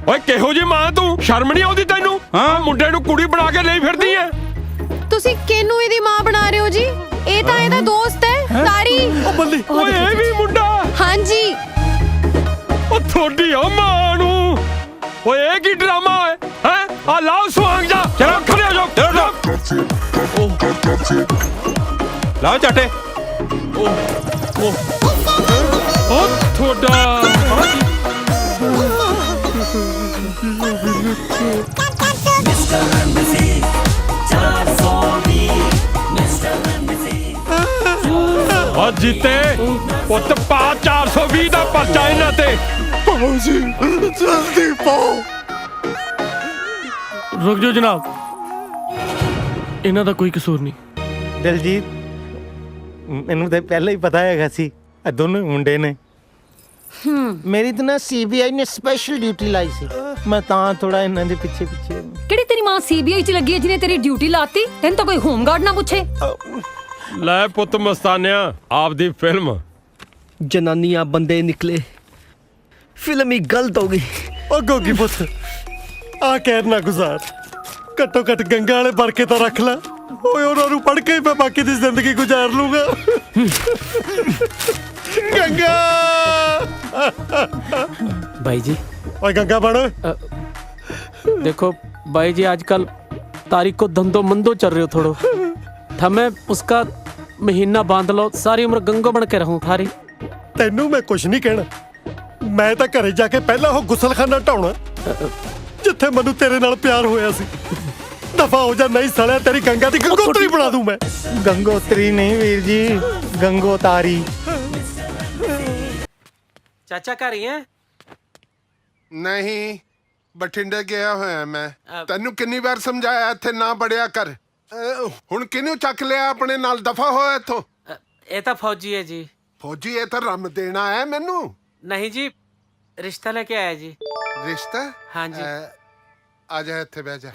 S19: ਓਏ ਕਿਹੋ ਜੀ ਮਾਂ ਤੂੰ? ਸ਼ਰਮ ਨਹੀਂ ਆਉਂਦੀ ਤੈਨੂੰ? ਹਾਂ ਮੁੰਡੇ ਨੂੰ ਕੁੜੀ ਬਣਾ ਕੇ ਲਈ ਫਿਰਦੀ ਐ।
S5: ਤੁਸੀਂ ਕਿਹਨੂੰ ਇਹਦੀ ਮਾਂ ਬਣਾ ਰਹੇ ਹੋ ਜੀ? ਇਹ ਤਾਂ ਇਹਦਾ ਦੋਸਤ ਹੈ ਤਾਰੀ।
S10: ਓ ਬੱਲੀ
S19: ਓਏ ਇਹ ਵੀ ਮੁੰਡਾ?
S5: ਹਾਂਜੀ।
S19: ਓ ਥੋੜੀ ਓ ਮਾਂ ਨੂੰ। ਓਏ ਇਹ ਕੀ ਡਰਾਮਾ ਹੈ? ਹੈ ਆ ਲਾਓ ਸੁਹਾਗ ਜਾ। ਚਲੋ ਖੜੇ ਹੋ ਜਾਓ। ਲਾਓ ਚਾਟੇ। ਓ ਥੋੜਾ ਓ ਜੀਤੇ ਪੁੱਤ ਪਾ 420 ਦਾ ਪਰਚਾ ਇਹਨਾਂ ਤੇ।
S8: ਪਾਓ ਜੀ ਜਲਦੀ ਪਾਓ।
S10: ਰੁਕ ਜਾਓ ਜਨਾਬ, ਇਹਨਾਂ ਦਾ ਕੋਈ ਕਸੂਰ ਨਹੀਂ।
S9: ਦਿਲਜੀਤ, ਮੈਨੂੰ ਤਾਂ ਪਹਿਲਾਂ ਹੀ ਪਤਾ ਹੈਗਾ ਸੀ ਇਹ ਦੋਨੋਂ ਮੁੰਡੇ ਨੇ। ਮੇਰੀ ਤਾਂ ਨਾ ਸੀਬੀਆਈ ਨੇ ਸਪੈਸ਼ਲ ਡਿਊਟੀ ਲਾਈ ਸੀ, ਮੈਂ ਤਾਂ ਥੋੜਾ ਇਹਨਾਂ ਦੇ ਪਿੱਛੇ ਪਿੱਛੇ।
S5: ਕਿਹੜੀ ਤੇਰੀ ਮਾਂ ਸੀਬੀਆਈ 'ਚ ਲੱਗੀ ਹੈ ਜਿਹਨੇ ਤੇਰੀ ਡਿਊਟੀ ਲਾਤੀ? ਤੈਨੂੰ ਤਾਂ ਕੋਈ ਹੋਮਗਾਰਡ ਨਾ ਪੁੱਛੇ।
S19: ਲੈ ਪੁੱਤ ਮਸਤਾਨਿਆ ਆਪਦੀ ਫਿਲਮ।
S18: ਜਨਾਨੀਆਂ ਬੰਦੇ ਨਿਕਲੇ, ਫਿਲਮ ਹੀ ਗਲਤ ਹੋ ਗਈ।
S8: ਓ ਗੋਗੀ ਪੁੱਤ ਆ ਕਹਿਰ ਨਾ ਗੁਜ਼ਾਰ, ਘੱਟੋ ਘੱਟ ਗੰਗਾ ਵਾਲੇ ਬਰਕੇ ਤਾਂ ਰੱਖ ਲੈ। ਓਏ ਉਹਨਾਂ ਨੂੰ ਪੜ੍ਹ ਕੇ ਮੈਂ ਬਾਕੀ ਦੀ ਜ਼ਿੰਦਗੀ ਗੁਜ਼ਾਰ ਲੂੰਗਾ। ਗੰਗਾ
S14: भाई जी।
S8: ਓਏ ਗੰਗਾ ਬਣ।
S14: देखो भाई जी, आजकल तारीख को धंधो मंदो चल रहे हो थोड़ो। था मैं उसका महीना बांध लो, सारी उम्र गंगो बन के रहूं थारी।
S8: ਤੈਨੂੰ ਮੈਂ ਕੁਛ ਨਹੀਂ ਕਹਿਣਾ, ਮੈਂ ਤਾਂ ਘਰੇ ਜਾ ਕੇ ਪਹਿਲਾਂ ਉਹ ਗੁਸਲਖਾਨਾ ਢਾਉਣਾ ਜਿੱਥੇ ਮੈਨੂੰ ਤੇਰੇ ਨਾਲ ਪਿਆਰ ਹੋਇਆ ਸੀ। ਦਫਾ ਹੋ ਜਾ, ਨਹੀਂ ਸਾਲਿਆ ਤੇਰੀ ਗੰਗਾ ਦੀ ਗੰਗੋਤਰੀ ਬਣਾ ਦੂੰ ਮੈਂ।
S9: ਗੰਗੋਤਰੀ ਨਹੀਂ ਵੀਰ ਜੀ, ਗੰਗੋਤਾਰੀ।
S14: चाचा घर ही हैं?
S1: ਨਹੀਂ ਬਠਿੰਡੇ ਗਿਆ ਹੋਇਆ ਮੈਂ। ਤੈਨੂੰ ਕਿੰਨੀ ਵਾਰ ਸਮਝਾਇਆ ਇੱਥੇ ਨਾ ਬੜਿਆ ਕਰ। ਹੁਣ ਕਿਹਨੂੰ ਚੱਕ ਲਿਆ ਆਪਣੇ ਨਾਲ? ਦਫਾ ਹੋਇਆ ਇੱਥੋਂ।
S14: ये तो फौजी है जी।
S1: ਫੌਜੀ ਇਹ ਤਾਂ ਰਮ ਦੇਣਾ ਹੈ ਮੈਨੂੰ।
S14: नहीं जी, रिश्ता लेके आया जी।
S1: ਰਿਸ਼ਤਾ?
S14: हाँ जी।
S1: ਆ ਜਾ ਇੱਥੇ ਬਹਿ ਜਾ।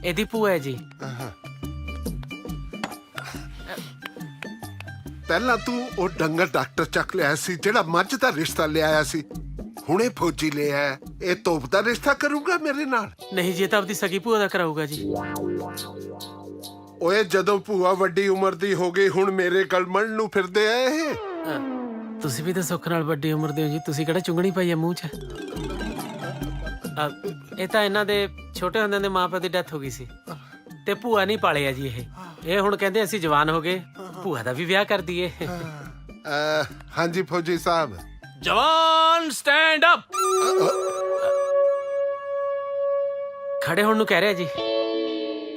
S14: एदी भूआ है जी।
S1: ਪਹਿਲਾਂ ਤੂੰ ਉਹ ਡੰਗਰ ਡਾਕਟਰ ਚੱਕ ਲਿਆ ਸੀ ਜਿਹੜਾ ਮੱਝ ਦਾ ਰਿਸ਼ਤਾ ਲਿਆਇਆ ਸੀ, ਹੁਣੇ ਫੌਜੀ ਲਿਆ। ਇਹ ਤੋਪ ਦਾ ਰਿਸ਼ਤਾ ਕਰੂਗਾ ਮੇਰੇ ਨਾਲ?
S14: नहीं जी, ये तो अपनी सगी भूआ दा कराऊगा जी।
S1: ਓਏ ਜਦੋਂ ਭੂਆ ਵੱਡੀ ਉਮਰ ਦੀ ਹੋ ਗਈ ਹੁਣ ਮੇਰੇ ਗਲਮਣ ਨੂੰ ਫਿਰਦੇ ਆ ਇਹ।
S14: ਤੁਸੀਂ ਵੀ ਤਾਂ ਸੁੱਖ ਨਾਲ ਵੱਡੀ ਉਮਰ ਦੇ ਹੋ ਜੀ, ਤੁਸੀਂ ਕਿਹੜਾ ਚੁੰਗਣੀ ਪਾਈ ਆ ਮੂੰਹ 'ਚ? ਇਹ ਤਾਂ ਇਹਨਾਂ ਦੇ ਛੋਟੇ ਹੁੰਦਿਆਂ ਦੇ ਮਾਪੇ ਦੀ ਡੈਥ ਹੋ ਗਈ ਸੀ ਤੇ ਭੂਆ ਨਹੀਂ ਪਾਲਿਆ ਜੀ। ਇਹ ਹੁਣ ਕਹਿੰਦੇ ਅਸੀਂ ਜਵਾਨ ਹੋ ਗਏ, ਭੂਆ ਦਾ ਵੀ ਵਿਆਹ ਕਰ ਦਈਏ।
S1: ਹਾਂਜੀ ਫੌਜੀ ਸਾਹਿਬ।
S14: ਜਵਾਨ ਸਟੈਂਡ ਅਪ। ਖੜੇ ਹੋਣ ਨੂੰ ਕਹਿ ਰਿਹਾ ਜੀ।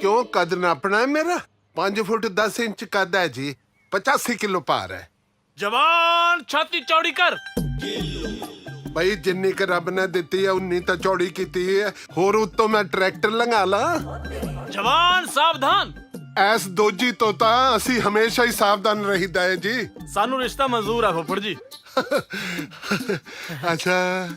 S1: ਕਿਉਂ ਕੱਦ ਨਾਪਣਾ ਹੈ ਮੇਰਾ? 5 ਫੁੱਟ 10 ਇੰਚ ਕੱਦ ਹੈ ਜੀ, 85 ਕਿਲੋ ਭਾਰ ਹੈ।
S14: ਜਵਾਨ ਛਾਤੀ ਚੌੜੀ ਕਰ।
S1: ਬਈ ਜਿੰਨੀ ਕੁ ਰੱਬ ਨੇ ਦਿੱਤੀ ਹੈ ਉਨੀ ਤਾਂ ਚੌੜੀ ਕੀਤੀ ਹੈ, ਹੋਰ ਉੱਤੋਂ ਮੈਂ ਟਰੈਕਟਰ ਲੰਘਾ ਲਾ।
S14: ਜਵਾਨ ਸਾਵਧਾਨ।
S1: ਐਸ ਦੋਜੀ ਤੋਂ ਤਾਂ ਅਸੀਂ ਹਮੇਸ਼ਾ ਹੀ ਸਾਵਧਾਨ ਰਹੀਦਾ ਹੈ ਜੀ।
S14: ਸਾਨੂੰ ਰਿਸ਼ਤਾ ਮਨਜ਼ੂਰ ਆ ਫੁੱਫੜ ਜੀ।
S1: ਅੱਛਾ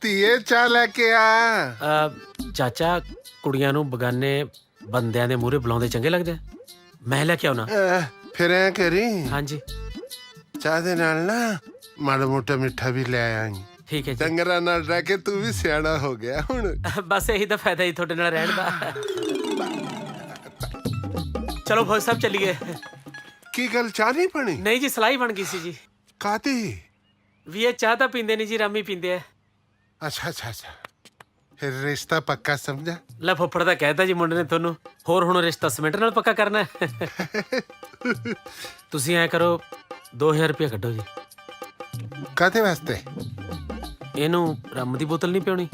S1: ਧੀਏ ਚਾਹ ਲੈ ਕੇ ਆ।
S14: ਚਾਚਾ, ਕੁੜੀਆਂ ਨੂੰ ਬਗਾਨੇ ਬੰਦਿਆਂ ਦੇ ਮੂਹਰੇ ਬੁਲਾਉਂਦੇ ਚੰਗੇ ਲੱਗਦੇ? ਮੈਂ ਲੈ ਕੇ ਆਉਣਾ।
S1: ਫਿਰ ਐ ਕਰੀ,
S14: ਹਾਂਜੀ
S1: ਚਾਹ ਦੇ ਨਾਲ ਨਾ ਮਾੜਾ ਮੋਟਾ ਮਿੱਠਾ ਵੀ ਲੈ ਆਈ।
S14: ਠੀਕ ਹੈ ਜੀ।
S1: ਡੰਗਰਾਂ ਨਾਲ ਰਹਿ ਕੇ ਤੂੰ ਵੀ ਸਿਆਣਾ ਹੋ ਗਿਆ ਹੁਣ।
S14: ਬਸ ਇਹੀ ਤਾਂ ਫਾਇਦਾ ਹੀ ਤੁਹਾਡੇ ਨਾਲ ਰਹਿਣ ਦਾ। ਚਲੋ ਫੌਜ ਸਾਹਿਬ ਚੱਲੀਏ।
S1: ਕੀ ਗੱਲ ਚਾਹ ਨਹੀਂ ਬਣੀ?
S14: ਨਹੀਂ ਜੀ, ਸਲਾਈ ਬਣ ਗਈ ਸੀ ਜੀ।
S1: ਕਾਹਦੀ?
S14: ਵੀ ਇਹ ਚਾਹ ਤਾਂ ਪੀਂਦੇ ਨਹੀਂ ਜੀ, ਰਾਮੀ ਪੀਂਦੇ ਆ।
S1: ਅੱਛਾ ਅੱਛਾ ਅੱਛਾ। ਫਿਰ ਰਿਸ਼ਤਾ ਪੱਕਾ ਸਮਝਾ।
S14: ਲੈ ਫੁੱਫੜ ਦਾ ਕਹਿਤਾ ਜੀ ਮੁੰਡੇ ਨੇ ਤੁਹਾਨੂੰ, ਹੋਰ ਹੁਣ ਰਿਸ਼ਤਾ ਸੀਮੈਂਟ ਨਾਲ ਪੱਕਾ ਕਰਨਾ ਹੈ। ਤੁਸੀਂ ਐ ਕਰੋ 2000 ਰੁਪਇਆ ਕੱਢੋ ਜੀ।
S1: ਕਾਹਦੇ ਵਾਸਤੇ?
S14: ਇਹਨੂੰ ਰੰਮ ਦੀ ਬੋਤਲ ਨਹੀਂ ਪਿਉਣੀ?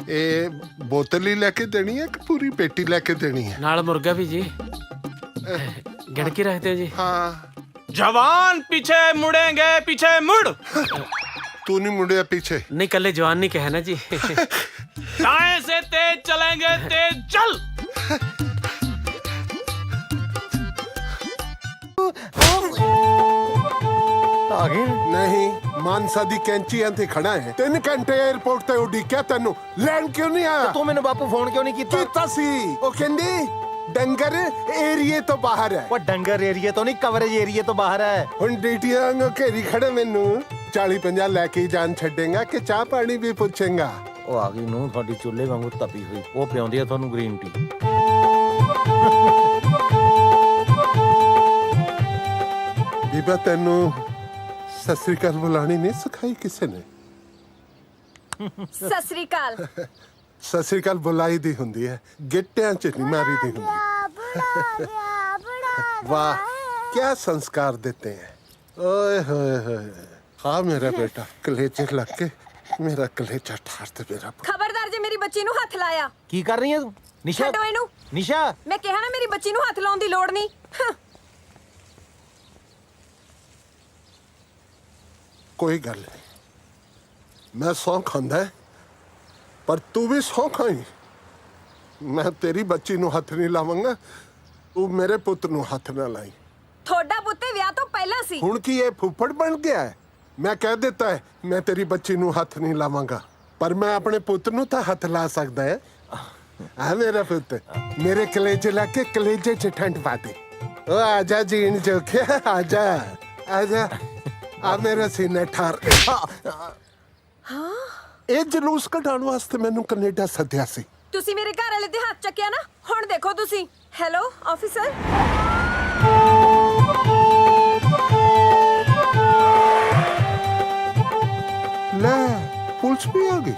S1: ਇਹ ਬੋਤਲ ਹੀ ਲੈ ਕੇ ਦੇਣੀ ਹੈ ਕਿ ਪੂਰੀ ਪੇਟੀ ਲੈ ਕੇ ਦੇਣੀ ਹੈ?
S14: ਨਾਲ ਮੁਰਗਾ ਵੀ ਜੀ। ਗਿਣ ਕੇ ਰੱਖਦੇ ਹੋ ਜੀ?
S1: हाँ।
S10: जवान पीछे मुड़ेंगे, पीछे मुड़।
S1: तू नहीं मुड़िया पीछे?
S14: नहीं, कल जवान नहीं कहा ना जी।
S10: दाएं से तेज चलेंगे, तेज चल।
S1: आ गए? नहीं, मानसा दी कैंचियां ते खड़ा है। 3 घंटे एयरपोर्ट ते उड़ीकिया तेनू, लैंड क्यों नहीं आया?
S9: तू मैनू बापू फोन क्यों नहीं कीता?
S1: कीता सी, ओ कहंदी डंगर एरिए तो बाहर है।
S9: वो डंगर एरिए तो नहीं, कवरेज एरिए तो बाहर है।
S1: हुण डीटीआं वांगू घेरी खड़े मैनू 40-50 लेके ही जान छड्डेगा कि चाह पानी भी पूछेगा?
S9: ओ आ गई नूं थोड़ी चुल्हे वांगू तपी हुई, वो पियांदी है थानू ग्रीन टी।
S1: बीबा तेनू सत श्री अकाल बुलानी नहीं सिखाई किसी ने?
S5: ਸਤਿ ਸ੍ਰੀ ਅਕਾਲ।
S1: ਸਤਿ ਸ੍ਰੀ ਅਕਾਲ ਬੁਲਾਈ ਦੀ ਹੁੰਦੀ ਹੈ, ਗਿੱਟਿਆਂ 'ਚ ਨਹੀਂ ਮਾਰੀ ਦੀ ਹੁੰਦੀ। वाह, क्या संस्कार देते हैं। ओए होए होए, हाँ मेरा बेटा कलेजे लग के मेरा कलेजा ठार दे मेरा।
S5: ਖਬਰਦਾਰ ਜੇ ਮੇਰੀ ਬੱਚੀ ਨੂੰ ਹੱਥ ਲਾਇਆ।
S9: ਕੀ ਕਰ ਰਹੀ ਹੈ ਤੂੰ? ਨਿਸ਼ਾ
S5: ਛੱਡੋ ਇਹਨੂੰ।
S9: ਨਿਸ਼ਾ,
S5: ਮੈਂ ਕਿਹਾ ਨਾ ਮੇਰੀ ਬੱਚੀ ਨੂੰ ਹੱਥ ਲਾਉਣ ਦੀ ਲੋੜ ਨਹੀਂ।
S1: कोई गल नहीं, मैं सौ खांदा है पर तू भी सौ खाई। मैं तेरी बच्ची ਨੂੰ ਹੱਥ ਨਹੀਂ ਲਾਵਾਂਗਾ, ਤੂੰ ਮੇਰੇ ਪੁੱਤ ਨੂੰ ਹੱਥ ਨਾ ਲਾਈ।
S5: ਤੁਹਾਡਾ ਪੁੱਤ ਵਿਆਹ ਤੋਂ ਪਹਿਲਾਂ ਸੀ।
S1: ਹੁਣ ਕੀ ਇਹ ਫੁੱਫੜ ਬਣ ਗਿਆ ਹੈ? ਮੈਂ ਕਹਿ ਦਿੱਤਾ ਹੈ ਮੈਂ ਤੇਰੀ ਬੱਚੀ ਨੂੰ ਹੱਥ ਨਹੀਂ ਲਾਵਾਂਗਾ, ਪਰ ਮੈਂ ਆਪਣੇ ਪੁੱਤ ਨੂੰ ਤਾਂ ਹੱਥ ਲਾ ਸਕਦਾ ਹੈ। ਆ ਮੇਰਾ ਪੁੱਤ, ਮੇਰੇ ਕਲੇਜੇ ਲਾ ਕੇ ਕਲੇਜੇ 'ਚ ਠੰਡ ਪਾ ਦੇ। ਓ ਆਜਾ ਜੀਣ ਜੋਖਿਆ, ਆਜਾ ਆਜਾ, ਆ ਮੇਰਾ ਸੀਨਾ ਠਾਰ। ਹਾਂ, ਇਹ ਜਲੂਸ ਕਢਾਉਣ ਵਾਸਤੇ ਮੈਨੂੰ ਕੈਨੇਡਾ ਸੱਦਿਆ ਸੀ।
S5: ਤੁਸੀਂ ਮੇਰੇ ਘਰ ਵਾਲੇ ਦੇ ਹੱਥ ਚੱਕਿਆ ਨਾ, ਹੁਣ ਦੇਖੋ ਤੁਸੀਂ। Hello officer.
S1: ਲੈ ਪੁਲਿਸ ਵੀ ਆ ਗਈ।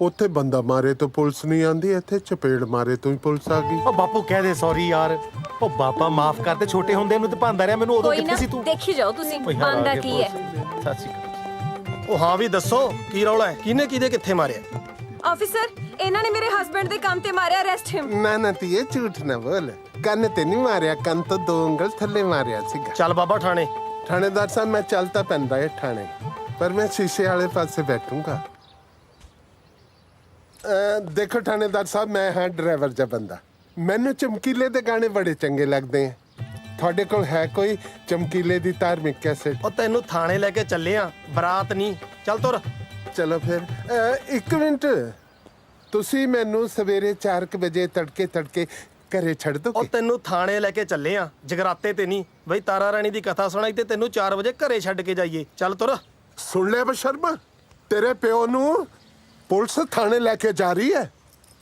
S1: ਉੱਥੇ ਬੰਦਾ ਮਾਰੇ ਤੋਂ ਪੁਲਿਸ ਨਹੀਂ ਆਂਦੀ, ਇੱਥੇ ਚਪੇੜ ਮਾਰੇ ਤੋਂ ਹੀ ਪੁਲਿਸ ਆ ਗਈ।
S9: ਓ ਬਾਪੂ ਕਹਿ ਦੇ ਸੌਰੀ ਯਾਰ। ਓ ਬਾਪਾ ਮਾਫ ਕਰ ਦੇ, ਛੋਟੇ ਹੁੰਦੇ ਨੂੰ ਤੇ ਭਾਂਦਾ ਰਿਹਾ ਮੈਨੂੰ। ਉਦੋਂ
S5: ਕੋਈ
S9: ਕਿੱਥੇ
S5: ਨਾ
S9: ਸੀ ਤੂੰ?
S5: ਦੇਖੀ ਜਾਓ ਤੁਸੀਂ ਬੰਦਾ ਕੀ ਹੈ।
S9: ਸਤਿ ਸ਼੍ਰੀ ਅਕਾਲ।
S18: ਉਹ ਹਾਂ ਵੀ ਦੱਸੋ ਕੀ ਰੌਲਾ ਹੈ? ਕਿਹਨੇ ਕਿਹਦੇ ਕਿੱਥੇ ਮਾਰਿਆ?
S5: ਆਫੀਸਰ, ਇਹਨਾਂ ਨੇ ਮੇਰੇ ਹਸਬੰਡ ਦੇ ਕੰਮ ਤੇ ਮਾਰਿਆ। ਅਰੈਸਟ ਹਿਮ।
S1: ਨਾ ਨਾ ਧੀਏ, ਝੂਠ ਨਾ ਬੋਲ। ਕੰਨ ਤੇ ਨਹੀਂ ਮਾਰਿਆ, ਕੰਨ ਤੋਂ 2 ਉਂਗਲ ਥੱਲੇ ਮਾਰਿਆ ਸੀਗਾ।
S18: ਚੱਲ ਬਾਬਾ ਥਾਣੇ।
S1: ਥਾਣੇਦਾਰ ਸਾਹਿਬ, ਮੈਂ ਚੱਲ ਤਾਂ ਪੈਂਦਾ ਹੈ ਥਾਣੇ, ਪਰ ਮੈਂ ਸ਼ੀਸ਼ੇ ਵਾਲੇ ਪਾਸੇ ਬੈਠੂੰਗਾ। ਦੇਖੋ ਥਾਣੇਦਾਰ ਸਾਹਿਬ, ਮੈਂ ਹਾਂ ਡਰਾਈਵਰ ਜਿਹਾ ਬੰਦਾ। ਮੈਨੂੰ ਚਮਕੀਲੇ ਦੇ ਗਾਣੇ ਬੜੇ ਚੰਗੇ ਲੱਗਦੇ ਆ। ਤੁਹਾਡੇ ਕੋਲ ਹੈ ਕੋਈ ਚਮਕੀਲੇ ਦੀ ਧਾਰਮਿਕ ਕੈਸੇਟ?
S18: ਉਹ ਤੈਨੂੰ ਥਾਣੇ ਲੈ ਕੇ ਚੱਲੇ ਆ, ਬਰਾਤ ਨਹੀਂ। ਚੱਲ ਤੁਰ।
S1: ਚਲੋ ਫਿਰ। 1 ਮਿੰਟ, ਤੁਸੀਂ ਮੈਨੂੰ ਸਵੇਰੇ 4 ਵਜੇ ਤੜਕੇ ਘਰੇ ਛੱਡ ਦੋ।
S18: ਉਹ ਤੈਨੂੰ ਥਾਣੇ ਲੈ ਕੇ ਚੱਲੇ ਆ, ਜਗਰਾਤੇ ਤੇ ਨਹੀਂ ਬਈ। ਤਾਰਾ ਰਾਣੀ ਦੀ ਕਥਾ ਸੁਣਾਈ ਤੇ ਤੈਨੂੰ 4 ਵਜੇ ਘਰੇ ਛੱਡ ਕੇ ਜਾਈਏ। ਚੱਲ ਤੁਰ।
S1: ਸੁਣ ਲੈ ਬਸ਼ਰਮਾ, ਤੇਰੇ ਪਿਓ ਨੂੰ ਪੁਲਿਸ ਥਾਣੇ ਲੈ ਕੇ ਜਾ ਰਹੀ ਹੈ।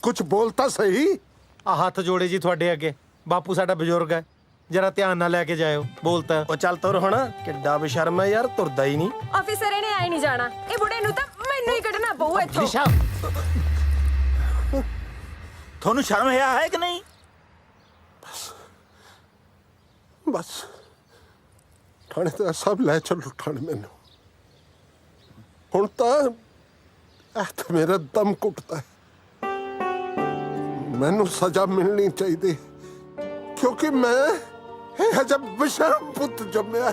S1: ਕੁਝ ਬੋਲ ਤਾਂ ਸਹੀ।
S9: ਆ ਹੱਥ ਜੋੜੇ ਜੀ ਤੁਹਾਡੇ ਅੱਗੇ, ਬਾਪੂ ਸਾਡਾ ਬਜ਼ੁਰਗ ਹੈ, ਜਰਾ ਧਿਆਨ ਨਾਲ ਲੈ ਕੇ ਜਾਇਓ। ਬੋਲਤਾ।
S18: ਉਹ ਚੱਲ ਤੁਰ ਹੁਣ। ਕਿੱਡਾ ਬੇਸ਼ਰਮ ਹੈ ਯਾਰ, ਤੁਰਦਾ ਹੀ ਨਹੀਂ।
S5: ਆਫੀਸਰ, ਇਹਨੇ ਆਈ ਨਹੀਂ ਜਾਣਾ। ਇਹ ਬੁੜੇ ਨੂੰ ਤਾਂ ਮੈਨੂੰ ਹੀ ਕੱਢਣਾ ਪਊ ਇੱਥੋਂ।
S9: ਨਿਸ਼ਾ,
S16: ਤੁਹਾਨੂੰ ਸ਼ਰਮ ਹੈ ਕਿ ਨਹੀਂ?
S1: ਬਸ ਥਾਣੇਦਾਰ ਸਾਹਿਬ ਲੈ ਚੱਲੋ ਥਾਣੇ ਮੈਨੂੰ। ਹੁਣ ਤਾਂ ਮੇਰਾ ਦਮ ਘੁੱਟਦਾ ਹੈ। ਮੈਨੂੰ ਸਜ਼ਾ ਮਿਲਣੀ ਚਾਹੀਦੀ, ਕਿਉਂਕਿ ਮੈਂ ਇਹ ਅਜਬ ਬੇਸ਼ਰਮ ਪੁੱਤ ਜੰਮਿਆ।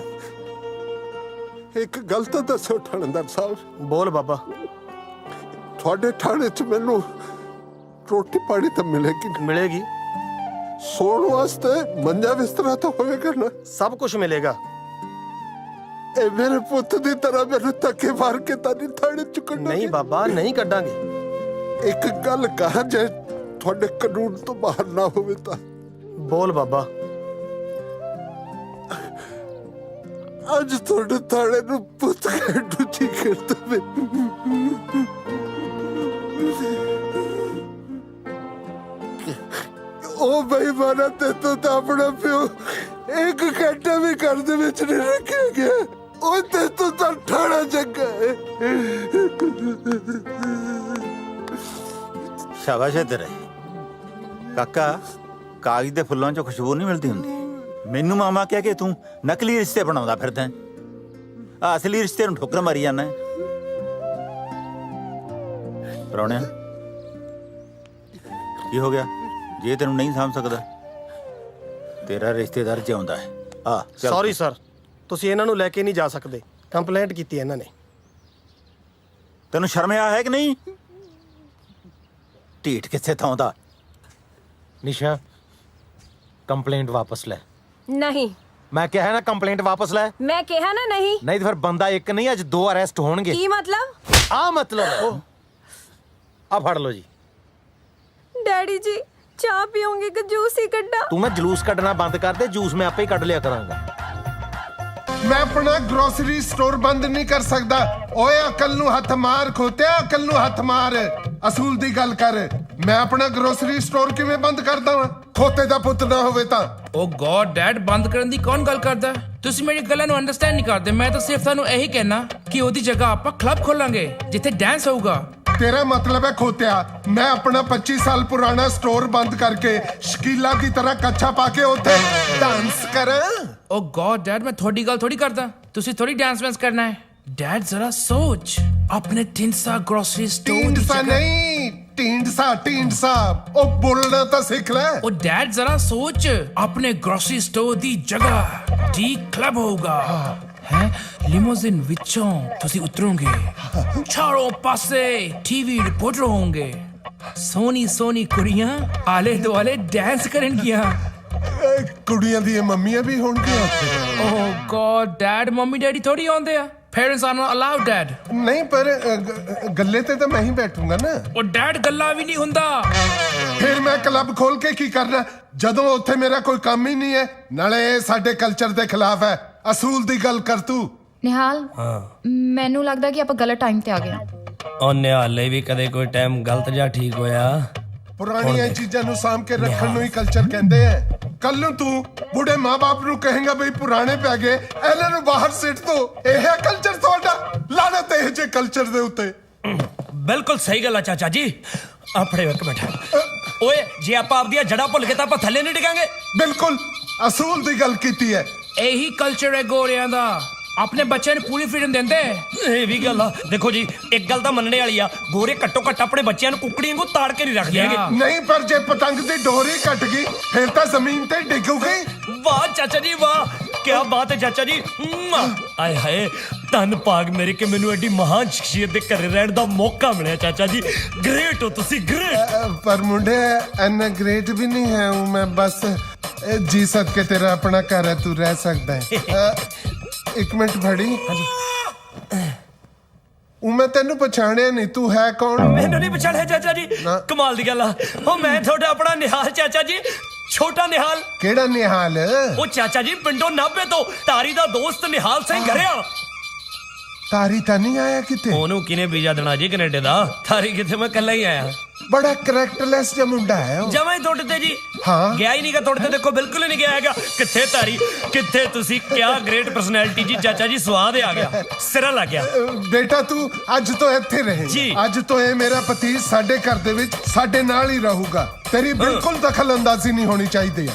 S1: ਇੱਕ ਗੱਲ ਤਾਂ ਦੱਸੋ ਥਾਣੇਦਾਰ ਸਾਹਿਬ।
S18: ਬੋਲ ਬਾਬਾ।
S1: ਤੁਹਾਡੇ ਥਾਣੇ 'ਚ ਮੈਨੂੰ ਰੋਟੀ ਪਾਣੀ ਤਾਂ ਮਿਲੇਗੀ?
S18: ਮਿਲੇਗੀ।
S1: ਸੌਣ ਵਾਸਤੇ ਮੰਜਾ ਬਿਸਤਰਾ ਤਾਂ ਹੋਵੇਗਾ ਨਾ?
S18: ਸਭ ਕੁਝ ਮਿਲੇਗਾ।
S1: ਇਹ ਮੇਰੇ ਪੁੱਤ ਦੀ ਤਰ੍ਹਾਂ ਮੈਨੂੰ ਧੱਕੇ ਮਾਰ ਕੇ ਤਾਂ ਨਹੀਂ ਥਾਣੇ 'ਚ ਕੱਢੋਗੇ?
S18: ਨਹੀਂ ਬਾਬਾ, ਨਹੀਂ ਕੱਢਾਂਗੇ।
S1: ਇੱਕ ਗੱਲ ਕਹਾਂ, ਜੇ ਤੁਹਾਡੇ ਕਾਨੂੰਨ ਤੋਂ ਬਾਹਰ ਨਾ ਹੋਵੇ ਤਾਂ?
S18: ਬੋਲ ਬਾਬਾ।
S1: ਅੱਜ ਤੁਹਾਡੇ ਥਾਣੇ ਨੂੰ ਪੁੱਤ ਕਹਿ ਜੀ ਕਰਦਾ ਮੈਂ। ਉਹ ਬੇਈਮਾਨਾ ਤੇ ਤੂੰ ਤਾਂ ਆਪਣਾ ਪਿਓ 1 ਘੰਟਾ ਵੀ ਘਰ ਦੇ ਵਿੱਚ ਨਹੀਂ ਰੱਖਿਆ ਗਿਆ। ਉਹ ਤੇ ਤੂੰ ਤਾਂ ਠਾਣਾ ਚੰਗਾ ਹੈ।
S20: ਸ਼ਾਬਾਸ਼ ਹੈ ਤੇਰੇ ਕਾਕਾ। ਕਾਗਜ਼ ਦੇ ਫੁੱਲਾਂ 'ਚੋਂ ਖੁਸ਼ਬੂ ਨਹੀਂ ਮਿਲਦੀ ਹੁੰਦੀ। ਮੈਨੂੰ ਮਾਮਾ ਕਹਿ ਕੇ ਤੂੰ ਨਕਲੀ ਰਿਸ਼ਤੇ ਬਣਾਉਂਦਾ ਫਿਰਦਾ। ਆ ਅਸਲੀ ਰਿਸ਼ਤੇ ਨੂੰ ਠੋਕਰ ਮਾਰੀ ਜਾਂਦਾ। ਪ੍ਰਾਹੁਣਿਆ ਕੀ ਹੋ ਗਿਆ? ਜੇ ਤੈਨੂੰ ਨਹੀਂ ਸਮਝ ਸਕਦਾ, ਤੇਰਾ ਰਿਸ਼ਤੇਦਾਰ ਜਿਉਂਦਾ ਹੈ। ਆ
S8: ਸੌਰੀ ਸਰ, ਤੁਸੀਂ ਇਹਨਾਂ ਨੂੰ ਲੈ ਕੇ ਨਹੀਂ ਜਾ ਸਕਦੇ। ਕੰਪਲੇਂਟ ਕੀਤੀ ਇਹਨਾਂ ਨੇ।
S20: ਤੈਨੂੰ ਸ਼ਰਮ ਆ ਹੈ ਕਿ ਨਹੀਂ? ਢੀਠ ਕਿੱਥੇ ਥਾਂ ਦਾ।
S9: ਨਿਸ਼ਾ ਕੰਪਲੇਂਟ ਵਾਪਸ ਲੈ।
S21: ਨਹੀਂ,
S9: ਮੈਂ ਕਿਹਾ ਨਾ ਕੰਪਲੇਂਟ ਵਾਪਸ ਲੈ।
S21: ਮੈਂ ਕਿਹਾ ਨਾ ਨਹੀਂ।
S9: ਨਹੀਂ ਤਾਂ ਫਿਰ ਬੰਦਾ ਇੱਕ ਨਹੀਂ ਅੱਜ 2 ਅਰੈਸਟ ਹੋਣਗੇ।
S21: ਕੀ ਮਤਲਬ?
S9: ਆ ਮਤਲਬ ਆ ਫੜ ਲਓ ਜੀ।
S21: ਡੈਡੀ ਜੀ ਚਾਹ ਪੀਓਗੇ ਕਿ ਜੂਸ ਹੀ ਕੱਢਾਂ?
S9: ਤੂੰ ਮੈਂ ਜਲੂਸ ਕੱਢਣਾ ਬੰਦ ਕਰ ਦੇ, ਜੂਸ ਮੈਂ ਆਪੇ ਹੀ ਕੱਢ ਲਿਆ ਕਰਾਂਗਾ।
S1: ਮੈਂ ਆਪਣਾ ਗਰੋਸਰੀ ਸਟੋਰ ਬੰਦ ਨਹੀਂ ਕਰ ਸਕਦਾ। ਓਏ ਅਕਲ ਨੂੰ ਹੱਥ ਮਾਰ ਖੋਤਿਆ, ਅਕਲ ਨੂੰ ਹੱਥ ਮਾਰ। ਅਸੂਲ ਦੀ ਗੱਲ ਕਰ। ਮੈਂ ਆਪਣਾ ਗਰੋਸਰੀ ਸਟੋਰ ਕਿਵੇਂ ਬੰਦ ਕਰਦਾ ਵਾਂ? ਖੋਤੇ ਦਾ ਪੁੱਤ ਨਾ ਹੋਵੇ ਤਾਂ।
S4: ਓ ਗॉड ਡੈਡ, ਬੰਦ ਕਰਨ ਦੀ ਕੌਣ ਗੱਲ ਕਰਦਾ? ਤੁਸੀਂ ਮੇਰੀ ਗੱਲਾਂ ਨੂੰ ਅੰਡਰਸਟੈਂਡ ਨਹੀਂ ਕਰਦੇ। ਮੈਂ ਤਾਂ ਸਿਰਫ ਤੁਹਾਨੂੰ ਇਹੀ ਕਹਿਣਾ ਕਿ ਉਹਦੀ ਜਗ੍ਹਾ ਆਪਾਂ ਕਲੱਬ ਖੋਲਾਂਗੇ ਜਿੱਥੇ ਡਾਂਸ ਹੋਊਗਾ।
S1: ਤੇਰਾ ਮਤਲਬ ਹੈ ਖੋਤਿਆ ਮੈਂ ਆਪਣਾ 25 ਸਾਲ ਪੁਰਾਣਾ ਸਟੋਰ ਬੰਦ ਕਰਕੇ ਸ਼ਕੀਲਾ ਦੀ ਤਰ੍ਹਾਂ ਕੱਛਾ ਪਾ ਕੇ ਉੱਥੇ ਡਾਂਸ ਕਰਾਂ?
S4: ਓ ਗॉड ਡੈਡ, ਮੈਂ ਤੁਹਾਡੀ ਗੱਲ ਥੋੜੀ ਕਰਦਾ। ਤੁਸੀਂ ਥੋੜੀ ਡਾਂਸ ਵਾਂਸ ਕਰਨਾ ਹੈ। ਡੈਡ ਜ਼ਰਾ ਸੋਚ, ਆਪਣੇ ਢੀਂਡਸਾ ਗਰੋਸਰੀ ਸਟੋਰ ਦੀ
S1: ਢੀਂਡਸਾ
S4: ਜਗ੍ਹਾ
S1: ਨਹੀਂ, ਢੀਂਡਸਾ। ਉਹ ਬੋਲਣਾ ਤਾਂ ਸਿੱਖ ਲੈ।
S4: ਓ ਡੈਡ ਜ਼ਰਾ ਸੋਚ, ਆਪਣੇ ਗਰੋਸਰੀ ਸਟੋਰ ਦੀ ਜਗ੍ਹਾ ਟੀ ਕਲੱਬ ਹੋਊਗਾ। ਹੈ ਲਿਮੋਜ਼ਿਨ ਵਿੱਚੋਂ ਤੁਸੀਂ ਉਤਰੋਗੇ, ਚਾਰੋਂ ਪਾਸੇ ਟੀਵੀ ਰਿਪੋਰਟਰ ਹੋਣਗੇ, ਸੋਹਣੀ ਸੋਹਣੀ ਕੁੜੀਆਂ ਆਲੇ ਦੁਆਲੇ ਡਾਂਸ ਕਰਨਗੀਆਂ।
S1: ਕੁੜੀਆਂ ਦੀਆਂ ਮੰਮੀਆਂ ਵੀ ਹੋਣਗੀਆਂ ਉੱਥੇ।
S4: ਓ ਗॉड ਡੈਡ, ਮੰਮੀ ਡੈਡੀ ਥੋੜੀ ਆਉਂਦੇ ਆ। Parents are not allowed, Dad.
S1: ਨਹੀਂ ਪਰ ਗੱਲੇ ਤੇ ਤਾਂ ਮੈਂ ਹੀ ਬੈਠੂੰਗਾ ਨਾ।
S4: ਉਹ ਡੈਡ ਗੱਲਾਂ ਵੀ ਨਹੀਂ ਹੁੰਦਾ।
S1: ਫਿਰ ਮੈਂ ਕਲੱਬ ਖੋਲ ਕੇ ਕੀ ਕਰਨਾ ਜਦੋਂ ਉੱਥੇ ਮੇਰਾ ਕੋਈ ਕੰਮ ਹੀ ਨਹੀਂ ਹੈ? ਨਾਲੇ ਇਹ ਸਾਡੇ ਕਲਚਰ ਦੇ ਖਿਲਾਫ ਹੈ। ਅਸੂਲ ਦੀ ਗੱਲ ਕਰ ਤੂੰ।
S22: ਨਿਹਾਲ, ਮੈਨੂੰ ਲੱਗਦਾ ਕਿ ਆਪਾਂ ਗਲਤ ਟਾਈਮ ਤੇ ਆ ਗਏ।
S6: ਉਹ ਨਿਹਾਲੇ ਵੀ ਕਦੇ ਕੋਈ ਟਾਈਮ ਗਲਤ ਜਾਂ ਠੀਕ ਹੋਇਆ?
S1: ਪੁਰਾਣੀਆਂ ਚੀਜ਼ਾਂ ਨੂੰ ਸਾਂਭ ਕੇ ਰੱਖਣ ਨੂੰ ਹੀ ਕਲਚਰ ਕਹਿੰਦੇ ਐ। ਕੱਲ ਨੂੰ ਤੂੰ ਬੁੱਢੇ ਮਾਂ-ਬਾਪ ਨੂੰ ਕਹੇਗਾ ਬਈ ਪੁਰਾਣੇ ਪੈ ਗਏ, ਇਹਨਾਂ ਨੂੰ ਬਾਹਰ ਸਿੱਟ ਦੋ। ਇਹ ਹੈ ਕਲਚਰ ਤੁਹਾਡਾ? ਲਾਨਤ ਇਹ ਜੇ ਕਲਚਰ ਦੇ ਉੱਤੇ।
S6: ਬਿਲਕੁਲ ਸਹੀ ਗੱਲ ਆ ਚਾਚਾ ਜੀ। ਆਪਣੇ ਇੱਕ ਮਿੰਟ। ਓਏ ਜੇ ਆਪਾਂ ਆਪਦੀਆਂ ਜੜ੍ਹਾਂ ਭੁੱਲ ਗਏ ਤਾਂ ਆਪਾਂ ਥੱਲੇ ਨਹੀਂ ਡਿੱਗਾਂਗੇ।
S1: ਬਿਲਕੁਲ ਅਸੂਲ ਦੀ ਗੱਲ ਕੀਤੀ ਹੈ।
S4: ਇਹੀ ਕਲਚਰ ਹੈ ਗੋਰਿਆਂ ਦਾ। ਆਪਣੇ ਬੱਚਿਆਂ ਨੂੰ ਪੂਰੀ ਫ੍ਰੀडम ਦਿੰਦੇ।
S6: ਇਹ ਵੀ ਗੱਲ ਆ। ਦੇਖੋ ਜੀ, ਇੱਕ ਗੱਲ ਤਾਂ ਮੰਨਣੇ ਵਾਲੀ ਆ, ਗੋਰੇ ਘੱਟੋ ਘੱਟ ਆਪਣੇ ਬੱਚਿਆਂ ਨੂੰ ਕੁੱਕੜੀਆਂ ਵਾਂਗੂ ਤਾੜ ਕੇ ਨਹੀਂ ਰੱਖਦੇ ਹੈਗੇ।
S1: ਨਹੀਂ ਪਰ ਜੇ ਪਤੰਗ ਦੀ ਡੋਰੀ ਕੱਟ ਗਈ ਫਿਰ ਤਾਂ ਜ਼ਮੀਨ ਤੇ ਡਿੱਗੂਗੀ।
S6: ਵਾਹ ਚਾਚਾ ਜੀ ਵਾਹ, ਕੀ ਬਾਤ ਹੈ ਚਾਚਾ ਜੀ। ਆਏ ਹਾਏ, ਧੰਨ ਭਾਗ ਮੇਰੇ ਕਿ ਮੈਨੂੰ ਐਡੀ ਮਹਾਨ ਸ਼ਖਸੀਅਤ ਦੇ ਘਰੇ ਰਹਿਣ ਦਾ ਮੌਕਾ ਮਿਲਿਆ ਚਾਚਾ ਜੀ। ਗ੍ਰੇਟ ਹੋ ਤੁਸੀਂ, ਗ੍ਰੇਟ।
S1: ਪਰ ਮੁੰਡੇ ਐਨਾ ਗ੍ਰੇਟ ਵੀ ਨਹੀਂ ਹੈ ਹੂੰ ਮੈਂ। ਬਸ ਜੀ ਸਦਕੇ ਤੇਰਾ ਆਪਣਾ ਘਰ ਹੈ, ਤੂੰ ਰਹਿ ਸਕਦਾ ਹੈ। ਇੱਕ ਮਿੰਟ ਫੜੀ। ਮੈਂ ਤੈਨੂੰ ਪਛਾਣਿਆ ਨਹੀਂ, ਤੂੰ ਹੈ ਕੌਣ?
S6: ਮੈਨੂੰ ਨਹੀਂ ਪਛਾਣਿਆ ਚਾਚਾ ਜੀ। ਕਮਾਲ ਦੀ ਗੱਲ ਆ। ਉਹ ਮੈਂ ਤੁਹਾਡਾ ਆਪਣਾ ਨਿਹਾਲ ਚਾਚਾ ਜੀ, ਛੋਟਾ ਨਿਹਾਲ।
S1: ਕਿਹੜਾ ਨਿਹਾਲ?
S6: ਉਹ ਚਾਚਾ ਜੀ ਪਿੰਡੋਂ 90 ਤੋਂ ਤਾਰੀ ਦਾ ਦੋਸਤ ਨਿਹਾਲ ਸਿੰਘ ਘਰਿਆ।
S1: ਤਾਰੀ ਤਾਂ ਨਹੀਂ ਆਇਆ ਕਿਤੇ?
S6: ਉਹਨੂੰ ਕਿਨੇ ਵੀਜ਼ਾ ਦੇਣਾ ਜੀ ਕੈਨੇਡਾ ਦਾ? ਤਾਰੀ ਕਿਤੇ, ਮੈਂ ਇਕੱਲਾ ਹੀ ਆਇਆ।
S1: ਬੜਾ ਕਰੈਕਟਰਲੈਸ ਜਿਹਾ ਮੁੰਡਾ ਹੈ ਉਹ।
S6: ਜਮਾਂ ਹੀ ਤੁਹਾਡੇ ਤੇ ਜੀ।
S1: ਹਾਂ
S6: ਗਿਆ ਹੀ ਨਹੀਂਗਾ ਤੁਹਾਡੇ ਤੇ। ਦੇਖੋ ਬਿਲਕੁਲ ਹੀ ਨਹੀਂ ਗਿਆ ਹੈਗਾ। ਕਿੱਥੇ ਤਾਰੀ, ਕਿੱਥੇ ਤੁਸੀਂ? ਕਿਆ ਗ੍ਰੇਟ ਪਰਸਨੈਲਿਟੀ ਜੀ ਚਾਚਾ ਜੀ। ਸਵਾਦ ਆ ਗਿਆ, ਸਿਰਾ ਲੱਗ ਗਿਆ।
S1: ਬੇਟਾ ਤੂੰ ਅੱਜ ਤੋਂ ਇੱਥੇ ਰਹੇ
S6: ਜੀ।
S1: ਅੱਜ ਤੋਂ ਇਹ ਮੇਰਾ ਪਤੀ ਸਾਡੇ ਘਰ ਦੇ ਵਿੱਚ ਸਾਡੇ ਨਾਲ ਹੀ ਰਹੂਗਾ। ਤੇਰੀ ਬਿਲਕੁਲ ਦਖਲ ਅੰਦਾਜ਼ੀ ਨਹੀਂ ਹੋਣੀ ਚਾਹੀਦੀ।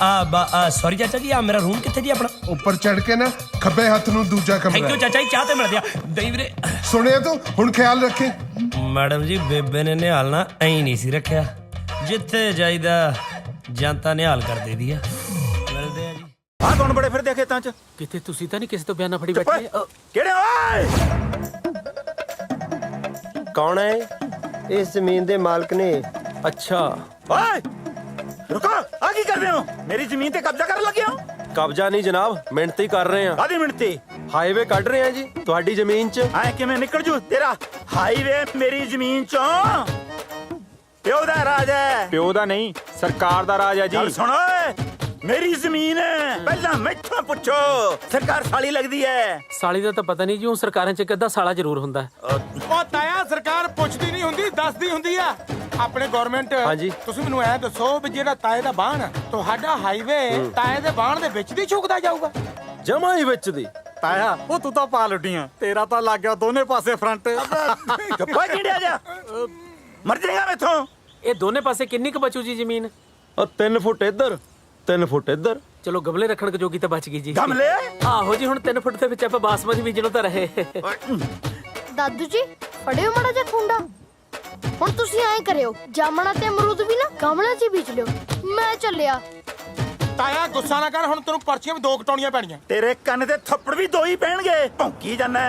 S6: ਸੌਰੀ ਚਾਚਾ ਜੀ, ਆ ਮੇਰਾ ਰੂਮ ਕਿੱਥੇ ਜੀ ਆਪਣਾ?
S1: ਉੱਪਰ ਚੜ ਕੇ ਨਾ ਖੱਬੇ ਹੱਥ ਨੂੰ ਦੂਜਾ ਕਮਰਾ।
S6: ਥੈਂਕ ਯੂ ਚਾਚਾ ਜੀ, ਚਾਹ ਤੇ ਮਿਲ ਗਿਆ। ਦਈ ਵੀਰੇ
S1: ਸੁਣਿਆ ਤੂੰ? ਹੁਣ ਖਿਆਲ ਰੱਖੀ।
S6: ਮੈਡਮ ਜੀ, ਬੇਬੇ ਨੇ ਨਿਹਾਲ ਨਾ ਐਂ ਨਹੀਂ ਸੀ ਰੱਖਿਆ। ਜਿੱਥੇ ਜਾਈਦਾ ਜਨਤਾ ਨਿਹਾਲ ਕਰ ਦੇਦੀ ਆ। ਮਿਲਦੇ ਆ ਜੀ।
S20: ਆਹ ਕੌਣ ਬੜੇ ਫਿਰਦੇ ਖੇਤਾਂ 'ਚ?
S14: ਕਿਤੇ ਤੁਸੀਂ ਤਾਂ ਨਹੀਂ ਕਿਸੇ ਤੋਂ ਬਿਆਨਾ ਫੜੀ ਬੈਠੇ?
S20: ਕਿਹੜੇ ਓਏ?
S8: ਕੌਣ ਹੈ? ਇਸ ਜ਼ਮੀਨ ਦੇ ਮਾਲਕ ਨੇ।
S14: ਅੱਛਾ।
S20: ਓਏ ਰੁਕੋ, ਆ ਕੀ ਕਰਦੇ ਹੋ? ਮੇਰੀ ਜ਼ਮੀਨ ਤੇ ਕਬਜ਼ਾ ਕਰਨ ਲੱਗੇ ਹੋ?
S8: ਕਬਜ਼ਾ ਨਹੀਂ ਜਨਾਬ, ਮਿਹਨਤੀ ਕਰ ਰਹੇ ਆ।
S20: ਕਾਹਦੀ ਮਿਹਨਤੀ?
S8: ਹਾਈਵੇ ਕੱਢ ਰਹੇ ਆ ਜੀ ਤੁਹਾਡੀ ਜ਼ਮੀਨ 'ਚ।
S20: ਐ ਕਿਵੇਂ ਨਿਕਲ ਜੂ ਤੇਰਾ ਹਾਈਵੇ ਮੇਰੀ ਜ਼ਮੀਨ 'ਚੋਂ? ਪਿਓ ਦਾ ਰਾਜ ਹੈ।
S23: ਪਿਓ ਦਾ ਨਹੀਂ, ਸਰਕਾਰ ਦਾ ਰਾਜ ਹੈ ਜੀ।
S20: ਗੱਲ ਸੁਣ ਓਏ, ਮੇਰੀ ਜ਼ਮੀਨ ਹੈ। ਪਹਿਲਾਂ ਮੈਥੋਂ ਪੁੱਛੋ, ਸਰਕਾਰ ਸਾਲੀ ਲੱਗਦੀ ਹੈ?
S14: ਸਾਲੀ ਦਾ ਤਾਂ ਪਤਾ ਨਹੀਂ ਜੀ, ਉਹ ਸਰਕਾਰਾਂ 'ਚ ਇੱਕ ਅੱਧਾ ਸਾਲਾ ਜ਼ਰੂਰ ਹੁੰਦਾ।
S24: ਉਹ ਤਾਇਆ, ਸਰਕਾਰ ਪੁੱਛਦੀ ਨਹੀਂ ਹੁੰਦੀ, ਦੱਸਦੀ ਹੁੰਦੀ ਆ। ਆਪਣੇ ਗਵਰਨਮੈਂਟ।
S8: ਹਾਂਜੀ।
S24: ਤੁਸੀਂ ਮੈਨੂੰ ਐ ਦੱਸੋ ਵੀ ਜਿਹੜਾ ਤਾਏ ਦਾ ਬਾਣ, ਤੁਹਾਡਾ ਹਾਈਵੇ ਤਾਏ ਦੇ ਬਾਣ ਦੇ ਵਿੱਚ ਦੀ ਝੁਕਦਾ ਜਾਊਗਾ?
S8: ਜਮਾ ਹੀ ਵਿੱਚ ਦੀ।
S23: ਤਾਇਆ, ਉਹ ਤੂੰ ਤਾਂ ਪਾ ਲੁੱਟੀਆਂ, ਤੇਰਾ ਤਾਂ ਲੱਗ ਗਿਆ ਦੋਨੇ ਪਾਸੇ ਫਰੰਟ।
S20: ਗੱਪਾ ਕਿਹੜਿਆ ਜਾ? ਮਰ ਜਾਏਗਾ ਮੈਥੋਂ।
S14: ਇਹ ਦੋਨੇ ਪਾਸੇ ਕਿੰਨੀ ਕੁ ਬਚੂ ਜੀ ਜ਼ਮੀਨ?
S19: 3 ਫੁੱਟ ਇੱਧਰ 3 ਫੁੱਟ ਇੱਧਰ।
S14: ਚਲੋ ਗਮਲੇ ਰੱਖਣ ਜੋਗੀ ਤਾਂ ਬਚ ਗਈ ਜੀ।
S20: ਗਮਲੇ?
S14: ਆਹੋ ਜੀ, ਹੁਣ 3 ਫੁੱਟ ਦੇ ਵਿੱਚ ਆਪਾਂ ਬਾਸਮਤੀ ਬੀਜਣੋਂ ਤਾਂ ਰਹੇ।
S2: ਦਾਦੂ ਜੀ ਫੜਿਓ ਮਾੜਾ ਜਿਹਾ ਖੁੰਡਾ। ਹੁਣ ਤੁਸੀਂ ਐਂ ਕਰਿਓ, ਜਾਮਣਾ ਤੇ ਅਮਰੂਦ ਵੀ ਨਾ ਗਮਲੇ 'ਚ ਹੀ ਬੀਜ ਲਿਓ। ਮੈਂ ਚੱਲਿਆ।
S24: ਤਾਇਆ ਗੁੱਸਾ ਨਾ ਕਰ, ਹੁਣ ਤੈਨੂੰ ਪਰਚੀਆਂ ਵੀ 2 ਕਟਾਉਣੀਆਂ ਪੈਣੀਆਂ।
S20: ਤੇਰੇ ਕੰਨ ਤੇ ਥੱਪੜ ਵੀ 2 ਹੀ ਪੈਣਗੇ। ਭੌਂਕੀ ਜਾਂਦਾ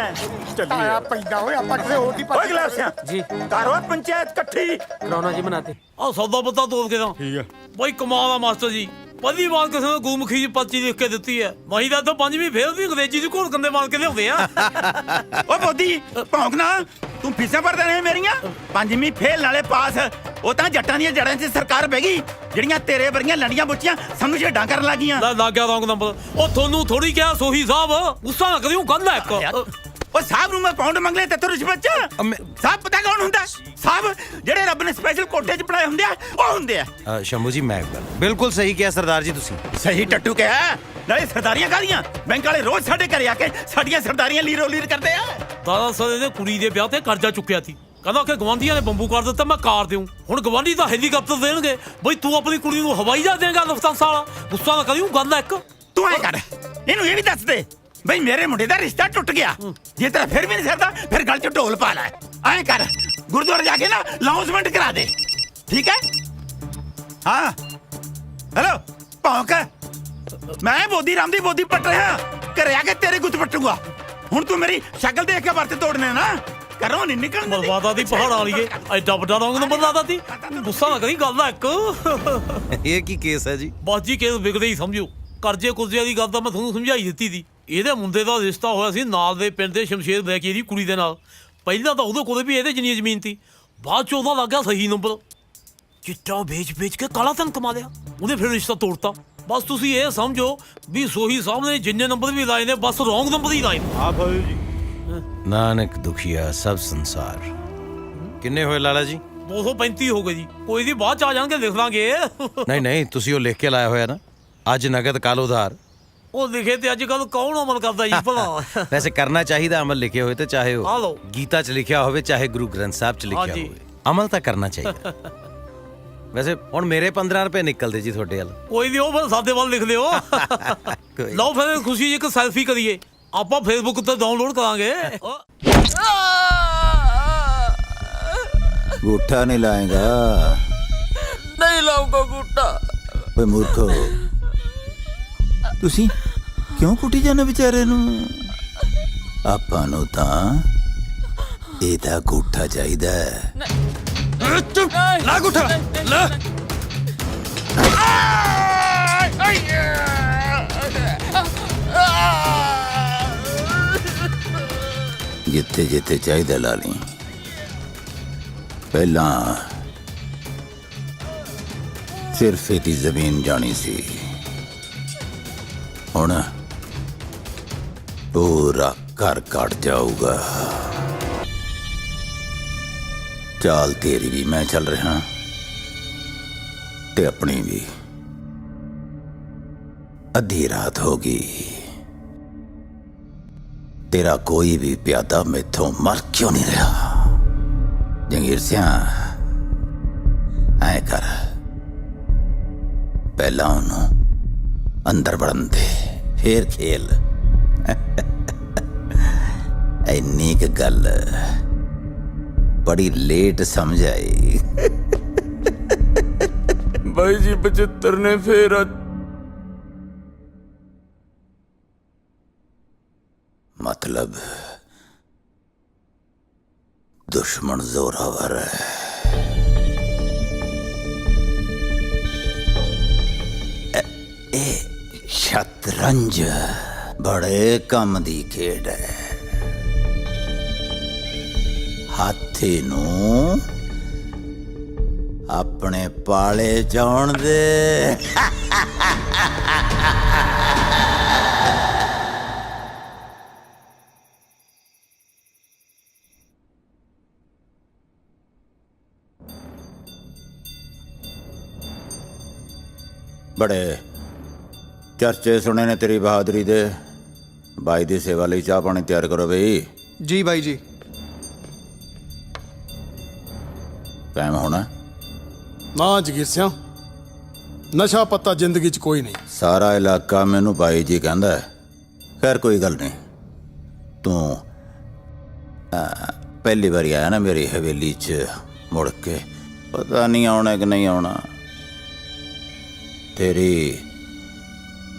S24: ਤਾਇਆ ਪੈਂਦਾ ਓਏ, ਆਪਾਂ ਕਿਸੇ ਹੋਰ ਦੀ
S20: ਓਏ ਗਲਾਸਿਆਂ
S14: ਜੀ
S20: ਕਰੋ ਪੰਚਾਇਤ ਇਕੱਠੀ
S14: ਕਰਾਉਣਾ ਜੀ ਬਣਾਤੇ।
S6: ਆ ਸੌਦਾ ਪੱਤਾ ਤੋਲ ਕੇ ਤਾਂ
S19: ਠੀਕ ਹੈ
S6: ਬਈ ਕਮਾਲ ਆ ਮਾਸਟਰ ਜੀ। ਪਹਿਲੀ ਵਾਰ ਕਿਸੇ ਨੇ ਗੁਰਮੁਖੀ ਜੀ ਪਰਚੀ ਲਿਖ ਕੇ ਦਿੱਤੀ ਹੈ। ਮਾਈ ਦਾ ਤਾਂ 5ਵੀਂ ਫੇਲ ਵੀ ਅੰਗਰੇਜ਼ੀ ਦੀ ਘੋਲ ਕੰਦੇ ਮਾਰ ਕੇ ਲਿਆਉਂਦੇ ਆ।
S20: ਓ ਬੋਦੀ ਭੌਂਕ ਨਾ, ਤੂੰ ਫੀਸਾਂ ਭਰਦਾ ਰਹੇ ਮੇਰੀਆਂ। 5ਵੀਂ ਫੇਲ ਨਾਲੇ ਪਾਸ। ਉਹ ਤਾਂ ਜੱਟਾਂ ਦੀਆਂ ਜੜਾਂ 'ਚ ਸਰਕਾਰ ਬਹਿ ਗਈ, ਜਿਹੜੀਆਂ ਤੇਰੇ ਵਰਗੀਆਂ ਲੰਡੀਆਂ ਬੁੱਚੀਆਂ ਸਾਨੂੰ ਛੇਡਾਂ ਕਰਨ ਲੱਗੀਆਂ।
S6: ਲੱਗ ਗਿਆ ਰੌਂਗ ਨੰਬਰ। ਉਹ ਤੁਹਾਨੂੰ ਥੋੜੀ ਕਿਹਾ ਸੋਹੀ ਸਾਹਿਬ, ਗੁੱਸਾ ਨਾ ਕਰਿਓ, ਗੱਲ ਹੈ ਇੱਕ।
S20: ਉਹ ਸਾਹਿਬ ਨੂੰ ਮੈਂ ਪਾਉਂਡ ਮੰਗ ਲਿਆ ਤੇ ਰਿਸ਼ਵਤ 'ਚ। ਸਾਹਿਬ ਪਤਾ ਕੌਣ ਹੁੰਦਾ? ਸਾਹਿਬ ਜਿਹੜੇ ਰੱਬ ਨੇ ਸਪੈਸ਼ਲ ਕੋਠੇ 'ਚ ਬਣਾਏ ਹੁੰਦੇ ਆ, ਉਹ ਹੁੰਦੇ ਆ।
S7: ਸ਼ੰਭੂ ਜੀ ਮੈਂ ਬਿਲਕੁਲ ਸਹੀ ਕਿਹਾ ਸਰਦਾਰ ਜੀ ਤੁਸੀਂ।
S20: ਸਹੀ ਟੱਟੂ ਕਿਹਾ। ਨਾਲੇ ਸਰਦਾਰੀਆਂ ਕਾਹਦੀਆਂ, ਬੈਂਕ ਵਾਲੇ ਰੋਜ਼ ਸਾਡੇ ਘਰੇ ਆ ਕੇ ਸਾਡੀਆਂ ਸਰਦਾਰੀਆਂ ਲੀਰੋ ਲੀਰ ਕਰਦੇ ਆ।
S6: ਦਾਦਾ ਸਰ ਇਹਦੇ ਕੁੜੀ ਦੇ ਵਿਆਹ ਤੇ ਕਰਜ਼ਾ ਚੁੱਕਿਆ ਸੀ, ਕਹਿੰਦਾ ਕਿ ਗਵਾਂਢੀਆਂ ਨੇ ਬੰਬੂ ਕਰ ਦਿੱਤਾ, ਮੈਂ ਕਾਰ ਦੇਉਂ। ਹੁਣ ਗਵਾਂਢੀ ਤਾਂ ਹੈਲੀਕਾਪਟਰ ਦੇਣਗੇ, ਬਈ ਤੂੰ ਆਪਣੀ ਕੁੜੀ ਨੂੰ ਹਵਾਈ ਜਹਾਜ਼ ਦੇਂਗਾ ਲਫਤਾਂਸਾ ਵਾਲਾ। ਗੁੱਸਾ ਨਾ ਕਰਿਓ, ਗੱਲ ਹੈ ਇੱਕ।
S20: ਤੂੰ ਐ ਕਰ, ਇਹਨੂੰ ਇਹ ਵੀ ਦੱਸ ਦੇ ਬਈ ਮੇਰੇ ਮੁੰਡੇ ਦਾ ਰਿਸ਼ਤਾ ਟੁੱਟ ਗਿਆ। ਜੇ ਤੇਰਾ ਫਿਰ ਵੀ ਨਹੀਂ ਸਰਦਾ, ਫਿਰ ਗਲ 'ਚ ਢੋਲ ਪਾ ਲੈ। ਐਂ ਕਰ, ਗੁਰਦੁਆਰੇ ਜਾ ਕੇ ਨਾ ਅਨਾਉਂਸਮੈਂਟ ਕਰਾ ਦੇ, ਠੀਕ ਹੈ? ਹਾਂ ਹੈਲੋ ਭੌਂਕ, ਮੈਂ ਬੋਦੀ ਰਾਮ ਦੀ ਬੋਦੀ ਪੱਟ ਰਿਹਾ। ਘਰੇ ਆ ਕੇ ਤੇਰੇ ਗੁੱਤ ਪੱਟੂਗਾ। ਹੁਣ ਤੂੰ ਮੇਰੀ ਸ਼ਕਲ ਦੇਖ ਕੇ ਵਰਤ ਤੋੜਨੇ ਨਾ, ਕਰੋ ਨਹੀਂ ਨਿਕਲ।
S6: ਮਰਵਾਦਾ ਦੀ ਪਹਾੜ ਵਾਲੀਏ, ਐਡਾ ਵੱਡਾ ਰੌਂਗ ਨੰਬਰ ਲਾਦਾ ਤੀ। ਗੁੱਸਾ ਨਾ ਕਰੀ, ਗੱਲ ਹੈ ਇੱਕ।
S7: ਇਹ ਕੀ ਕੇਸ ਹੈ ਜੀ?
S6: ਬਸ ਜੀ ਕੇਸ ਵਿਗੜੇ ਹੀ ਸਮਝੋ। ਕਰਜ਼ੇ ਕੁਰਜ਼ੇ ਦੀ ਗੱਲ ਤਾਂ ਮੈਂ ਤੁਹਾਨੂੰ ਸਮਝਾਈ ਦਿੱਤੀ ਸੀ। ਇਹਦੇ ਮੁੰਡੇ ਦਾ ਰਿਸ਼ਤਾ ਹੋਇਆ ਸੀ ਨਾਲ ਦੇ ਪਿੰਡ ਦੇ ਸ਼ਮਸ਼ੇਰ ਬੈਕੀ ਦੀ ਕੁੜੀ ਦੇ ਨਾਲ। ਪਹਿਲਾਂ ਤਾਂ ਉਹਦੇ ਕੋਲੇ ਵੀ ਇਹਦੇ ਜਿੰਨੀ ਜ਼ਮੀਨ ਸੀ, ਬਾਅਦ 'ਚ ਉਹਦਾ ਲੱਗ ਗਿਆ ਸਹੀ ਨੰਬਰ। ਚਿੱਟਾ ਵੇਚ ਕੇ ਕਾਲਾ ਧਨ ਕਮਾ ਲਿਆ, ਉਹਨੇ ਫਿਰ ਰਿਸ਼ਤਾ ਤੋੜਤਾ। ਬਸ ਤੁਸੀਂ ਇਹ ਸਮਝੋ ਵੀ ਸੋਹੀ ਸਾਹਿਬ ਨੇ ਜਿੰਨੇ ਨੰਬਰ ਵੀ ਲਾਏ ਨੇ, ਬਸ ਰੌਂਗ ਨੰਬਰ ਹੀ ਲਾਏ ਨੇ।
S7: ਆਪ ਹੋਇਓ ਜੀ। ਨਾਨਕ ਦੁਖੀਆ ਸਭ ਸੰਸਾਰ। ਕਿੰਨੇ ਹੋਏ ਲਾਲਾ ਜੀ?
S6: 235 ਹੋ ਗਏ ਜੀ। ਕੋਈ ਦੀ ਬਾਅਦ 'ਚ ਆ ਜਾਣਗੇ, ਲਿਖ ਲਾਂਗੇ।
S7: ਨਹੀਂ ਤੁਸੀਂ ਉਹ ਲਿਖ ਕੇ ਲਾਇਆ ਹੋਇਆ ਨਾ, ਅੱਜ ਨਗਦ ਕੱਲ ਉਧਾਰ।
S6: ਉਹ ਲਿਖੇ ਤੇ ਅੱਜ ਕੱਲ ਕੌਣ ਅਮਲ ਕਰਦਾ ਜੀ ਭਲਾ?
S7: ਵੈਸੇ ਕਰਨਾ ਚਾਹੀਦਾ ਅਮਲ, ਲਿਖੇ ਹੋਏ ਤੇ ਚਾਹੇ
S6: ਆ
S7: ਉਹ
S6: ਲਓ।
S7: ਗੀਤਾ 'ਚ ਲਿਖਿਆ ਹੋਵੇ, ਚਾਹੇ ਗੁਰੂ ਗ੍ਰੰਥ ਸਾਹਿਬ 'ਚ ਲਿਖਿਆ ਹੋਵੇ, ਅਮਲ ਤਾਂ ਕਰਨਾ ਚਾਹੀਦਾ। ਵੈਸੇ ਹੁਣ ਮੇਰੇ 15 ਰੁਪਏ ਨਿਕਲਦੇ ਜੀ ਤੁਹਾਡੇ ਵੱਲ।
S6: ਕੋਈ ਨਹੀਂ, ਉਹ ਫਿਰ ਸਾਡੇ ਵੱਲ ਲਿਖ ਲਿਓ। ਲਓ ਫਿਰ ਖੁਸ਼ੀ ਜੀ ਇੱਕ ਸੈਲਫੀ ਕਰੀਏ, ਆਪਾਂ ਫੇਸਬੁੱਕ ਤੇ ਡਾਊਨਲੋਡ ਕਰਾਂਗੇ।
S20: ਗੂਠਾ ਨਹੀਂ ਲਾਏਗਾ?
S18: ਨਹੀਂ ਲਾਉਂਗਾ ਗੂਠਾ।
S20: ਓਏ ਮੂਰਖੋ, ਤੁਸੀਂ ਕਿਉਂ ਕੁੱਟੀ ਜਾਂਦੇ ਵਿਚਾਰੇ ਨੂੰ? ਆਪਾਂ ਨੂੰ ਤਾਂ ਇਹਦਾ ਗੂਠਾ ਚਾਹੀਦਾ।
S18: ਲਾ ਗੂਠਾ ਲਾ।
S20: ਜਿੱਥੇ ਜਿੱਥੇ ਚਾਹੀਦਾ ਲਾ ਲਈ। ਪਹਿਲਾਂ ਸਿਰਫ ਇਹਦੀ ਜ਼ਮੀਨ ਜਾਣੀ ਸੀ, ਹੁਣ ਪੂਰਾ ਘਰ ਕੱਟ ਜਾਊਗਾ। ਚਾਲ ਤੇਰੀ ਵੀ ਮੈਂ ਚੱਲ ਰਿਹਾ ਤੇ ਆਪਣੀ ਵੀ। ਅੱਧੀ ਰਾਤ ਹੋ ਗਈ, ਤੇਰਾ ਕੋਈ ਵੀ ਪਿਆਦਾ ਮੈਥੋਂ ਮਰ ਕਿਉਂ ਨਹੀਂ ਰਿਹਾ? ਜੰਗੀਰ ਸਿਆਂ ਐ ਕਰ, ਪਹਿਲਾਂ ਉਹਨੂੰ ਅੰਦਰ ਵੜਨ ਦੇ, ਫੇਰ ਖੇਲ। ਇੰਨੀ ਕੁ ਗੱਲ ਬੜੀ ਲੇਟ ਸਮਝ ਆਈ।
S16: ਬਾਈ ਜੀ 75 ਨੇ ਫੇਰ
S20: मतलब दुश्मन जोरावर है। शतरंज बड़े कम दी खेड है। हाथी नू अपने पाले जान दे। बड़े चर्चे सुने ने तेरी बहादुरी दे। बाई दी सेवा लई चाह पानी तैयार करो बई।
S11: जी बाई जी।
S20: टाइम होना
S16: ਨਾ ਜਗੀਰ ਸਿਆਂ, ਨਸ਼ਾ ਪੱਤਾ ਜ਼ਿੰਦਗੀ 'ਚ ਕੋਈ ਨਹੀਂ।
S11: ਸਾਰਾ ਇਲਾਕਾ ਮੈਨੂੰ ਬਾਈ ਜੀ ਕਹਿੰਦਾ ਹੈ। ਖੈਰ ਕੋਈ ਗੱਲ ਨਹੀਂ। ਤੂੰ ਪਹਿਲੀ ਵਾਰੀ ਆਇਆ ਨਾ ਮੇਰੀ ਹਵੇਲੀ 'ਚ, ਮੁੜ ਕੇ ਪਤਾ ਨਹੀਂ ਆਉਣਾ ਕਿ ਨਹੀਂ ਆਉਣਾ। ਤੇਰੀ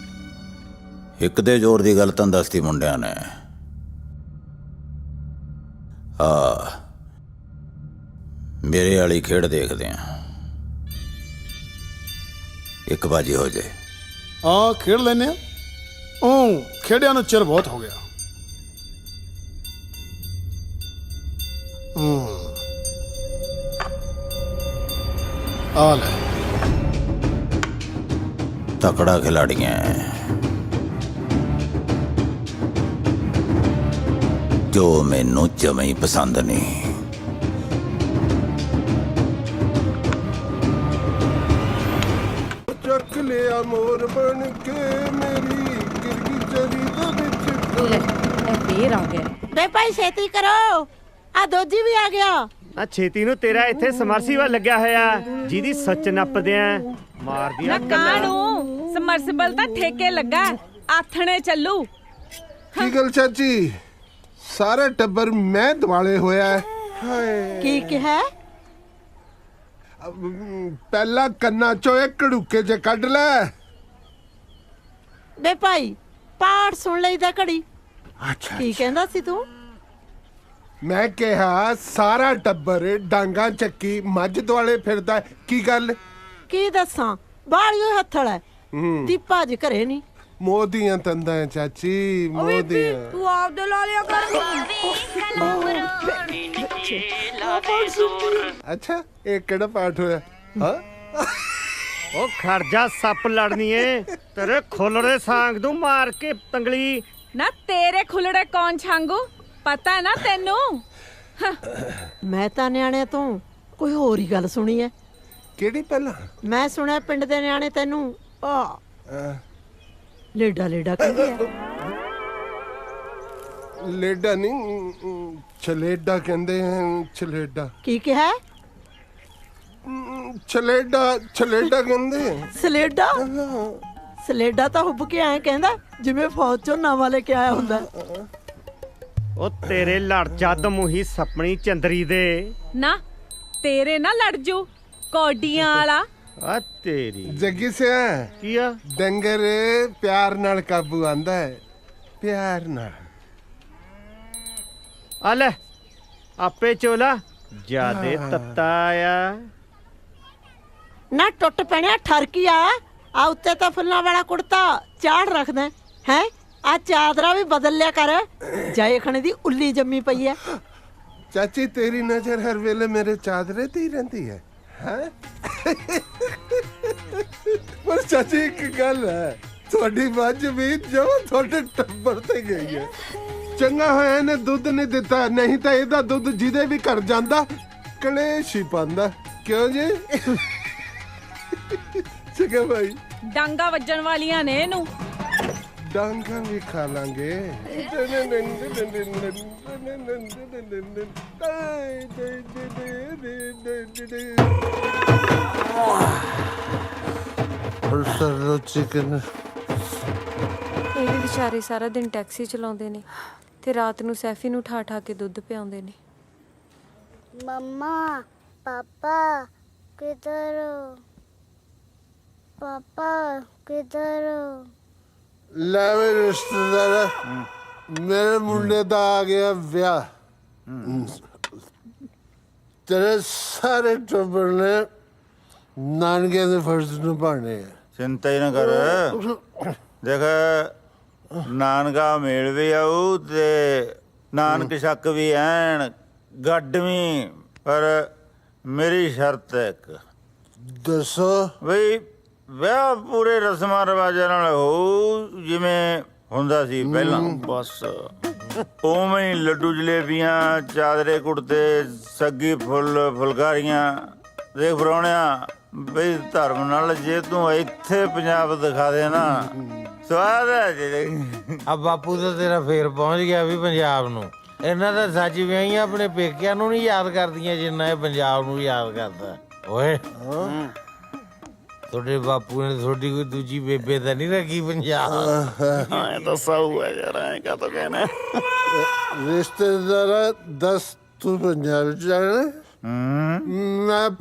S11: ਇੱਕ ਦੇ ਜ਼ੋਰ ਦੀ ਗੱਲ ਤਾਂ ਦੱਸਤੀ ਮੁੰਡਿਆਂ ਨੇ। ਮੇਰੇ ਵਾਲੀ ਖੇਡ ਦੇਖਦੇ ਆ, ਇੱਕ ਬਾਜੀ ਹੋ ਜਾਏ।
S16: ਖੇਡ ਲੈਨੇ ਆ। ਉਹ ਖੇਡਿਆਂ ਨੂੰ ਚਿਰ ਬਹੁਤ ਹੋ ਗਿਆ। ਆ ਲੈ,
S11: ਤਕੜਾ ਖਿਲਾੜੀਆਂ ਹੈ, ਜੋ ਮੈਨੂੰ ਜਮਾਂ ਹੀ ਪਸੰਦ ਨਹੀਂ।
S1: ਚੱਕ ਲਿਆ ਮੋਰ ਬਣ ਕੇ ਮੇਰੀ ਗਿਰਗੀ ਚਰੀ ਦੇ ਵਿੱਚ।
S12: ਫੇਰ ਆ ਗਿਆ
S17: ਬੇ ਭਾਈ ਛੇਤੀ ਕਰੋ, ਆ ਦੋਜੀ ਵੀ ਆ ਗਿਆ।
S9: ਆ ਛੇਤੀ ਨੂੰ ਤੇਰਾ ਇੱਥੇ ਸਮਰਸੀਬਲ ਲੱਗਿਆ ਹੋਇਆ, ਜਿਹਦੀ ਸੱਚ ਨੱਪਦੇ ਆ ਮਾਰਦੀਆਂ
S12: ਕਾਣੂ। ਸਮਰਸੀਬਲ ਤਾਂ ਠੇਕੇ ਲੱਗਾ, ਆਥਣੇ ਚੱਲੂ।
S1: ਕੀ ਗੱਲ ਚਾਚੀ, ਸਾਰਾ ਟੱਬਰ ਮੈਂ ਦਿਵਾਲੇ ਹੋਇਆ ਹੈ। ਹਾਏ
S17: ਕੀ ਕਿਹਾ?
S1: ਪਹਿਲਾਂ ਕੰਨਾਂ ਚੋਂ ਇੱਕ ਢੁੱਕੇ ਚ ਕੱਢ ਲੈ।
S17: ਬੇ ਭਾਈ ਪਾਠ ਸੁਣ ਲਈਦਾ ਘੜੀ।
S1: ਅੱਛਾ,
S17: ਕੀ ਕਹਿੰਦਾ ਸੀ ਤੂੰ?
S1: ਮੈਂ ਕਿਹਾ ਸਾਰਾ ਟੱਬਰ ਡਾਂਗਾ ਚੱਕੀ ਮੱਝ ਦੁਆਲੇ ਫਿਰਦਾ। ਕੀ ਗੱਲ?
S17: ਕੀ ਦੱਸਾਂ, ਬਾਲੀਓ ਹੱਥਲ ਹੈ। ਦੀਪਾ ਅੱਜ ਘਰੇ ਨਹੀਂ।
S1: ਮੋਦੀਆਂ ਤੰਦਾਂ ਚਾਚੀ, ਮੋਦੀਆਂ।
S17: ਤੂੰ ਆਪ ਦੇ ਲਾ ਲਿਆ ਕਰ।
S1: ਅੱਛਾ, ਇਹ ਕਿਹੜਾ ਪਾਠ ਹੋਇਆ? ਹਾਂ,
S9: ਉਹ ਖਰਜਾ ਸੱਪ ਲੜਨੀ ਏ, ਤੇਰੇ ਖੁੱਲੜੇ ਸਾਂਗ ਨੂੰ ਮਾਰ ਕੇ ਤੰਗਲੀ।
S12: ਨਾ ਤੇਰੇ ਖੁੱਲੜੇ ਕੌਣ ਛਾਂਗੂ, ਪਤਾ ਨਾ ਤੈਨੂੰ।
S17: ਮੈਂ ਤਾਂ ਨਿਆਣਿਆਂ ਤੋਂ ਕੋਈ ਹੋਰ ਹੀ ਗੱਲ ਸੁਣੀ ਐ।
S1: ਕਿਹੜੀ? ਪਹਿਲਾਂ
S17: ਮੈਂ ਸੁਣਿਆ ਪਿੰਡ ਦੇ ਨਿਆਣੇ ਤੈਨੂੰ ਲੇਡਾ ਲੇਡਾ ਕਹਿੰਦੇ ਆ।
S1: ਲੇਡਾ ਨਹੀਂ, ਛਲੇਡਾ ਕਹਿੰਦੇ ਹਨ। ਛਲੇਡਾ
S17: ਕੀ ਕਿਹਾ?
S1: ਛਲੇਡਾ, ਛਲੇਡਾ ਕਹਿੰਦੇ।
S17: ਸਲੇਡਾ? ਸਲੇਡਾ ਤਾਂ ਹੁੱਬ ਕੇ ਆਏ ਕਹਿੰਦਾ, ਜਿਵੇਂ ਫੌਜ ਚੋਂ ਨਵਾਂ ਲੈ ਕੇ ਆਇਆ ਹੁੰਦਾ।
S9: ਉਹ ਤੇਰੇ ਲੜ ਚੱਦ ਮੂੰਹੀ ਸੱਪਣੀ ਚੰਦਰੀ ਦੇ।
S12: ਨਾ ਤੇਰੇ ਨਾ ਲੜ ਜੂ ਕੌਡੀਆਂ ਵਾਲਾ।
S9: ਆ ਤੇਰੀ
S1: ਜੱਗੀ ਸਿਆ,
S9: ਕੀ ਆ?
S1: ਡੰਗਰ ਪਿਆਰ ਨਾਲ ਕਾਬੂ ਆਂਦਾ ਹੈ, ਪਿਆਰ ਨਾਲ।
S9: ਆ ਲੈ ਆਪੇ ਚੋਲਾ, ਜਿਆਦੇ ਤੱਤਾ ਆ
S17: ਨਾ। ਟੁੱਟ ਪੈਣਿਆ ਠਰਕੀ ਆ ਉੱਤੇ ਤਾਂ ਫੁੱਲਾਂ ਵਾਲਾ ਕੁੜਤਾ ਚਾੜ ਰੱਖਦਾ ਹੈ। ਆ ਚਾਦਰਾ ਵੀ ਬਦਲ ਲਿਆ ਕਰ, ਜਾਏ ਖਣੇ ਦੀ ਉੱਲੀ ਜੰਮੀ ਪਈ ਐ।
S1: ਚਾਚੀ ਤੇਰੀ ਨਜ਼ਰ ਹਰ ਵੇਲੇ ਮੇਰੇ ਚਾਦਰੇ ਤੇ ਹੀ ਰਹਿੰਦੀ ਹੈ। ਹੈਂ? ਪਰ ਚਾਚੀ ਇੱਕ ਗੱਲ ਹੈ, ਤੁਹਾਡੀ ਮੱਝ ਵੀ ਜੋ ਤੁਹਾਡੇ ਟੱਬਰ ਤੇ ਗਈ ਹੈ। ਚੰਗਾ ਹੋਇਆ ਇਹਨੇ ਦੁੱਧ ਨਹੀਂ ਦਿੱਤਾ, ਨਹੀਂ ਤਾਂ ਇਹਦਾ ਦੁੱਧ ਜਿਹਦੇ ਵੀ ਘਰ ਜਾਂਦਾ ਕਲੇਸ਼ ਹੀ ਪਾਉਂਦਾ। ਕਿਉਂ ਜੀ? ਚੰਗਾ ਭਾਈ,
S12: ਡਾਂਗਾ ਵੱਜਣ ਵਾਲੀਆਂ ਨੇ ਇਹਨੂੰ।
S1: ਡਾਂਗਾ ਵੀ ਖਾ ਲਾਂਗੇ। ਚਿਕਨ।
S21: ਇਹ ਵੀ ਵਿਚਾਰੇ ਸਾਰਾ ਦਿਨ ਟੈਕਸੀ ਚਲਾਉਂਦੇ ਨੇ ਤੇ ਰਾਤ ਨੂੰ ਸੈਫੀ ਨੂੰ ਠਾ ਠਾ ਕੇ ਦੁੱਧ ਪਿਆਉਂਦੇ ਨੇ।
S2: ਮੰਮਾ, ਪਾਪਾ ਕਿਧਰ ਹੋ? ਪਾਪਾ ਕਿਧਰ ਹੋ?
S1: ਲੈ ਵੇ ਰਿਸ਼ਤੇਦਾਰ, ਮੇਰੇ ਮੁੰਡੇ ਦਾ ਆ ਗਿਆ ਵਿਆਹ। ਤੇਰੇ ਸਾਰੇ ਟੱਬਰ ਨੇ ਨਾਨਕੇ ਦੇ ਫਰਜ਼ ਨਿਭਾਉਣੇ ਆ।
S11: ਚਿੰਤਾ ਹੀ ਨਾ ਕਰ। ਦੇਖ, ਨਾਨਕਾ ਮੇਲ ਵੀ ਆਊ ਤੇ ਨਾਨਕ ਸ਼ੱਕ ਵੀ ਐਨ ਗੱਡਵੀਂ, ਪਰ ਮੇਰੀ ਸ਼ਰਤ ਹੈ ਇੱਕ।
S1: ਦੱਸੋ
S11: ਬਈ, ਵਿਆਹ ਪੂਰੇ ਰਸਮਾਂ ਰਿਵਾਜਾਂ ਨਾਲ ਹੋਊ ਜਿਵੇਂ ਹੁੰਦਾ ਸੀ ਪਹਿਲਾਂ। ਬਸ ਉਵੇਂ ਹੀ ਲੱਡੂ ਜਲੇਬੀਆਂ, ਚਾਦਰੇ ਕੁੜਤੇ, ਸੱਗੀ ਫੁੱਲ ਫੁਲਕਾਰੀਆਂ। ਦੇਖ ਪ੍ਰਾਹੁਣਿਆ, ਬਈ ਧਰਮ ਨਾਲ ਜੇ ਤੂੰ ਇੱਥੇ ਪੰਜਾਬ ਦਿਖਾ ਦੇ ਨਾ, ਸਵਾਦ ਹੈ ਜੀ।
S13: ਆ ਬਾਪੂ ਤਾਂ ਤੇਰਾ ਫੇਰ ਪਹੁੰਚ ਗਿਆ ਵੀ ਪੰਜਾਬ ਨੂੰ। ਇਹਨਾਂ ਦਾ ਸੱਚ ਵਿਆਹੀਆਂ ਆਪਣੇ ਪੇਕਿਆਂ ਨੂੰ ਨਹੀਂ ਯਾਦ ਕਰਦੀਆਂ ਜਿੰਨਾ ਇਹ ਪੰਜਾਬ ਨੂੰ ਯਾਦ ਕਰਦਾ। ਓਏ ਤੁਹਾਡੇ ਬਾਪੂ ਨੇ ਤੁਹਾਡੀ ਕੋਈ ਦੂਜੀ ਬੇਬੇ ਤਾਂ ਨਹੀਂ ਰੱਖੀ ਪੰਜਾਬ?
S11: ਐ ਤਾਂ ਸਾਊ ਹੈ ਯਾਰ, ਐ ਕਾ ਤਾਂ ਕਹਿਣਾ।
S1: ਰਿਸ਼ਤੇਦਾਰਾ ਦੱਸ ਤੂੰ ਪੰਜਾਬ ਜਾਣਾ?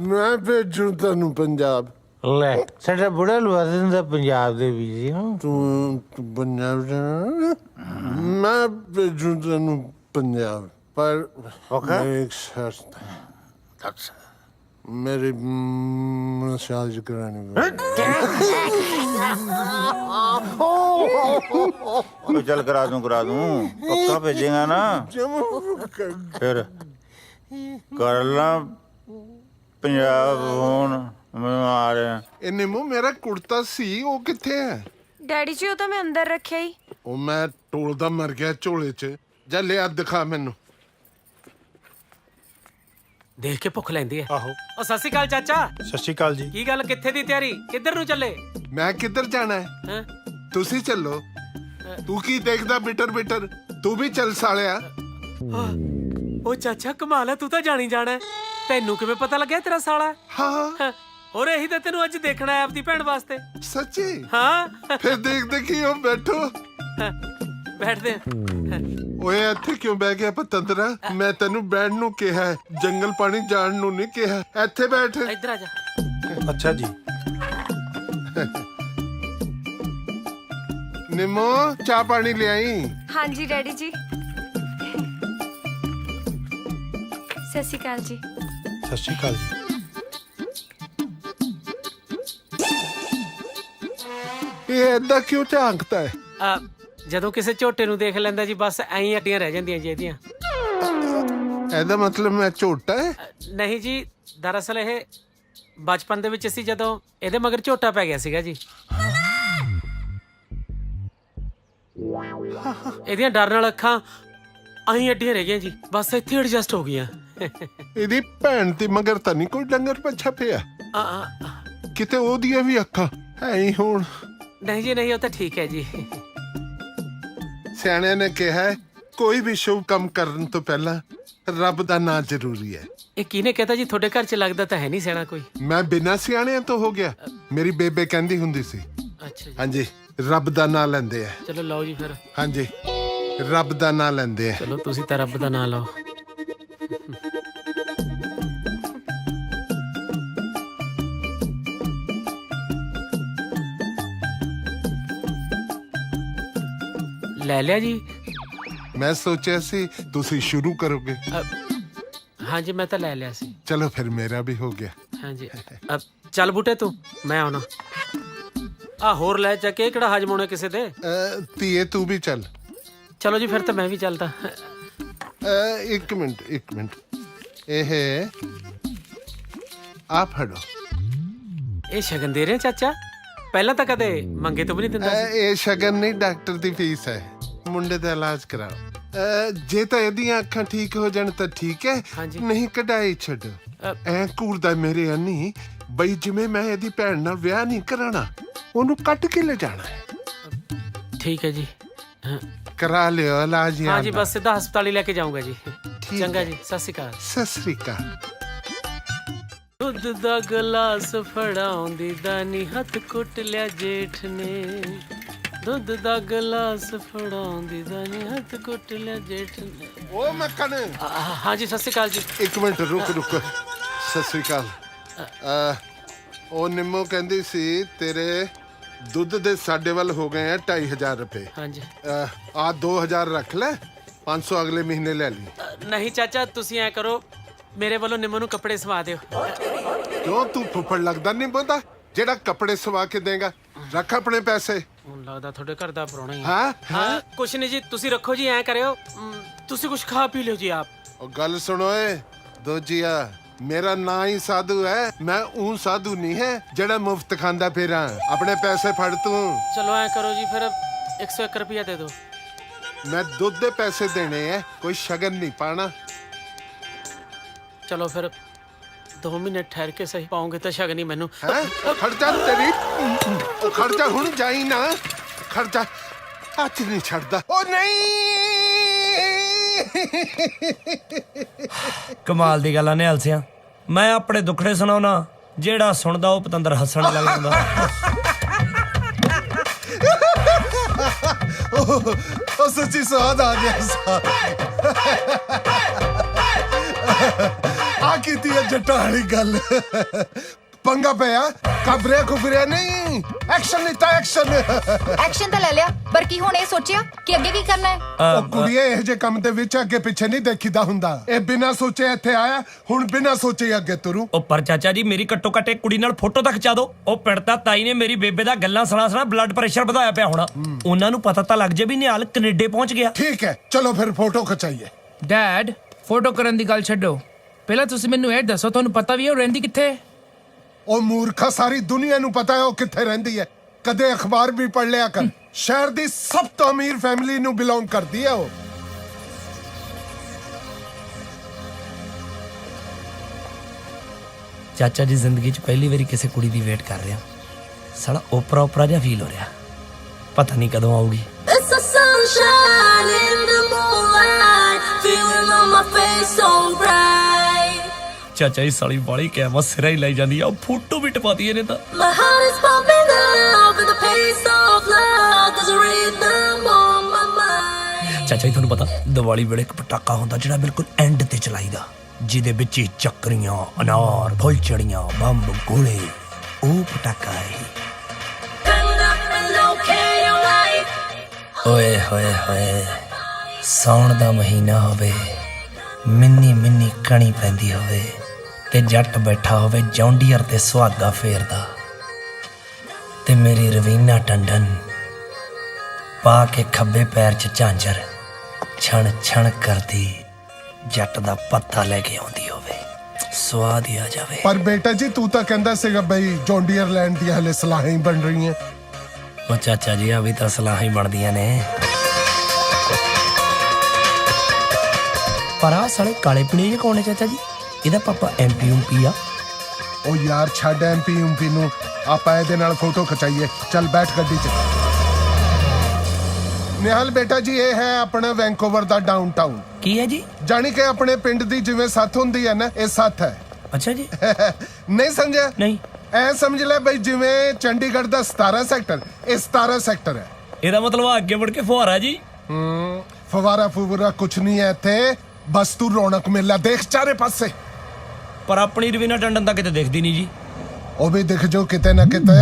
S1: ਮੈਂ ਭੇਜੂ ਤੈਨੂੰ ਪੰਜਾਬ।
S13: ਲੈ ਸਾਡਾ ਬੁੜਾ ਲਵਾ ਦਿੰਦਾ ਪੰਜਾਬ ਦੇ ਵੀ
S1: ਤੂੰ ਪੰਜਾਬ ਜਾਣਾ? ਮੈਂ ਭੇਜੂ ਤੈਨੂੰ ਪੰਜਾਬ, ਪਰ ਇੱਕ ਸ਼ਰਤ ਹੈ। मेरी मसाज करानी
S11: चल करा दूं पक्का भेजेगा ना? फिर कर ला पंजाब फोन, मैं आ रहा।
S1: निमो मेरा कुर्ता सी वो किथे है?
S21: ਡੈਡੀ ਜੀ ਉਹ ਤਾਂ ਮੈਂ ਅੰਦਰ ਰੱਖਿਆ ਹੀ।
S1: ਉਹ ਮੈਂ ਟੋਲਦਾ ਮਰ ਗਿਆ ਝੋਲੇ 'ਚ। ਜਾ ਲਿਆ ਦਿਖਾ ਮੈਨੂੰ।
S14: ਦੇਖ ਕੇ ਭੁੱਖ ਲੈਂਦੀ ਹੈ।
S8: ਆਹੋ।
S14: ਉਹ ਸਤਿ ਸ਼੍ਰੀ ਅਕਾਲ ਚਾਚਾ।
S8: ਸਤਿ ਸ਼੍ਰੀ ਅਕਾਲ ਜੀ।
S14: ਕੀ ਗੱਲ, ਕਿੱਥੇ ਦੀ ਤਿਆਰੀ? ਕਿੱਧਰ ਨੂੰ ਚੱਲੇ?
S1: ਮੈਂ ਕਿੱਧਰ ਜਾਣਾ ਹੈ? ਤੁਸੀਂ ਚੱਲੋ। ਤੂੰ ਕੀ ਦੇਖਦਾ ਬਿਟਰ ਬਿਟਰ? ਤੂੰ ਵੀ ਚੱਲ ਸਾਲਿਆ।
S14: ਉਹ ਚਾਚਾ ਕਮਾਲ ਹੈ, ਤੂੰ ਤਾਂ ਜਾਣੀ ਜਾਣਾ। ਤੈਨੂੰ ਕਿਵੇਂ ਪਤਾ ਲੱਗਿਆ ਤੇਰਾ ਸਾਲਾ?
S1: ਹਾਂ
S14: ਹੋਰ ਇਹੀ ਤਾਂ ਤੈਨੂੰ ਅੱਜ ਦੇਖਣਾ ਹੈ ਆਪਦੀ ਭੈਣ ਵਾਸਤੇ।
S1: ਸੱਚੀ?
S14: ਹਾਂ।
S1: ਫਿਰ ਦੇਖਦੇ ਕੀ ਹੋ, ਬੈਠੋ।
S14: ਬੈਠਦੇ
S1: ਓਏ ਇੱਥੇ ਕਿਉਂ ਬਹਿ ਗਿਆ ਪਤੰਦਰਾ? ਮੈਂ ਤੈਨੂੰ ਬੈਠਣ ਨੂੰ ਕਿਹਾ, ਜੰਗਲ ਪਾਣੀ ਜਾਣ ਨੂੰ ਨਹੀਂ ਕਿਹਾ। ਇੱਥੇ ਬੈਠ।
S14: ਇੱਧਰ ਆ ਜਾ।
S8: ਅੱਛਾ ਜੀ।
S1: ਨਿੰਮੋ ਚਾਹ ਪਾਣੀ ਲਿਆਈ।
S21: ਹਾਂਜੀ ਡੈਡੀ ਜੀ। ਸਤਿ ਸ਼੍ਰੀ ਅਕਾਲ ਜੀ।
S8: ਸਤਿ ਸ਼੍ਰੀ ਅਕਾਲ ਜੀ।
S1: ਇਹ ਏਦਾਂ ਕਿਉਂ ਝਾਂਕਦਾ ਹੈ?
S14: ਜਦੋਂ ਕਿਸੇ ਝੋਟੇ ਨੂੰ ਦੇਖ ਲੈਂਦਾ ਜੀ, ਬਸ ਐਂ ਹੀ ਅੱਡੀਆਂ ਰਹਿ ਜਾਂਦੀਆਂ ਜੀ ਇਹਦੀਆਂ।
S1: ਇਹਦਾ ਮਤਲਬ ਮੈਂ ਝੋਟਾ ਹੈ?
S14: ਨਹੀਂ ਜੀ, ਦਰਅਸਲ ਇਹ ਬਚਪਨ ਦੇ ਵਿੱਚ ਸੀ, ਜਦੋਂ ਇਹਦੇ ਮਗਰ ਝੋਟਾ ਪੈ ਗਿਆ ਸੀਗਾ ਜੀ। ਇਹਦੀਆਂ ਡਰ ਨਾਲ ਅੱਖਾਂ ਐਂ ਅੱਡੀਆਂ ਰਹਿ ਗਈਆਂ ਜੀ, ਬਸ ਇੱਥੇ ਐਡਜਸਟ ਹੋ ਗਈਆਂ।
S1: ਇਹਦੀ ਭੈਣ ਦੀ ਮਗਰ ਤਾਂ ਨਹੀਂ ਕੋਈ ਡੰਗਰ ਪੱਛਾ ਪਿਆ? ਕਿਤੇ ਉਹਦੀਆਂ ਵੀ ਅੱਖਾਂ ਐ ਹੀ ਹੋਣ?
S14: ਨਹੀਂ ਜੀ ਨਹੀਂ, ਉਹ ਤਾਂ ਠੀਕ ਹੈ ਜੀ।
S1: ਸਿਆਣਿਆਂ ਨੇ ਕਿਹਾ ਕੋਈ ਵੀ ਸ਼ੁਭ ਕੰਮ ਕਰਨ ਤੋਂ ਪਹਿਲਾਂ ਰੱਬ ਦਾ ਨਾਂ ਜ਼ਰੂਰੀ ਹੈ।
S14: ਇਹ ਕਿਹਨੇ ਕਹਤਾ ਜੀ? ਤੁਹਾਡੇ ਘਰ 'ਚ ਲੱਗਦਾ ਤਾਂ ਹੈ ਨਹੀਂ ਸਿਆਣਾ ਕੋਈ।
S1: ਮੈਂ ਬਿਨਾਂ ਸਿਆਣਿਆਂ ਤੋਂ ਹੋ ਗਿਆ। ਮੇਰੀ ਬੇਬੇ ਕਹਿੰਦੀ ਹੁੰਦੀ ਸੀ।
S14: ਅੱਛਾ ਜੀ।
S1: ਹਾਂਜੀ, ਰੱਬ ਦਾ ਨਾਂ ਲੈਂਦੇ ਆ।
S14: ਚਲੋ ਲਓ ਜੀ ਫਿਰ।
S1: ਹਾਂਜੀ, ਰੱਬ ਦਾ ਨਾਂ ਲੈਂਦੇ ਆ।
S14: ਚਲੋ ਤੁਸੀਂ ਤਾਂ ਰੱਬ ਦਾ ਨਾਂ ਲਓ। ਲੈ ਲਿਆ ਜੀ?
S1: ਮੈਂ ਸੋਚਿਆ ਸੀ ਤੁਸੀਂ ਸ਼ੁਰੂ ਕਰੋਗੇ।
S14: ਹਾਂਜੀ ਮੈਂ ਤਾਂ ਲੈ ਲਿਆ ਸੀ।
S1: ਚਲੋ ਫਿਰ ਮੇਰਾ ਵੀ ਹੋ ਗਿਆ।
S14: ਹਾਂਜੀ ਚੱਲ ਬੂਟੇ ਤੂੰ, ਮੈਂ ਆਉਣਾ। ਆ ਹੋਰ ਲੈ ਜਾ ਕੇ ਕਿਹੜਾ ਹਜਮ ਹੋਣਾ ਕਿਸੇ ਦੇ।
S1: ਧੀਏ ਤੂੰ ਵੀ ਚੱਲ।
S14: ਚਲੋ ਜੀ ਫਿਰ ਤਾਂ ਮੈਂ ਵੀ ਚੱਲਦਾ।
S1: ਇੱਕ ਮਿੰਟ ਇਹ ਆ ਫੜੋ।
S14: ਇਹ ਸ਼ਗਨ ਦੇ ਰਹੇ ਚਾਚਾ? ਪਹਿਲਾਂ ਤਾਂ ਕਦੇ ਮੰਗੇ ਤੋਂ ਵੀ ਨਹੀਂ ਦਿੰਦਾ ਸੀ।
S1: ਇਹ ਸ਼ਗਨ ਨਹੀਂ, ਡਾਕਟਰ ਦੀ ਫੀਸ ਹੈ। ਮੁੰਡੇ ਦਾ ਇਲਾਜ ਕਰਾਓ। ਜੇ ਤਾਂ ਇਹਦੀਆਂ ਅੱਖਾਂ ਠੀਕ ਹੋ ਜਾਣ ਤਾਂ ਠੀਕ ਹੈ, ਨਹੀਂ ਕਢਾਈ ਛੱਡੋ। ਐ ਘੂਰਦਾ ਮੇਰੇ ਅੰਨੀ ਬਈ ਜਿਵੇਂ ਮੈਂ ਇਹਦੀ ਭੈਣ ਨਾਲ ਵਿਆਹ ਨਹੀਂ ਕਰਾਣਾ, ਉਹਨੂੰ ਕੱਟ ਕੇ ਲੈ ਜਾਣਾ ਹੈ।
S14: ਠੀਕ ਹੈ ਜੀ,
S1: ਕਰਾ ਲਿਓ ਇਲਾਜ।
S14: ਹਾਂਜੀ ਬਸ ਸਿੱਧਾ ਹਸਪਤਾਲ ਹੀ ਲੈ ਕੇ ਜਾਊਂਗਾ ਜੀ। ਚੰਗਾ ਜੀ, ਸਤਿ ਸ਼੍ਰੀ ਅਕਾਲ।
S1: ਸਤਿ ਸ਼੍ਰੀ ਅਕਾਲ।
S14: ਦੁੱਧ ਦਾ ਗਲਾਸ ਫੜਾਉਂਦੀ ਦਾਨੀ ਹੱਥ ਕੁੱਟ ਲਿਆ ਜੇਠ ਨੇ। ਦੁੱਧ ਦਾ ਗਲਾਸ ਫੜਾਉਂਦੀ ਦਾਨੀ ਹੱਥ ਕੁੱਟ ਲਿਆ ਜੇਠ ਨੇ।
S1: ਓ ਮੱਖਣ।
S14: ਹਾਂਜੀ ਸਤਿ ਸ਼੍ਰੀ ਅਕਾਲ ਜੀ।
S1: ਇੱਕ ਮਿੰਟ ਰੁਕ। ਸਤਿ ਸ਼੍ਰੀ ਅਕਾਲ। ਉਹ ਨਿੰਮੋ ਕਹਿੰਦੀ ਸੀ ਤੇਰੇ ਦੁੱਧ ਦੇ ਸਾਡੇ ਵੱਲ ਹੋ ਗਏ ਆ 2500 ਰੁਪਏ।
S14: ਹਾਂਜੀ।
S1: ਆ 2000 ਰੱਖ ਲੈ, 500 ਅਗਲੇ ਮਹੀਨੇ ਲੈ ਲਈ।
S14: ਨਹੀਂ ਚਾਚਾ, ਤੁਸੀਂ ਐ ਕਰੋ, ਮੇਰੇ ਵੱਲੋਂ ਨਿੰਮੋ ਨੂੰ ਕੱਪੜੇ ਸਵਾ ਦਿਓ।
S1: ਕਿਉਂ ਤੂੰ ਫੁੱਫੜ ਲੱਗਦਾ ਨਹੀਂ ਬੰਦਾ ਜਿਹੜਾ ਕੱਪੜੇ ਸਵਾ ਕੇ ਦੇਗਾ? ਰੱਖ ਆਪਣੇ ਪੈਸੇ।
S14: ਹੁਣ ਲੱਗਦਾ ਤੁਹਾਡੇ ਘਰ ਦਾ ਪ੍ਰਾਹੁਣਾ ਹੀ।
S1: ਹਾਂ
S14: ਕੁਛ ਨਹੀਂ ਜੀ, ਤੁਸੀਂ ਰੱਖੋ ਜੀ। ਐ ਕਰਿਓ, ਤੁਸੀਂ ਕੁਛ ਖਾ ਪੀ ਲਿਓ ਜੀ ਆਪ।
S1: ਉਹ ਗੱਲ ਸੁਣੋ ਏ ਦੋਜੀਆ, ਮੇਰਾ ਨਾਂ ਹੀ ਸਾਧੂ ਹੈ। ਮੈਂ ਉਹ ਸਾਧੂ ਨਹੀਂ ਹੈ ਜਿਹੜਾ ਮੁਫਤ ਖਾਂਦਾ ਫਿਰਾਂ। ਆਪਣੇ ਪੈਸੇ ਫੜ ਤੂੰ।
S14: ਚਲੋ ਐ ਕਰੋ ਜੀ ਫਿਰ 101 ਰੁਪਇਆ ਦੇ ਦਿਓ।
S1: ਮੈਂ ਦੁੱਧ ਦੇ ਪੈਸੇ ਦੇਣੇ ਐ, ਕੋਈ ਸ਼ਗਨ ਨਹੀਂ ਪਾਣਾ।
S14: ਚਲੋ ਫਿਰ 2 ਮਹੀਨੇ ਠਹਿਰ ਕੇ ਸਹੀ ਪਾਉਂਗੇ ਤਾਂ ਸ਼ਗਨ ਹੀ ਮੈਨੂੰ।
S1: ਖਰਚਾ ਤੇਰੀ ਖਰਚਾ ਹੁਣ ਜਾਈ ਨਾ। ਖਰਚਾ ਹੱਥ ਨਹੀਂ ਛੱਡਦਾ। ਉਹ ਨਹੀਂ।
S18: ਕਮਾਲ ਦੀ ਗੱਲ ਆ ਨਿਹਾਲ ਸਿਆ। ਮੈਂ ਆਪਣੇ ਦੁੱਖੜੇ ਸੁਣਾਉਣਾ ਜਿਹੜਾ ਸੁਣਦਾ ਉਹ ਪਤੰਦਰ ਹੱਸਣ ਲੱਗ ਜਾਂਦਾ।
S1: ਉਹ ਸੱਚੀ ਸਵਾਦ ਆ ਗਿਆ। ਆ ਕੀਤੀ ਹੈ ਜੱਟਾਂ ਵਾਲੀ ਗੱਲ। ਪੰਗਾ ਪਿਆ, ਕਬਰਿਆ ਕੁਬਰਿਆ ਨਹੀਂ, ਐਕਸ਼ਨ ਲਿੱਤਾ ਐਕਸ਼ਨ।
S22: ਐਕਸ਼ਨ ਤਾਂ ਲੈ ਲਿਆ, ਪਰ ਕੀ ਹੁਣ ਇਹ ਸੋਚਿਆ ਕਿ ਅੱਗੇ ਕੀ ਕਰਨਾ ਹੈ?
S1: ਉਹ ਕੁੜੀਏ ਇਹੋ ਜਿਹੇ ਕੰਮ ਦੇ ਵਿੱਚ ਅੱਗੇ ਪਿੱਛੇ ਨਹੀਂ ਦੇਖੀਦਾ ਹੁੰਦਾ। ਇਹ ਬਿਨਾਂ ਸੋਚੇ ਇੱਥੇ ਆਇਆ, ਹੁਣ ਬਿਨਾਂ ਸੋਚੇ ਅੱਗੇ ਤੁਰੂ।
S18: ਉਹ ਪਰ ਚਾਚਾ ਜੀ ਮੇਰੀ ਘੱਟੋ ਘੱਟ ਇੱਕ ਕੁੜੀ ਨਾਲ ਫੋਟੋ ਤਾਂ ਖਿਚਾ ਦਿਓ। ਉਹ ਪਿੰਡਤਾ ਤਾਈ ਨੇ ਮੇਰੀ ਬੇਬੇ ਦਾ ਗੱਲਾਂ ਸੁਣਾ ਬਲੱਡ ਪ੍ਰੈਸ਼ਰ ਵਧਾਇਆ ਪਿਆ ਹੋਣਾ। ਉਹਨਾਂ ਨੂੰ ਪਤਾ ਤਾਂ ਲੱਗ ਜੇ ਵੀ ਨਿਹਾਲ ਕੈਨੇਡਾ ਪਹੁੰਚ ਗਿਆ।
S1: ਠੀਕ ਹੈ, ਚਲੋ ਫਿਰ ਫੋਟੋ ਖਿਚਾਈਏ।
S4: ਡੈਡ, ਫੋਟੋ ਕਰਨ ਦੀ ਗੱਲ ਛੱਡੋ, ਪਹਿਲਾਂ ਤੁਸੀਂ ਮੈਨੂੰ ਇਹ ਦੱਸੋ ਤੁਹਾਨੂੰ ਪਤਾ ਵੀ ਹੈ ਉਹ ਰਹਿੰਦੀ ਕਿੱਥੇ?
S1: ਉਹ ਮੂਰਖਾ, ਸਾਰੀ ਦੁਨੀਆ ਨੂੰ ਪਤਾ ਹੈ ਉਹ ਕਿੱਥੇ ਰਹਿੰਦੀ ਹੈ। ਕਦੇ ਅਖਬਾਰ ਵੀ ਪੜ੍ਹ ਲਿਆ ਕਰ। ਸ਼ਹਿਰ ਦੀ ਸਭ ਤੋਂ ਅਮੀਰ ਫੈਮਿਲੀ ਨੂੰ ਬਿਲੋਂਗ ਕਰਦੀ ਹੈ ਉਹ।
S18: ਚਾਚਾ ਜੀ ਜ਼ਿੰਦਗੀ 'ਚ ਪਹਿਲੀ ਵਾਰੀ ਕਿਸੇ ਕੁੜੀ ਦੀ ਵੇਟ ਕਰ ਰਿਹਾ। ਸਾਲਾ ਓਪਰਾ ਜਿਹਾ ਫੀਲ ਹੋ ਰਿਹਾ। ਪਤਾ ਨਹੀਂ ਕਦੋਂ ਆਊਗੀ। ਚਾਚਾ ਜੀ ਸਾਲੀ ਵਾਲੀ ਕੈਮਰਾ ਸਿਰਾ ਹੀ ਲਈ ਜਾਂਦੀ ਆ। ਉਹ ਫੋਟੋ ਵੀ ਟਪਾਤੀ ਇਹਨੇ ਤਾਂ। ਚਾਚਾ ਜੀ ਤੁਹਾਨੂੰ ਪਤਾ ਦੀਵਾਲੀ ਵੇਲੇ ਇੱਕ ਪਟਾਕਾ ਹੁੰਦਾ ਜਿਹੜਾ ਬਿਲਕੁਲ ਐਂਡ ਤੇ ਚਲਾਈਦਾ, ਜਿਹਦੇ ਵਿੱਚ ਹੀ ਚੱਕਰੀਆਂ, ਅਨਾਰ, ਫੁੱਲਝੜੀਆਂ, ਬੰਬ, ਗੋਲੇ। ਉਹ ਪਟਾਕਾ ਹੈ। ਓਏ ਹੋਏ ਹੋਏ, ਸਾਉਣ ਦਾ ਮਹੀਨਾ ਹੋਵੇ, ਮਿੰਨੀ ਮਿੰਨੀ ਕਣੀ ਪੈਂਦੀ ਹੋਵੇ ਤੇ ਜੱਟ ਬੈਠਾ ਹੋਵੇ ਜੌਂਡੀਅਰ ਤੇ ਸੁਹਾਗਾ ਫੇਰਦਾ, ਤੇ ਮੇਰੀ ਰਵੀਨਾ ਟੰਡਨ ਪਾ ਕੇ ਖੱਬੇ ਪੈਰ 'ਚ ਝਾਂਜਰ ਛਣ ਛਣ ਕਰਦੀ ਜੱਟ ਦਾ ਪੱਤਾ ਲੈ ਕੇ ਆਉਂਦੀ ਹੋਵੇ। ਸਵਾਦ ਹੀ ਆ ਜਾਵੇ।
S1: ਪਰ ਬੇਟਾ ਜੀ ਤੂੰ ਤਾਂ ਕਹਿੰਦਾ ਸੀਗਾ ਬਈ ਜੌਂਡੀਅਰ ਲੈਂਡ ਦੀਆਂ ਹਲੇ ਸਲਾਹਾਂ ਹੀ ਬਣ ਰਹੀਆਂ।
S18: ਉਹ ਚਾਚਾ ਜੀ ਆ ਵੀ ਤਾਂ ਸਲਾਹਾਂ ਹੀ ਬਣਦੀਆਂ ਨੇ। ਪਰ ਆ ਸਾਲੇ ਕਾਲੇ ਪੀਣੇ ਜੇ ਕੌਣ ਹੈ ਚਾਚਾ ਜੀ? ਇਹਦਾ ਪਾਪਾ MP ਆ।
S1: ਉਹ ਯਾਰ ਛੱਡ MP ਨੂੰ, ਆਪਾਂ ਇਹਦੇ ਨਾਲ ਫੋਟੋ ਖਿਚਾਈਏ। ਚੱਲ ਬੈਠ ਗੱਡੀ 'ਚ। ਨਿਹਾਲ ਬੇਟਾ ਜੀ ਇਹ ਹੈ ਆਪਣਾ ਵੈਂਕੂਵਰ ਦਾ ਡਾਊਨਟਾਊਨ।
S18: ਕੀ ਹੈ ਜੀ?
S1: ਜਾਣੀ ਕਿ ਆਪਣੇ ਪਿੰਡ ਦੀ ਜਿਵੇਂ ਸੱਥ ਹੁੰਦੀ ਹੈ ਨਾ, ਇਹ ਸੱਥ ਹੈ।
S18: ਅੱਛਾ ਜੀ।
S1: ਨਹੀਂ ਸਮਝਿਆ?
S18: ਨਹੀਂ।
S1: ਐ ਸਮਝ ਲੈ ਬਈ ਜਿਵੇਂ ਚੰਡੀਗੜ੍ਹ ਦਾ 17 ਸੈਕਟਰ, ਇਹ 17 ਸੈਕਟਰ ਹੈ।
S18: ਇਹਦਾ ਮਤਲਬ ਅੱਗੇ ਵੜ ਕੇ ਫੁਹਾਰਾ ਜੀ।
S1: ਫਵਾਰਾ ਫੁਵਰਾ ਕੁਛ ਨਹੀਂ ਹੈ ਇੱਥੇ, ਬਸ ਤੂੰ ਰੌਣਕ ਮੇਲਾ ਦੇਖ ਚਾਰੇ ਪਾਸੇ।
S18: ਪਰ ਆਪਣੀ ਰਵੀਨਾ ਟੰਡਨ ਤਾਂ ਕਿਤੇ ਦਿਖਦੀ ਨਹੀਂ ਜੀ।
S1: ਉਹ ਵੀ ਦਿਖ ਜੋ ਕਿਤੇ ਨਾ ਕਿਤੇ।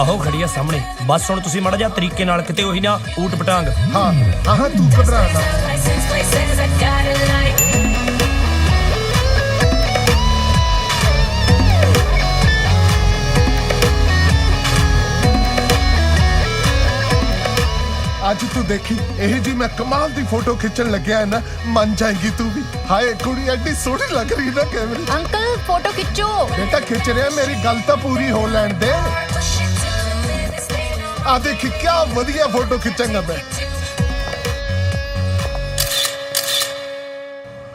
S18: ਆਹੋ ਖੜੀ ਆ ਸਾਹਮਣੇ। ਬਸ ਹੁਣ ਤੁਸੀਂ ਮਾੜਾ ਜਿਹਾ ਤਰੀਕੇ ਨਾਲ, ਕਿਤੇ ਉਹੀ ਨਾ ਊਟ ਪਟਾਂਗ।
S1: ਹਾਂ ਹਾਂ ਤੂੰ ਘਬਰਾ ਨਾ। ਅੱਜ ਤੂੰ ਦੇਖੀ ਇਹ ਜੀ ਮੈਂ ਕਮਾਲ ਦੀ ਫੋਟੋ ਖਿੱਚਣ ਲੱਗਿਆ ਨਾ, ਮੰਨ ਜਾਏਗੀ ਤੂੰ ਵੀ। ਹਾਏ ਕੁੜੀ ਐਡੀ ਸੋਹਣੀ ਲੱਗ ਰਹੀ ਨਾ ਕੈਮਰੇ 'ਚ।
S22: ਅੰਕਲ ਫੋਟੋ ਖਿੱਚੋ।
S1: ਬੇਟਾ ਖਿੱਚ ਰਿਹਾ, ਮੇਰੀ ਗੱਲ ਤਾਂ ਪੂਰੀ ਹੋ ਲੈਣ ਦੇ। ਆ ਦੇਖ ਕਿਆ ਵਧੀਆ ਫੋਟੋ ਖਿੱਚਾਂਗਾ ਮੈਂ।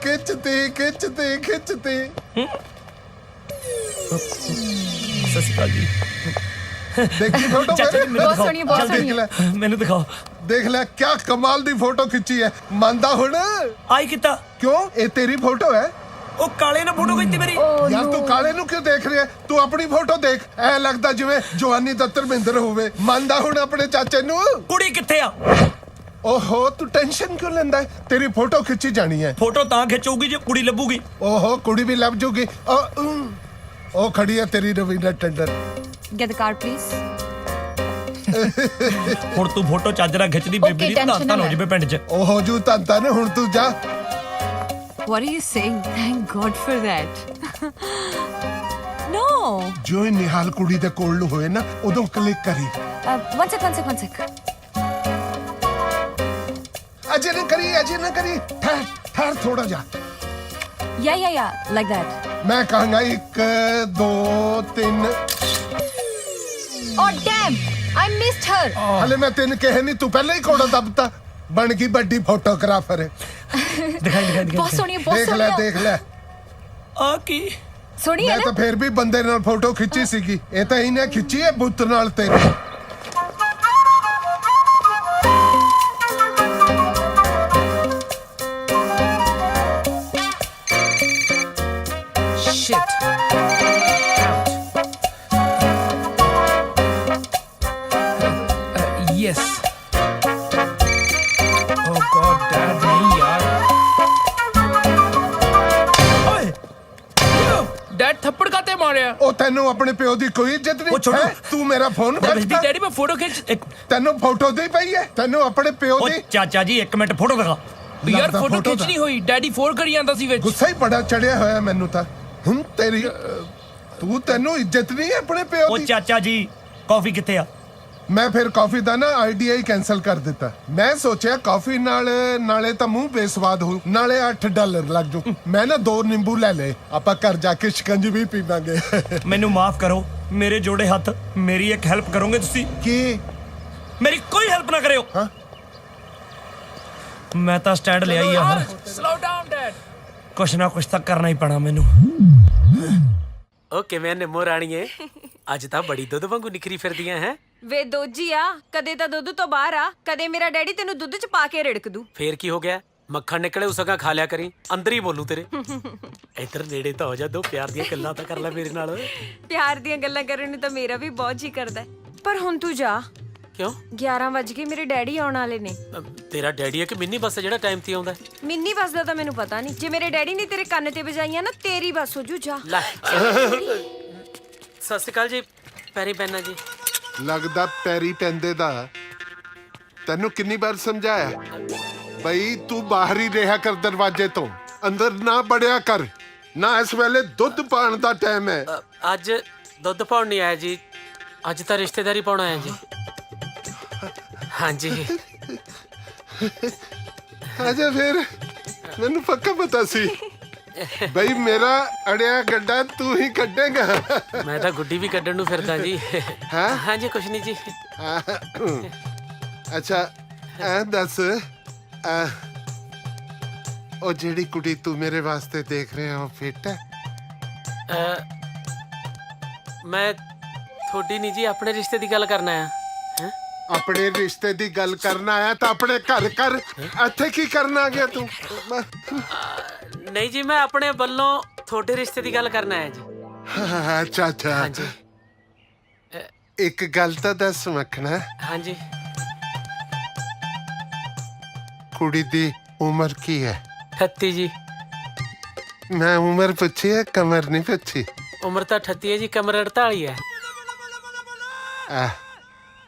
S1: ਖਿੱਚਦੇ
S18: ਸਤਿ ਸ਼੍ਰੀ ਅਕਾਲ ਜੀ।
S1: ਦੇਖੀ ਫੋਟੋ
S22: ਬਹੁਤ ਸੋਹਣੀ, ਬਹੁਤ ਸੋਹਣੀ।
S18: ਮੈਨੂੰ ਦਿਖਾਓ।
S1: ਦੇਖ ਲੈ ਕਿਆ ਕਮਾਲ ਦੀ ਫੋਟੋ ਖਿੱਚੀ ਹੈ। ਮੰਨਦਾ ਹੁਣ?
S18: ਆਈ ਕਿਤਾ?
S1: ਕਿਉਂ? ਇਹ ਤੇਰੀ ਫੋਟੋ ਹੈ।
S18: ਉਹ ਕਾਲੇ ਨੇ ਫੋਟੋ ਖਿੱਚੀ ਮੇਰੀ।
S1: ਯਾਰ ਤੂੰ ਕਾਲੇ ਨੂੰ ਕਿਉਂ ਦੇਖ ਰਿਹਾ? ਤੂੰ ਆਪਣੀ ਫੋਟੋ ਦੇਖ। ਐ ਲੱਗਦਾ ਜਿਵੇਂ ਜਵਾਨੀ ਦਾ ਧਰਮਿੰਦਰ ਹੋਵੇ। ਮੰਨਦਾ ਹੁਣ ਆਪਣੇ ਚਾਚੇ ਨੂੰ?
S18: ਕੁੜੀ ਕਿੱਥੇ ਆ?
S1: ਓਹੋ ਤੂੰ ਟੈਨਸ਼ਨ ਕਿਉਂ ਲੈਂਦਾ? ਤੇਰੀ ਫੋਟੋ ਖਿੱਚੀ ਜਾਣੀ ਹੈ।
S18: ਫੋਟੋ ਤਾਂ ਖਿੱਚੂਗੀ ਜੇ ਕੁੜੀ ਲੱਭੂਗੀ।
S1: ਓਹੋ ਕੁੜੀ ਵੀ ਲੱਭ ਜੂਗੀ। ਉਹ ਖੜੀ ਹੈ ਤੇਰੀ Raveena Tandon.
S22: Get the card, please.
S18: ਹੁਣ ਤੂੰ ਫੋਟੋ ਚੱਜਰਾ ਖਿੱਚਦੀ ਬੇਬੀ ਦੀ ਤਾਂ ਹੋ ਜਵੇ ਪਿੰਡ 'ਚ।
S1: ਉਹ ਹੋ ਜੂ ਤਾਂ ਨੇ। ਹੁਣ ਤੂੰ ਜਾ।
S21: What are you saying? Thank God for that. No.
S1: ਜੋ ਇਹ ਨਿਹਾਲ ਕੁੜੀ ਦੇ ਕੋਲ ਨੂੰ ਹੋਏ ਨਾ ਉਦੋਂ ਕਲਿੱਕ ਕਰੀ।
S21: One sec.
S1: ਅਜੇ ਨਾ ਕਰੀ। ਠਹਿਰ ਥੋੜਾ ਜਾ।
S21: Yeah. Like that.
S1: ਮੈਂ ਕਹਾਂਗਾ 1 2 3।
S22: Oh damn! I missed her.
S1: ਹਲੇ ਮੈਂ ਤੈਨੂੰ ਕਹੇ ਨਹੀਂ, ਤੂੰ ਪਹਿਲਾਂ ਹੀ ਕੋੜਾ ਦੱਬਤਾ। ਬਣ ਗਈ ਵੱਡੀ ਫੋਟੋਗ੍ਰਾਫਰ।
S18: ਦਿਖਾਈ।
S22: ਬਹੁਤ ਸੋਹਣੀ, ਬਹੁਤ ਸੋਹਣੀ।
S1: ਦੇਖ ਲੈ।
S18: ਆ ਕੀ
S22: ਸੋਹਣੀ ਹੈ
S1: ਮੈਂ ਤਾਂ ਫੇਰ ਵੀ ਬੰਦੇ ਨਾਲ ਫੋਟੋ ਖਿੱਚੀ ਸੀਗੀ। ਇਹ ਤਾਂ ਇਹਨੇ ਖਿੱਚੀ ਹੈ ਬੁੱਤ ਨਾਲ ਤੇਰੀ। ਉਹ ਤੈਨੂੰ ਆਪਣੇ ਪਿਓ ਦੀ ਕੋਈ ਇੱਜ਼ਤ ਨਹੀਂ ਹੈ? ਤੂੰ ਮੇਰਾ ਫੋਨ
S18: ਖਿੱਚਦੀ ਡੈਡੀ ਮੈਂ ਫੋਟੋ ਖਿੱਚ
S1: ਤੈਨੂੰ ਫੋਟੋ ਦੀ ਪਈ ਹੈ? ਤੈਨੂੰ ਆਪਣੇ ਪਿਓ ਦੀ?
S18: ਚਾਚਾ ਜੀ 1 ਮਿੰਟ ਫੋਟੋ ਦਿਖਾ ਯਾਰ। ਫੋਟੋ ਖਿੱਚਣੀ ਹੋਈ, ਡੈਡੀ ਫੋਨ ਕਰੀ ਜਾਂਦਾ ਸੀ ਵਿੱਚ।
S1: ਗੁੱਸਾ ਹੀ ਬੜਾ ਚੜਿਆ ਹੋਇਆ ਮੈਨੂੰ ਤਾਂ ਹੁਣ ਤੇਰੀ। ਤੈਨੂੰ ਇੱਜ਼ਤ ਨਹੀਂ ਹੈ ਆਪਣੇ ਪਿਓ ਦੀ?
S18: ਉਹ ਚਾਚਾ ਜੀ ਕਾਫੀ ਕਿੱਥੇ ਆ?
S1: ਮੈਂ ਫਿਰ ਕਾਫੀ ਦਾ ਨਾ ਆਈਡੀਆ ਹੀ ਕੈਨਸਲ ਕਰ ਦਿੱਤਾ। ਮੈਂ ਸੋਚਿਆ ਕਾਫੀ ਨਾਲੇ ਤਾਂ ਮੂੰਹ ਬੇਸਵਾਦ ਹੋ, ਨਾਲੇ $8 ਲੱਗ ਜੂ। ਮੈਂ ਨਾ 2 ਨਿੰਬੂ ਲੈ ਲਏ, ਆਪਾਂ ਘਰ ਜਾ ਕੇ ਸ਼ਿਕੰਜੀ ਵੀ ਪੀਵਾਂਗੇ।
S18: ਮੈਨੂੰ ਮਾਫ ਕਰੋ, ਮੇਰੇ ਜੋੜੇ ਹੱਥ। ਮੇਰੀ ਇੱਕ ਹੈਲਪ ਕਰੋਗੇ ਤੁਸੀਂ?
S1: ਕੀ?
S18: ਮੇਰੀ ਕੋਈ ਹੈਲਪ ਨਾ ਕਰਿਓ। ਹਾਂ ਮੈਂ ਤਾਂ ਸਟੈਂਡ ਲਿਆ ਹੀ ਆ ਹੁਣ।
S4: Slow down dad.
S18: ਕੁਛ ਨਾ ਕੁਛ ਤਾਂ ਕਰਨਾ ਹੀ ਪੈਣਾ ਮੈਨੂੰ।
S14: ਓ ਕਿਵੇਂ ਨਿੰਮੋ ਰਾਣੀਏ, ਅੱਜ ਤਾਂ ਬੜੀ ਦੁੱਧ ਵਾਂਗੂ ਨਿਖਰੀ ਫਿਰਦੀਆਂ ਹੈ।
S21: ਵੇ ਦੋਜੀ ਆ, ਕਦੇ ਤਾਂ ਦੁੱਧ ਤੋਂ ਬਾਹਰ ਆ, ਕਦੇ ਮੇਰਾ ਡੈਡੀ ਤੈਨੂੰ ਦੁੱਧ ਚ ਪਾ ਕੇ ਰਿੜਕ ਦੂ।
S14: ਫੇਰ ਕੀ ਹੋ ਗਿਆ? ਮੱਖਣ ਨਿਕਲੇ ਉਸਕਾ ਖਾ ਲਿਆ ਕਰੀ, ਅੰਦਰ ਹੀ ਬੋਲੂ ਤੇਰੇ। ਇੱਧਰ ਨੇੜੇ ਤਾਂ ਹੋ ਜਾ, 2 ਪਿਆਰ ਦੀਆਂ ਗੱਲਾਂ ਤਾਂ ਕਰ ਲੈ ਮੇਰੇ ਨਾਲ।
S21: ਪਿਆਰ ਦੀਆਂ ਗੱਲਾਂ ਕਰਨ ਨੂੰ ਤਾਂ ਮੇਰਾ ਵੀ ਬਹੁਤ ਜੀ ਕਰਦਾ, ਪਰ ਹੁਣ ਤੂੰ ਜਾ।
S14: ਕਿਉਂ?
S21: 11 ਵਜ ਗਏ, ਮੇਰੇ ਡੈਡੀ ਆਉਣ ਵਾਲੇ ਨੇ।
S14: ਤੇਰਾ ਡੈਡੀ ਹੈ ਕਿ ਮਿੰਨੀ ਬੱਸ ਜਿਹੜਾ ਟਾਈਮ ਤੇ ਆਉਂਦਾ?
S21: ਮਿੰਨੀ ਬੱਸ ਦਾ ਤਾਂ ਮੈਨੂੰ ਪਤਾ ਨਹੀਂ। ਜੇ ਮੇਰੇ ਡੈਡੀ ਨੇ ਤੇਰੇ ਕੰਨ ਤੇ ਵਜਾਈਆਂ ਨਾ, ਤੇਰੀ ਬੱਸ ਹੋ ਜੂ। ਜਾ।
S14: ਸਤਿ ਸ਼੍ਰੀ ਅਕਾਲ ਜੀ, ਪੈਰੀ ਪੈਨਾ ਜੀ।
S1: ਲੱਗਦਾ ਪੈਰੀ ਪੈਂਦੇ ਦਾ। ਤੈਨੂੰ ਕਿੰਨੀ ਵਾਰ ਸਮਝਾਇਆ ਬਈ ਤੂੰ ਬਾਹਰ ਹੀ ਰਿਹਾ ਕਰ, ਦਰਵਾਜ਼ੇ ਤੋਂ ਅੰਦਰ ਨਾ ਵੜਿਆ ਕਰ। ਨਾ ਇਸ ਵੇਲੇ ਦੁੱਧ ਪਾਣ ਦਾ ਟਾਈਮ ਹੈ।
S14: ਅੱਜ ਦੁੱਧ ਪਾਉਣ ਨਹੀਂ ਆਇਆ ਜੀ, ਅੱਜ ਤਾਂ ਰਿਸ਼ਤੇਦਾਰੀ ਪਾਉਣ ਆਇਆ ਜੀ। ਹਾਂਜੀ।
S1: ਅਜੇ ਫਿਰ ਮੈਨੂੰ ਪੱਕਾ ਪਤਾ ਸੀ ਬਈ ਮੇਰਾ ਅੜਿਆ ਗੱਡਾ ਤੂੰ ਹੀ ਕੱਢੇਗਾ।
S14: ਮੈਂ ਤਾਂ ਗੁੱਡੀ ਵੀ ਕੱਢਣ ਨੂੰ ਫਿਰਦਾ ਜੀ। ਹਾਂਜੀ ਕੁਛ ਨਹੀਂ ਜੀ।
S1: ਅੱਛਾ ਐ ਦੱਸ, ਉਹ ਜਿਹੜੀ ਕੁੜੀ ਤੂੰ ਮੇਰੇ ਵਾਸਤੇ ਦੇਖ ਰਿਹਾ ਉਹ ਫਿੱਟ ਹੈ?
S14: ਮੈਂ ਤੁਹਾਡੀ ਨਹੀਂ ਜੀ, ਆਪਣੇ ਰਿਸ਼ਤੇ ਦੀ ਗੱਲ ਕਰਨਾ ਆ।
S1: ਆਪਣੇ ਰਿਸ਼ਤੇ ਦੀ ਗੱਲ ਕਰਨਾ ਆਇਆ ਤਾਂ ਆਪਣੇ ਘਰ ਕਰ, ਇੱਥੇ ਕੀ ਕਰਨ ਆ ਗਿਆ ਤੂੰ?
S14: ਨਹੀਂ ਜੀ, ਮੈਂ ਆਪਣੇ ਵੱਲੋਂ ਤੁਹਾਡੇ ਰਿਸ਼ਤੇ ਦੀ ਗੱਲ ਕਰਨਾ ਆਇਆ ਜੀ।
S1: ਅੱਛਾ ਅੱਛਾ।
S14: ਹਾਂਜੀ।
S1: ਇੱਕ ਗੱਲ ਤਾਂ ਦੱਸ ਮੱਖਣਾ।
S14: ਹਾਂਜੀ।
S1: ਕੁੜੀ ਦੀ ਉਮਰ ਕੀ ਹੈ?
S14: 38 ਜੀ।
S1: ਮੈਂ ਉਮਰ ਪੁੱਛੀ ਹੈ, ਕਮਰ ਨਹੀਂ ਪੁੱਛੀ।
S14: ਉਮਰ ਤਾਂ 38 ਹੈ ਜੀ, ਕਮਰ 48 ਹੈ।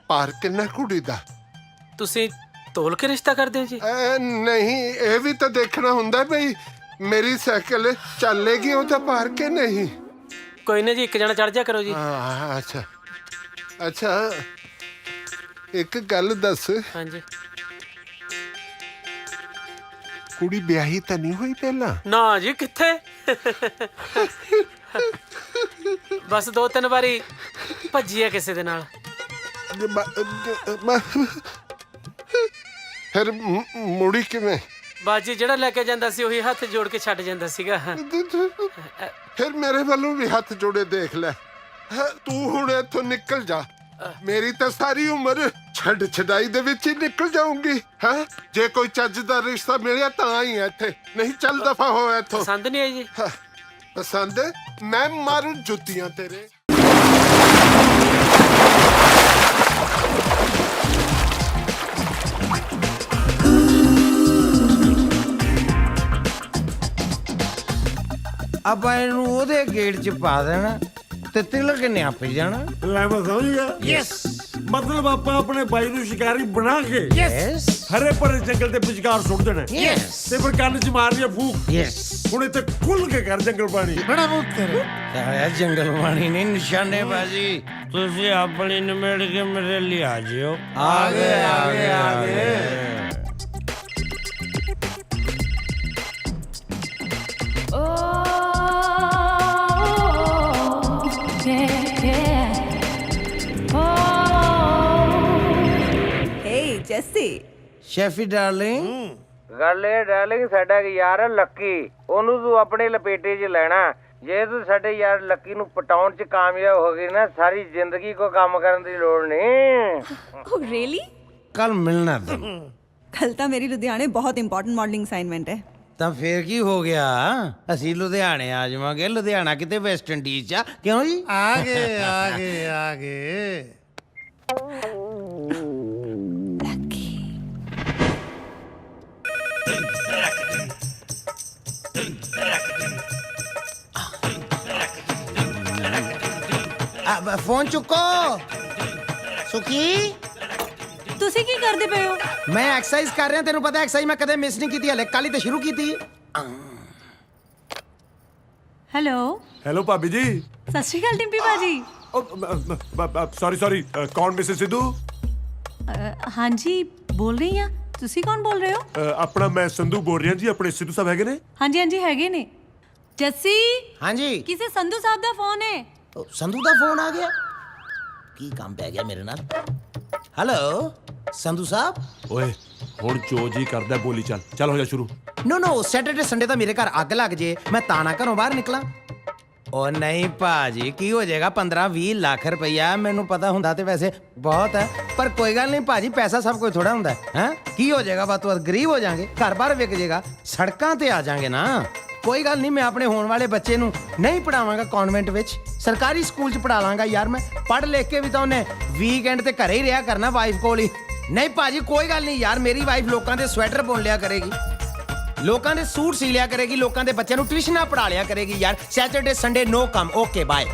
S1: ਭਾਰ ਕਿੰਨਾ ਕੁੜੀ ਦਾ?
S14: ਤੁਸੀਂ ਤੋਲ ਕੇ ਰਿਸ਼ਤਾ ਕਰਦੇ ਹੋ ਜੀ?
S1: ਨਹੀਂ, ਇਹ ਵੀ ਤਾਂ ਦੇਖਣਾ ਹੁੰਦਾ ਬਈ ਮੇਰੀ ਸਾਈਕਲ ਚੱਲੇਗੀ ਉਹਦਾ ਭਾਰ ਕੇ ਨਹੀਂ।
S14: ਕੋਈ ਨਾ ਜੀ, ਇੱਕ ਜਣਾ ਚੜ ਜਾ ਕਰੋ ਜੀ।
S1: ਅੱਛਾ ਅੱਛਾ, ਇੱਕ ਗੱਲ ਦੱਸ।
S14: ਹਾਂਜੀ।
S1: ਕੁੜੀ ਵਿਆਹੀ ਤਾਂ ਨਹੀਂ ਹੋਈ ਪਹਿਲਾਂ?
S14: ਨਾ ਜੀ, ਕਿੱਥੇ। ਬਸ 2-3 ਵਾਰੀ ਭੱਜੀ ਹੈ ਕਿਸੇ ਦੇ ਨਾਲ।
S1: ਫਿਰ ਮੁੜੀ ਕਿਵੇਂ?
S14: ਬਾਜੀ ਜਿਹੜਾ ਲੈ ਕੇ ਜਾਂਦਾ ਸੀ ਉਹੀ ਹੱਥ ਜੋੜ ਕੇ ਛੱਡ ਜਾਂਦਾ ਸੀਗਾ।
S1: ਫਿਰ ਮੇਰੇ ਵੱਲੋਂ ਵੀ ਹੱਥ ਜੋੜੇ ਦੇਖ ਲੈ। ਤੂੰ ਹੁਣ ਇੱਥੋਂ ਨਿਕਲ ਜਾ। ਮੇਰੀ ਤਾਂ ਸਾਰੀ ਉਮਰ ਛੱਡ ਛਡਾਈ ਦੇ ਵਿੱਚ ਹੀ ਨਿਕਲ ਜਾਊਂਗੀ। ਹਾਂ, ਜੇ ਕੋਈ ਚੱਜ ਦਾ ਰਿਸ਼ਤਾ ਮਿਲਿਆ ਤਾਂ ਹੀ ਇੱਥੇ, ਨਹੀਂ ਚੱਲ ਦਫਾ ਹੋ ਇੱਥੋਂ।
S14: ਪਸੰਦ ਨਹੀਂ ਆਈ ਜੀ?
S1: ਪਸੰਦ? ਮੈਂ ਮਾਰੂ ਜੁੱਤੀਆਂ ਤੇਰੇ।
S9: ਆਪਾਂ ਇਹਨੂੰ ਉਹਦੇ ਗੇਟ 'ਚ ਪਾ ਦੇਣਾ ਤੇ ਤਿਲਕ ਨੇ ਆਪੇ ਜਾਣਾ।
S8: ਲੈ ਮੈਂ ਸਮਝ ਗਿਆ।
S9: ਯੈਸ,
S8: ਮਤਲਬ ਆਪਾਂ ਆਪਣੇ ਬਾਈ ਨੂੰ ਸ਼ਿਕਾਰੀ ਬਣਾ ਕੇ
S9: ਯੈਸ
S8: ਹਰੇ ਭਰੇ ਜੰਗਲ ਦੇ ਵਿਚਕਾਰ ਸੁੱਟ ਦੇਣਾ।
S9: ਯੈਸ,
S8: ਤੇ ਫਿਰ ਕੰਨ 'ਚ ਮਾਰਨੀ ਫੂਕ।
S9: ਯੈਸ,
S8: ਹੁਣ ਇੱਥੇ ਖੁੱਲ ਕੇ ਕਰ ਜੰਗਲ ਪਾਣੀ।
S9: ਬੜਾ ਪੁੱਤਰ ਆਇਆ ਜੰਗਲ ਪਾਣੀ ਨਹੀਂ, ਨਿਸ਼ਾਨੇਬਾਜ਼ੀ।
S18: ਤੁਸੀਂ ਆਪਣੀ ਨਿਮੇੜ ਕੇ ਮੇਰੇ ਲਈ ਆ ਜਿਓ।
S9: ਆ ਗਏ ਆ ਗਏ ਆ ਗਏ। ਸ਼ੈਫੀ ਡਾਰਲਿੰਗ। ਗੱਲ ਇਹ ਡਾਰਲਿੰਗ, ਸਾਡਾ ਯਾਰ ਹੈ ਲੱਕੀ, ਉਹਨੂੰ ਤੂੰ ਆਪਣੇ ਲਪੇਟੇ 'ਚ ਲੈਣਾ। ਜੇ ਤੂੰ ਸਾਡੇ ਯਾਰ ਲੱਕੀ ਨੂੰ ਪਟਾਉਣ 'ਚ ਕਾਮਯਾਬ ਹੋ ਗਈ ਨਾ, ਸਾਰੀ ਜ਼ਿੰਦਗੀ ਕੋ ਕੰਮ ਕਰਨ ਦੀ ਲੋੜ ਨਹੀਂ।
S3: ਓ ਰੀਅਲੀ?
S9: ਕੱਲ ਮਿਲਣਾ ਤੂੰ।
S3: ਕੱਲ ਤਾਂ ਮੇਰੀ ਲੁਧਿਆਣੇ ਬਹੁਤ ਇੰਪੋਰਟੈਂਟ ਮਾਡਲਿੰਗ ਅਸਾਈਨਮੈਂਟ ਹੈ।
S9: ਤਾਂ ਫੇਰ ਕੀ ਹੋ ਗਿਆ, ਅਸੀਂ ਲੁਧਿਆਣੇ ਆ ਜਾਵਾਂਗੇ। ਲੁਧਿਆਣਾ ਕਿਤੇ ਵੈਸਟ ਇੰਡੀਜ਼ 'ਚ ਆ, ਕਿਉਂ ਜੀ?
S8: ਆ ਗਏ ਆ ਗਏ ਆ ਗਏ।
S9: ਫੋਨ ਚੁੱਕੋ ਸੁਖੀ
S12: ਤੁਸੀਂ ਕੀ ਕਰਦੇ ਪਏ ਹੋ?
S9: ਮੈਂ ਐਕਸਰਸਾਈਜ਼ ਕਰ ਰਿਹਾ ਤੈਨੂੰ ਪਤਾ ਐਕਸਰਸਾਈਜ਼ ਮੈਂ ਕਦੇ ਮਿਸ ਨਹੀਂ ਕੀਤੀ ਹਲੇ ਕੱਲ ਹੀ ਤੇ ਸ਼ੁਰੂ ਕੀਤੀ
S12: ਹੈਲੋ
S16: ਹੈਲੋ ਭਾਬੀ ਜੀ।
S12: ਸਤਿ ਸ਼੍ਰੀ ਅਕਾਲ ਟਿੰਪੀ ਬਾਜੀ।
S16: ਸੌਰੀ ਕੌਣ ਮਿਸਿਸ ਸਿੱਧੂ?
S12: ਹਾਂਜੀ ਬੋਲ ਰਹੀ ਆ। ਤੁਸੀਂ ਕੌਣ ਬੋਲ ਰਹੇ ਹੋ?
S16: ਆਪਣਾ ਮੈਂ ਸੰਧੂ ਬੋਲ ਰਿਹਾ ਜੀ। ਆਪਣੇ ਸਿੱਧੂ ਸਾਹਿਬ ਹੈਗੇ ਨੇ?
S12: ਹਾਂਜੀ ਹਾਂਜੀ ਹੈਗੇ ਨੇ। ਜੱਸੀ
S9: ਹਾਂਜੀ
S12: ਕਿਸੇ ਸੰਧੂ ਸਾਹਿਬ ਦਾ ਫੋਨ ਹੈ।
S9: ਸੰਧੂ ਦਾ ਫੋਨ ਆ ਗਿਆ ਕੀ ਕੰਮ ਪੈ ਗਿਆ ਮੇਰੇ ਨਾਲ ਹੈਲੋ ਸੰਧੂ ਸਾਹਿਬ
S16: ਓਏ ਹੁਣ ਜੋ ਜੀ ਕਰਦਾ ਬੋਲੀ ਚੱਲ ਹੋ ਜਾ ਸ਼ੁਰੂ।
S9: ਨੋ ਸੈਟਰਡੇ ਸੰਡੇ ਤਾਂ ਮੇਰੇ ਘਰ ਅੱਗ ਲੱਗ ਜੇ ਮੈਂ ਤਾਂ ਨਾ ਘਰੋਂ ਬਾਹਰ ਨਿਕਲਾਂ ਉਹ ਨਹੀਂ ਭਾਜੀ ਕੀ ਹੋ ਜਾਏਗਾ 15-20 ਲੱਖ ਰੁਪਈਆ ਮੈਨੂੰ ਪਤਾ ਹੁੰਦਾ ਤੇ ਵੈਸੇ ਬਹੁਤ ਹੈ ਪਰ ਕੋਈ ਗੱਲ ਨਹੀਂ ਭਾਜੀ ਪੈਸਾ ਸਭ ਕੁਝ ਥੋੜਾ ਹੁੰਦਾ ਹੈ ਕੀ ਹੋ ਜਾਏਗਾ ਬਾਤ ਤੋਂ ਗਰੀਬ ਹੋ ਜਾਾਂਗੇ ਘਰ ਬਾਹਰ ਵਿਕ ਜਾਏਗਾ ਸੜਕਾਂ ਤੇ ਆ ਜਾਾਂਗੇ ਨਾ ਕੋਈ ਗੱਲ ਨਹੀਂ ਮੈਂ ਆਪਣੇ ਹੋਣ ਵਾਲੇ ਬੱਚੇ ਨੂੰ ਨਹੀਂ ਪੜਾਵਾਂਗਾ ਕਨਵੈਂਟ ਵਿੱਚ ਸਰਕਾਰੀ ਸਕੂਲ 'ਚ ਪੜਾ ਲਾਂਗਾ ਯਾਰ ਮੈਂ ਪੜ੍ਹ ਲਿਖ ਕੇ ਵੀ ਤਾਂ ਉਹਨੇ ਵੀਕਐਂਡ ਤੇ ਘਰੇ ਹੀ ਰਿਹਾ ਕਰਨਾ ਵਾਈਫ ਕੋਲ ਹੀ ਨਹੀਂ ਭਾਜੀ ਕੋਈ ਗੱਲ ਨਹੀਂ ਯਾਰ ਮੇਰੀ ਵਾਈਫ ਲੋਕਾਂ ਦੇ ਸਵੈਟਰ ਬੁਣ ਲਿਆ ਕਰੇਗੀ ਲੋਕਾਂ ਦੇ ਸੂਟ ਸੀ ਲਿਆ ਕਰੇਗੀ ਲੋਕਾਂ ਦੇ ਬੱਚਿਆਂ ਨੂੰ ਟਿਊਸ਼ਨਾਂ ਪੜਾ ਲਿਆ ਕਰੇਗੀ ਯਾਰ ਸੈਟਰਡੇ ਸੰਡੇ ਨੋ ਕੰਮ ਓਕੇ ਬਾਏ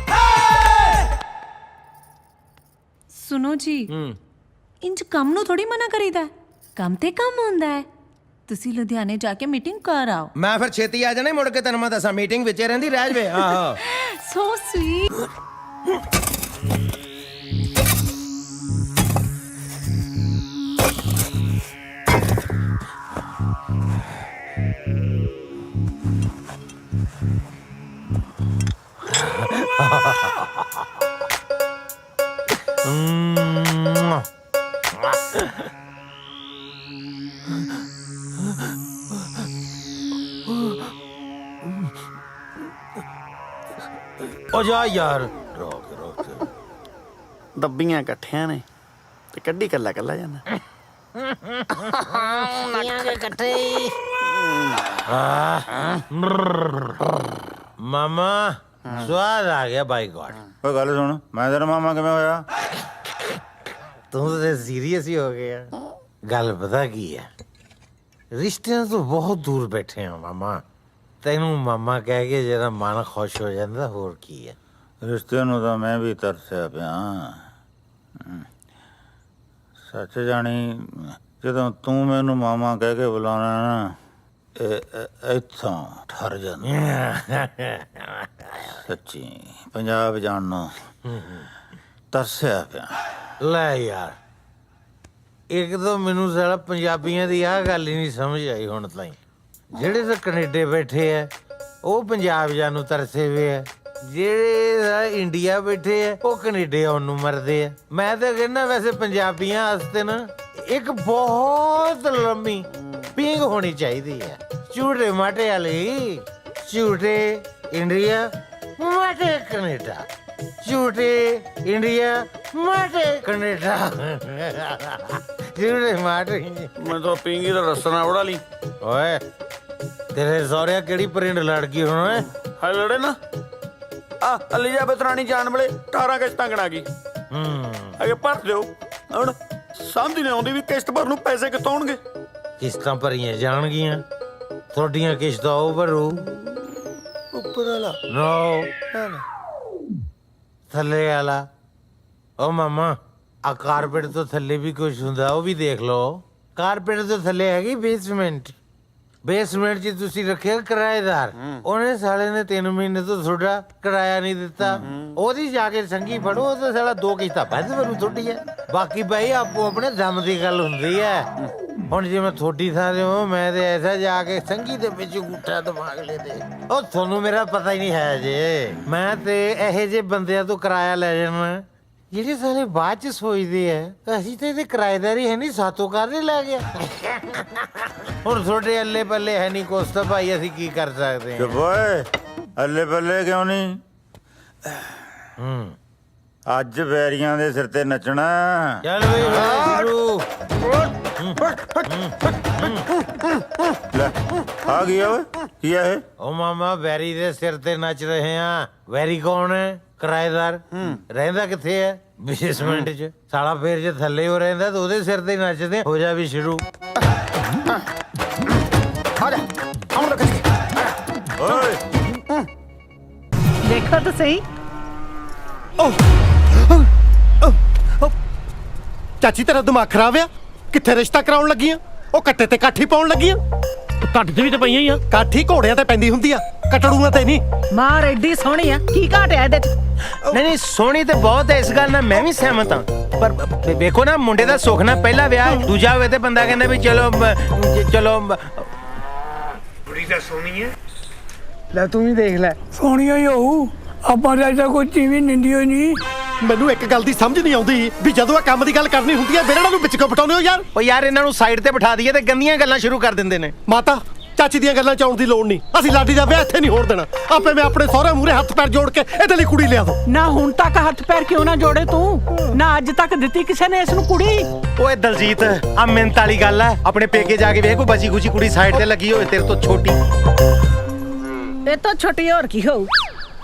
S12: ਸੁਣੋ ਜੀ ਇੰਜ ਕੰਮ ਨੂੰ ਥੋੜੀ ਮਨਾ ਕਰੀਦਾ ਕੰਮ ਤੇ ਕੰਮ ਹੁੰਦਾ ਹੈ ਤੁਸੀਂ ਲੁਧਿਆਣੇ ਜਾ ਕੇ ਮੀਟਿੰਗ ਕਰ ਆਓ
S9: ਮੈਂ ਫਿਰ ਛੇਤੀ ਆ ਜਾਣਾ ਮੁੜ ਕੇ ਤੈਨੂੰ ਮੈਂ ਦੱਸਾਂ ਮੀਟਿੰਗ ਵਿੱਚ ਰਹਿੰਦੀ ਰਹਿ ਜਵੇ ਆਹੋ
S12: ਸੋ ਸਵੀਟ
S9: ਓ ਜਾ ਯਾਰ
S20: ਦੱਬੀਆਂ ਇਕੱਠਿਆਂ ਨੇ ਤੇ ਕੱਢੀ ਕੱਲਾ ਕੱਲਾ ਜਾਂਦਾ
S9: ਇਕੱਠੇ ਮਾਮਾ ਸਵਾਦ ਆ ਗਿਆ ਬਾਈ ਗॉड
S11: ਓਏ ਗੱਲ ਸੁਣ ਮੈਂ ਤੇਰਾ ਮਾਮਾ ਕਿਵੇਂ ਹੋਇਆ
S13: ਤੂੰ ਤਾਂ ਸੀਰੀਅਸ ਹੀ ਹੋ ਗਿਆ ਗੱਲ ਪਤਾ ਕੀ ਹੈ ਰਿਸ਼ਤਿਆਂ ਤੋਂ ਬਹੁਤ ਦੂਰ ਬੈਠੇ ਆ ਮਾਮਾ ਤੈਨੂੰ ਮਾਮਾ ਕਹਿ ਕੇ ਜਿਹੜਾ ਮਨ ਖੁਸ਼ ਹੋ ਜਾਂਦਾ ਹੋਰ ਕੀ ਹੈ
S11: ਰਿਸ਼ਤੇ ਨੂੰ ਤਾਂ ਮੈਂ ਵੀ ਤਰਸਿਆ ਪਿਆ ਸੱਚ ਜਾਣੀ ਜਦੋਂ ਤੂੰ ਮੈਨੂੰ ਮਾਮਾ ਕਹਿ ਕੇ ਬੁਲਾਉਣਾ ਨਾ ਇੱਥੋਂ ਠਰ ਜਾਂਦਾ ਸੱਚੀ ਪੰਜਾਬ ਜਾਣ ਨੂੰ ਤਰਸਿਆ ਪਿਆ
S13: ਲੈ ਯਾਰ ਇੱਕ ਤਾਂ ਮੈਨੂੰ ਸਾਲਾ ਪੰਜਾਬੀਆਂ ਦੀ ਆਹ ਗੱਲ ਹੀ ਨਹੀਂ ਸਮਝ ਆਈ ਹੁਣ ਤਾਈਂ ਜਿਹੜੇ ਤਾਂ ਕੈਨੇਡਾ ਬੈਠੇ ਐ ਉਹ ਪੰਜਾਬ ਜਾਣ ਨੂੰ ਤਰਸੇ ਵੇ ਐ ਜਿਹੜੇ ਇੰਡੀਆ ਬੈਠੇ ਐ ਉਹ ਕੈਨੇਡਾ ਆਉਣ ਨੂੰ ਮਰਦੇ ਐ ਮੈਂ ਤਾਂ ਕਹਿੰਦਾ ਵੈਸੇ ਪੰਜਾਬੀਆਂ ਵਾਸਤੇ ਨਾ ਇੱਕ ਬਹੁਤ ਲੰਮੀ ਪੀਂਘ ਹੋਣੀ ਚਾਹੀਦੀ ਹੈ ਝੂਠੇ ਮਾਟੇ ਵਾਲੀ ਝੂਠੇ ਇੰਡੀਆ ਮਾਟੇ ਕੈਨੇਡਾ ਝੂਠੇ ਇੰਡੀਆ ਮਾਟੇ ਕੈਨੇਡਾ ਝੂਠੇ ਮਾਟੇ
S20: ਮੈਂ ਤਾਂ ਪੀਂਗੀ ਦਾ ਰਸਨਾ ਉਡਾ ਲਈ
S13: ਓਏ ਤੇਰੇ ਸਹੁਰਿਆ ਕਿਹੜੀ ਪ੍ਰਿੰਟ ਲੜ ਗਈ ਹੁਣ ਓਏ
S20: ਹਾਏ ਲੜੇ ਨਾ ਆ ਅਲੀਜਾਬਤ ਰਾਣੀ ਜਾਣ ਵੇਲੇ 18 ਕਿਸ਼ਤਾਂ ਗਣਾ ਗਈ ਅਗੇ ਭਰ ਦਿਓ ਹੁਣ ਸਮਝ ਨਹੀਂ ਆਉਂਦੀ ਵੀ ਕਿਸ਼ਤ ਭਰਨ ਨੂੰ ਪੈਸੇ ਕਿੱਥੋਂ ਆਉਣਗੇ
S13: ਕਿਸ਼ਤਾਂ ਭਰੀਆਂ ਜਾਣਗੀਆਂ ਤੁਹਾਡੀਆਂ ਕਿਸ਼ਤਾਂ ਉਹ ਭਰੂ
S20: ਉੱਪਰ ਵਾਲਾ
S13: ਨੋ ਥੱਲੇ ਵਾਲਾ ਓ ਮਾਮਾ ਆ ਕਾਰਪੇਟ ਤੋਂ ਥੱਲੇ ਵੀ ਕੁਝ ਹੁੰਦਾ ਉਹ ਵੀ ਦੇਖ ਲਓ ਕਾਰਪੇਟ ਤੋਂ ਥੱਲੇ ਹੈਗੀ ਬੇਸਮੈਂਟ 'ਚ ਤੁਸੀਂ ਰੱਖਿਆ ਕਿਰਾਏਦਾਰ ਉਹਨੇ ਸਾਲੇ ਨੇ 3 ਮਹੀਨੇ ਤੋਂ ਤੁਹਾਡਾ ਕਿਰਾਇਆ ਨਹੀਂ ਦਿੱਤਾ ਉਹਦੀ ਜਾ ਕੇ ਸੰਗੀ ਫੜੋ ਉਹ ਤਾਂ ਸਾਲਾ 2 ਕਿਸ਼ਤਾਂ ਵੱਧ ਮੈਨੂੰ ਥੋੜੀ ਹੈ ਬਾਕੀ ਭਾਈ ਆਪੋ ਆਪਣੇ ਦਮ ਦੀ ਗੱਲ ਹੁੰਦੀ ਹੈ ਹੁਣ ਜੇ ਮੈਂ ਥੋੜੀ ਥਾਂ ਤੇ ਹਾਂ ਮੈਂ ਤੇ ਐਸਾ ਜਾ ਕੇ ਸੰਗੀ ਦੇ ਵਿੱਚ ਗੁੱਠਾ ਦਿਮਾਗ ਲੈ ਦੇ ਉਹ ਤੁਹਾਨੂੰ ਮੇਰਾ ਪਤਾ ਹੀ ਨਹੀਂ ਹੈ ਜੇ ਮੈਂ ਤੇ ਇਹੋ ਜਿਹੇ ਬੰਦਿਆਂ ਤੋਂ ਕਿਰਾਇਆ ਲੈ ਜਾਣਾ ਜਿਹੜੇ ਸਾਲੇ ਬਾਅਦ ਚ ਸੋਚਦੇ ਆ ਅਸੀਂ ਤੇ ਇਹਦੇ ਕਿਰਾਏਦਾਰੀ ਹੈ ਨਹੀਂ ਸਾਤੋਂ ਕਾਹਦੇ ਲੈ ਗਿਆ ਹੁਣ ਤੁਹਾਡੇ ਅੱਲੇ ਪੱਲੇ ਹੈ ਨਹੀਂ ਕੁਛ ਤਾਂ ਭਾਈ ਅਸੀਂ ਕੀ ਕਰ ਸਕਦੇ
S11: ਚੁੱਪ ਓਏ ਅੱਲੇ ਪੱਲੇ ਕਿਉਂ ਨਹੀਂ ਅੱਜ ਵੈਰੀਆਂ ਦੇ ਸਿਰ ਤੇ ਨੱਚਣਾ
S13: ਚੱਲ ਵੀ ਸ਼ੁਰੂ
S11: ਲੈ ਆ ਗਿਆ ਓਏ ਕੀ ਹੈ ਇਹ
S13: ਉਹ ਮਾਮਾ ਵੈਰੀ ਦੇ ਸਿਰ ਤੇ ਨੱਚ ਰਹੇ ਆ ਵੈਰੀ ਕੌਣ ਹੈ ਕਿਰਾਏਦਾਰ ਰਹਿੰਦਾ ਕਿੱਥੇ ਹੈ ਬੇਸਮੈਂਟ 'ਚ ਸਾਲਾ ਫੇਰ ਜੇ ਥੱਲੇ ਹੋ ਰਹਿੰਦਾ ਤਾਂ ਉਹਦੇ ਸਿਰ ਤੇ ਨੱਚਦੇ ਹੋ ਜਾ ਵੀ ਸ਼ੁਰੂ
S11: ਓਏ
S12: ਦੇਖੋ ਤਾਂ ਸਹੀ
S16: ਓ
S8: ਚਾਚੀ ਤੇਰਾ ਦਿਮਾਗ ਖਰਾਬ ਆ? ਕਿੱਥੇ ਰਿਸ਼ਤਾ ਕਰਾਉਣ ਲੱਗੀਆਂ? ਉਹ ਕੱਟੇ ਤੇ ਕਾਠੀ ਪਾਉਣ ਲੱਗੀਆਂ?
S5: ਕੱਟ ਤੇ ਵੀ ਤਾਂ ਪਈਆਂ ਹੀ ਆ।
S8: ਕਾਠੀ ਘੋੜਿਆਂ ਤੇ ਪੈਂਦੀ ਹੁੰਦੀ ਆ, ਕਟੜੂਆਂ ਤੇ ਨਹੀਂ।
S9: ਮਾਰ ਐਡੀ ਸੋਹਣੀ ਆ, ਕੀ ਘਾਟ ਹੈ ਇਹਦੇ ਚ? ਨਹੀਂ ਸੋਹਣੀ ਤੇ ਬਹੁਤ ਹੈ, ਇਸ ਗੱਲ ਨਾਲ ਮੈਂ ਵੀ ਸਹਿਮਤ ਹਾਂ, ਪਰ ਵੇਖੋ ਨਾ, ਮੁੰਡੇ ਦਾ ਸੁੱਖ ਨਾ ਪਹਿਲਾ ਵਿਆਹ, ਦੂਜਾ ਹੋਵੇ ਤੇ ਬੰਦਾ ਕਹਿੰਦਾ ਵੀ ਚਲੋ ਚਲੋ।
S5: ਕੁੜੀ ਤਾਂ ਸੋਹਣੀ ਹੈ।
S16: ਲੈ ਤੂੰ ਵੀ ਦੇਖ ਲੈ, ਸੋਹਣੀਆਂ ਹੀ ਹੋਊ, ਆਪਾਂ ਦਾ ਤਾਂ ਕੋਈ ਚੀਜ਼ ਨਿੰਦੀ ਹੋਈ ਨਹੀਂ।
S8: ਮੈਨੂੰ ਇੱਕ ਗੱਲ ਦੀ ਸਮਝ ਨਹੀਂ ਆਉਂਦੀ ਵੀ ਜਦੋਂ ਇਹ ਕੰਮ ਦੀ ਗੱਲ ਕਰਨੀ ਹੁੰਦੀ ਹੈ ਵਿਹੜਾ ਨੂੰ ਵਿੱਚ ਕਿਉਂ ਪਟਾਉਂਦੇ ਹੋ ਯਾਰ?
S9: ਓ ਯਾਰ ਇਹਨਾਂ ਨੂੰ ਸਾਈਡ ਤੇ ਬਿਠਾ ਦਈਏ ਤੇ ਗੰਦੀਆਂ ਗੱਲਾਂ ਸ਼ੁਰੂ ਕਰ ਦਿੰਦੇ ਨੇ।
S8: ਮਾਤਾ ਚਾਚੀ ਦੀਆਂ ਗੱਲਾਂ ਚ ਆਉਣ ਦੀ ਲੋੜ ਨਹੀਂ, ਅਸੀਂ ਲਾਡੀ ਦਾ ਵਿਆਹ ਇੱਥੇ ਨਹੀਂ ਹੋਣ ਦੇਣਾ। ਆਪੇ ਮੈਂ ਆਪਣੇ ਸਹੁਰੇ ਮੂਹਰੇ ਹੱਥ ਪੈਰ ਜੋੜ ਕੇ ਇਹਦੇ ਲਈ ਕੁੜੀ ਲਿਆ ਦੋ।
S17: ਨਾ ਹੁਣ ਤੱਕ ਹੱਥ ਪੈਰ ਕਿਉਂ ਨਾ ਜੋੜੇ ਤੂੰ? ਨਾ ਅੱਜ ਤੱਕ ਦਿੱਤੀ ਕਿਸੇ ਨੇ ਇਸ ਨੂੰ ਕੁੜੀ?
S9: ਓਏ ਦਲਜੀਤ, ਆ ਮਿਹਨਤ ਵਾਲੀ ਗੱਲ ਹੈ, ਆਪਣੇ ਪੇਕੇ ਜਾ ਕੇ ਵੇਖ ਕੋਈ ਬਚੀ ਖੁਚੀ ਕੁੜੀ ਸਾਈਡ ਤੇ ਲੱਗੀ ਹੋਵੇ ਤੇਰੇ ਤੋਂ ਛੋਟੀ।
S10: ਇਹ ਤੋਂ ਛੋਟੀ ਹੋਰ ਕੀ ਹੋਊ?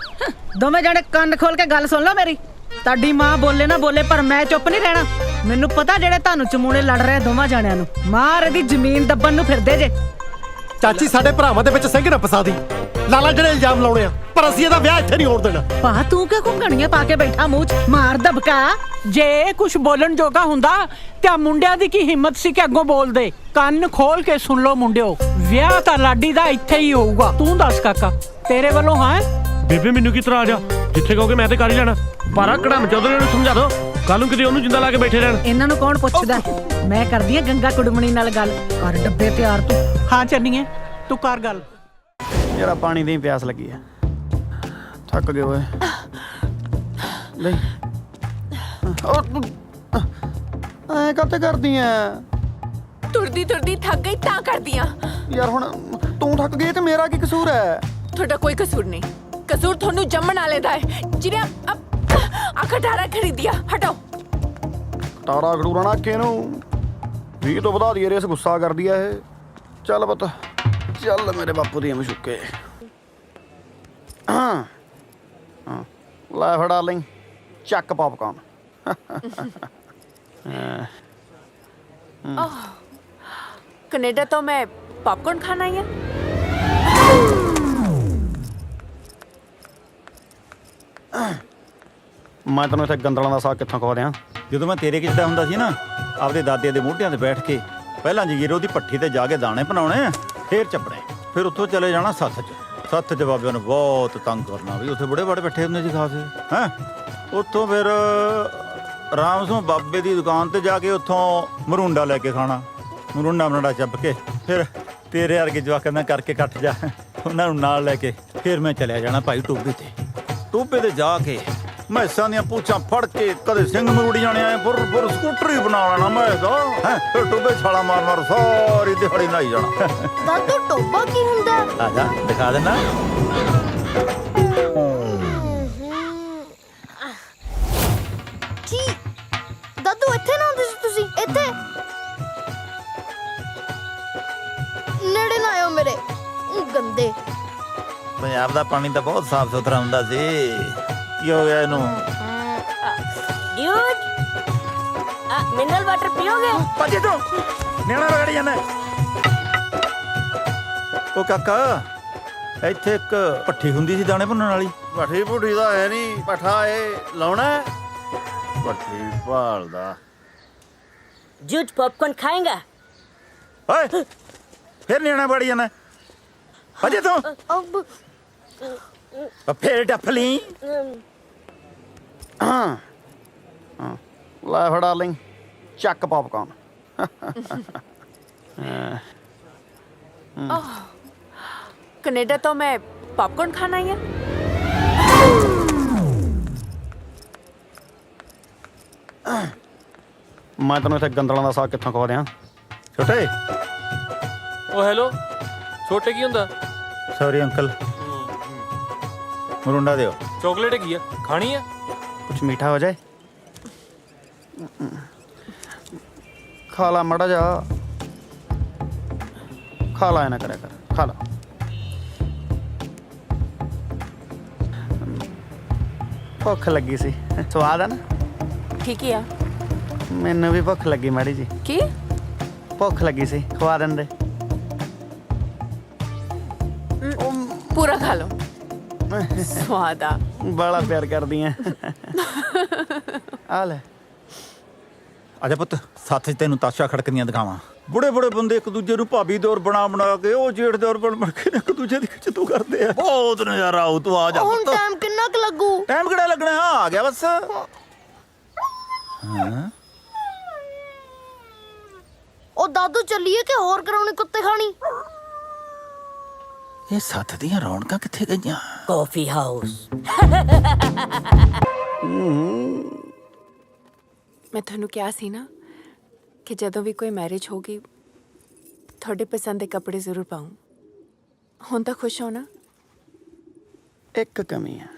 S10: ਦੋਵੇਂ ਜਾਣੇ ਕੰਨ ਖੋਲ ਕੇ ਗੱਲ ਸੁਣ ਲਓ ਮੇਰੀ। ਤੁਹਾਡੀ ਮਾਂ ਬੋਲੇ ਨਾ ਬੋਲੇ, ਪਰ ਮੈਂ ਚੁੱਪ ਨਹੀਂ ਰਹਿਣਾ। ਮੈਨੂੰ ਪਤਾ ਜਿਹੜੇ ਤੁਹਾਨੂੰ ਚਮੂਣੇ ਲੜ ਰਹੇ ਦੋਵਾਂ ਜਾਣਿਆਂ ਨੂੰ, ਮਾਰ ਇਹਦੀ ਜ਼ਮੀਨ ਦੱਬਣ ਨੂੰ ਫਿਰਦੇ ਜੇ।
S8: ਚਾਚੀ ਸਾਡੇ ਭਰਾਵਾਂ ਦੇ ਵਿੱਚ ਸਿੰਘ ਨਾ ਫਸਾ ਦੀ, ਲਾਲਾ ਜਿਹੜੇ ਇਲਜ਼ਾਮ ਲਾਉਣੇ ਆ, ਪਰ ਅਸੀਂ ਇਹਦਾ ਵਿਆਹ ਇੱਥੇ ਨਹੀਂ ਹੋਣ ਦੇਣਾ।
S10: ਪਾ ਤੂੰ ਕਿਉਂ ਘੁੰਗਣੀਆਂ ਪਾ ਕੇ ਬੈਠਾ ਮੂੰਹ 'ਚ? ਮਾਰ ਦਬਕਾ।
S17: ਜੇ ਕੁਝ ਬੋਲਣ ਜੋਗਾ ਹੁੰਦਾ ਤੇ ਆ ਮੁੰਡਿਆਂ ਦੀ ਕੀ ਹਿੰਮਤ ਸੀ ਕਿ ਅੱਗੋਂ ਬੋਲਦੇ? ਕੰਨ ਖੋਲ ਕੇ ਸੁਣ ਲਓ ਮੁੰਡਿਓ, ਵਿਆਹ ਤਾਂ ਲਾਡੀ ਦਾ ਇੱਥੇ ਹੀ ਹੋਊਗਾ। ਤੂੰ ਦੱਸ ਕਾਕਾ, ਤੇਰੇ ਵੱਲੋਂ ਹਾਂ?
S5: ਬੇਬੇ ਮੈਨੂੰ ਕੀ ਤਰ੍ਹਾਂ ਆ ਜਾ, ਜਿੱਥੇ ਕਹੋਗੇ ਮੈਂ ਤੇ ਕਰ ਹੀ ਲੈਣਾ। ਪਰ ਕੜਮ ਚੌਧਰੀ ਨੂੰ ਸਮਝਾ ਦੋ, ਕੱਲ ਨੂੰ ਕਿਤੇ ਉਹਨੂੰ ਜਿੰਦਾ ਲਾ ਕੇ ਬੈਠੇ ਰਹਿਣ।
S10: ਇਹਨਾਂ ਨੂੰ ਕੌਣ ਪੁੱਛਦਾ? ਮੈਂ ਕਰਦੀ ਆ ਗੰਗਾ ਕੁੜਮਣੀ ਨਾਲ ਗੱਲ। ਕਰ ਡੱਬੇ ਤਿਆਰ ਤੂੰ।
S17: ਹਾਂ ਚੰਨੀਏ, ਤੂੰ ਕਰ ਗੱਲ।
S15: ਯਾਰ ਪਾਣੀ ਦੀ ਪਿਆਸ ਲੱਗੀ ਆ, ਥੱਕ ਗਏ ਓਏ। ਲੈ ਐ ਕਾਤੇ ਕਰਦੀ ਐ?
S23: ਤੁਰਦੀ ਤੁਰਦੀ ਥੱਕ ਗਈ ਤਾਂ ਕਰਦੀ ਆ।
S15: ਯਾਰ ਹੁਣ ਤੂੰ ਥੱਕ ਗਈ ਤੇ ਮੇਰਾ ਕੀ ਕਸੂਰ ਹੈ?
S23: ਤੁਹਾਡਾ ਕੋਈ ਕਸੂਰ ਨਹੀਂ, ਕਸੂਰ ਤੁਹਾਨੂੰ ਜੰਮਣ ਵਾਲੇ ਦਾ ਹੈ ਜਿਹਨੇ ਆ ਖਟਾਰਾ ਖਰੀਦਿਆ। ਹਟੋ।
S15: ਤਾਰਾ ਖੜੂਰਾ ਨਾ ਕਿਹਨੂੰ 20 ਤੋਂ ਵਧਾ ਦਈਏ, ਰੇਸ ਗੁੱਸਾ ਕਰਦੀ ਐ ਇਹ। ਚੱਲ ਪੁੱਤ ਚੱਲ, ਮੇਰੇ ਬਾਪੂ ਦੀ ਮਸ਼ੂਕੇ। ਹਾਂ ਲੈ ਫੜ ਡਾਰਲਿੰਗ, ਚੱਕ ਪੌਪਕਾਰਨ।
S23: कनाडा तो मैं पॉपकॉर्न खाना ही है।
S15: ਮੈਂ ਤੈਨੂੰ ਇੱਥੇ ਗੰਦਲਾਂ ਦਾ ਸਾਗ ਕਿੱਥੋਂ ਖਵਾ ਦਿਆਂ?
S11: ਜਦੋਂ ਮੈਂ ਤੇਰੇ ਕਿਸਦਾ ਹੁੰਦਾ ਸੀ ਨਾ, ਆਪਦੇ ਦਾਦੇ ਦੇ ਮੋਢਿਆਂ ਤੇ ਬੈਠ ਕੇ ਪਹਿਲਾਂ ਜਗੀਰੋ ਦੀ ਭੱਠੀ ਤੇ ਜਾ ਕੇ ਦਾਣੇ ਬਣਾਉਣੇ, ਫੇਰ ਚੱਪੜੇ, ਫਿਰ ਉੱਥੋਂ ਚਲੇ ਜਾਣਾ ਸੱਥ 'ਚ। ਸੱਥ 'ਚ ਬਾਬਿਆਂ ਨੂੰ ਬਹੁਤ ਤੰਗ ਕਰਨਾ ਵੀ ਉੱਥੇ ਬੜੇ ਬੜੇ ਬੈਠੇ ਹੁੰਦੇ ਸੀ ਖਾਸੇ। ਹੈਂ ਉੱਥੋਂ ਫਿਰ ਰਾਮ ਸਿੰਘ ਬਾਬੇ ਦੀ ਦੁਕਾਨ ਤੇ ਜਾ ਕੇ ਉੱਥੋਂ ਮਰੂੰਡਾ ਲੈ ਕੇ ਖਾਣਾ, ਮਰੂੰਡਾ ਮਰੂੰਡਾ ਚੱਪ ਕੇ, ਫਿਰ ਤੇਰੇ ਵਰਗੇ ਜਵਾਕਾਂ ਦਾ ਕਰਕੇ ਕੱਟ ਜਾ, ਉਹਨਾਂ ਨੂੰ ਨਾਲ ਲੈ ਕੇ ਫਿਰ ਮੈਂ ਚਲਿਆ ਜਾਣਾ ਭਾਈ ਟੋਬੇ ਤੇ। ਟੋਬੇ ਤੇ ਜਾ ਕੇ ਮੈਸਾਂ ਦੀਆਂ ਪੂਛਾਂ ਫੜ ਕੇ ਕਦੇ ਸਿੰਘ ਮਰੂੜੀ ਜਾਣੇ ਆਏ, ਬੁਰ ਬੁਰ ਸਕੂਟਰ ਹੀ ਬਣਾ ਲੈਣਾ ਮੈਂ ਦਾ। ਫਿਰ ਟੋਬੇ ਛਾਲਾ ਮਾਰ ਮਾਰ ਸਾਰੀ ਦਿਹਾੜੀ ਨਹਾਈ ਜਾਣਾ।
S2: ਦਾਦੂ ਟੋਬਾ ਕੀ ਹੁੰਦਾ?
S11: ਆ ਜਾ ਦਿਖਾ ਦੇਣਾ।
S2: ਕੀ ਦਾਦੂ ਇੱਥੇ ਨਾ ਹੁੰਦੇ ਸੀ ਤੁਸੀਂ? ਇੱਥੇ ਨੇੜੇ ਨਾ ਆਇਓ ਮੇਰੇ ਗੰਦੇ।
S11: ਪੰਜਾਬ ਦਾ ਪਾਣੀ ਤਾਂ ਬਹੁਤ ਸਾਫ਼ ਸੁਥਰਾ ਹੁੰਦਾ ਸੀ, ਕੀ ਹੋ ਗਿਆ ਇਹਨੂੰ?
S23: ड्यूड मिनरल वाटर पियोगे?
S11: ਭੱਜੇ ਤੂੰ, ਨਿਆਣਾ ਰਗੜੀ ਜਾਂਦਾ। ਉਹ ਕਾਕਾ, ਇੱਥੇ ਇੱਕ ਭੱਠੀ ਹੁੰਦੀ ਸੀ ਦਾਣੇ ਭੁੰਨਣ ਵਾਲੀ।
S15: ਭੱਠੀ ਭੁੱਠੀ ਦਾ ਹੈ ਨਹੀਂ, ਪੱਠਾ ਇਹ ਲਾਉਣਾ ਭੱਠੀ ਭਾਲਦਾ।
S23: जूट पॉपकॉर्न खाएगा?
S11: ਓਏ ਫਿਰ ਨਿਆਣਾ ਵੜੀ ਜਾਂਦਾ। ਭੱਜੇ ਤੂੰ, ਫੇਰ ਡੱਫਲੀ।
S15: ਲੈ ਫੜ ਡਾਰਲਿੰਗ, ਚੱਕ ਪੌਪਕਾਰਨ।
S23: कनाडा तो मैं पॉपकॉर्न खाना ही है।
S15: ਮੈਂ ਤੈਨੂੰ ਇੱਥੇ ਗੰਦਲਾਂ ਦਾ ਸਾਗ ਕਿੱਥੋਂ ਖਵਾ ਦਿਆਂ? ਛੋਟੇ
S14: ਉਹ ਹੈਲੋ, ਛੋਟੇ ਕੀ ਹੁੰਦਾ?
S11: ਸੌਰੀ ਅੰਕਲ, ਮਰੁੰਡਾ ਦਿਓ।
S14: ਚਾਕਲੇਟ ਹੈਗੀ ਆ, ਖਾਣੀ ਆ?
S15: ਕੁਛ ਮੀਠਾ ਹੋ ਜਾਏ, ਖਾ ਲਾ ਮੜਾ ਜਾ, ਖਾ ਲਾ, ਨਾ ਕਰਿਆ ਕਰ, ਖਾ ਲਾ। ਭੁੱਖ ਲੱਗੀ ਸੀ, ਸਵਾਦ ਆ ਨਾ?
S23: ठीक है।
S15: ਮੈਨੂੰ ਵੀ ਭੁੱਖ ਲੱਗੀ ਮਾੜੀ ਜੀ।
S23: ਕੀ?
S15: ਭੁੱਖ ਲੱਗੀ ਸੀ, ਖਵਾ ਦਿੰਦੇ।
S23: पूरा खा लो। स्वाद आ।
S15: बड़ा प्यार कर दिए। आ ले
S11: ਆਜਾ ਪੁੱਤ ਸੱਥ 'ਚ ਤੈਨੂੰ ਤਾਸ਼ਾ ਖੜਕਦੀਆਂ ਦਿਖਾਵਾਂ। ਬੁੜੇ ਬੁੜੇ ਬੰਦੇ ਇੱਕ ਦੂਜੇ ਨੂੰ ਭਾਬੀ ਦੌਰ ਬਣਾ ਕੇ ਉਹ ਜੇਠ ਦੌਰ ਬਣ ਕੇ ਇੱਕ ਦੂਜੇ ਦੀ ਖਿੱਚਤੂ ਕਰਦੇ ਆ। ਬਹੁਤ ਨਜ਼ਾਰਾ ਆਉ। ਤੂੰ ਆ ਜਾ
S2: ਹੁਣ
S11: ਪੁੱਤ।
S2: ਟਾਈਮ ਕਿੰਨਾ ਕੁ ਲੱਗੂ?
S11: ਟਾਈਮ ਕਿਹੜਾ ਲੱਗਣਾ, ਆ ਗਿਆ ਬਸ। ਹਾਂ
S2: ਉਹ ਦਾਦੂ ਚੱਲੀਏ ਕਿ ਹੋਰ ਕਰਾਉਣੀ ਕੁੱਤੇ ਖਾਣੀ?
S11: ਇਹ ਸੱਥ ਦੀਆਂ ਰੌਣਕਾਂ ਕਿੱਥੇ ਗਈਆਂ?
S17: ਕਾਫੀ ਹਾਊਸ।
S21: ਮੈਂ ਤੁਹਾਨੂੰ ਕਿਹਾ ਸੀ ਨਾ ਕਿ ਜਦੋਂ ਵੀ ਕੋਈ ਮੈਰਿਜ ਹੋਗੀ ਤੁਹਾਡੇ ਪਸੰਦ ਦੇ ਕੱਪੜੇ ਜ਼ਰੂਰ ਪਾऊं। ਹੁਣ ਤਾਂ ਖੁਸ਼ ਹੋ ਨਾ?
S15: ਇੱਕ ਕਮੀ ਹੈ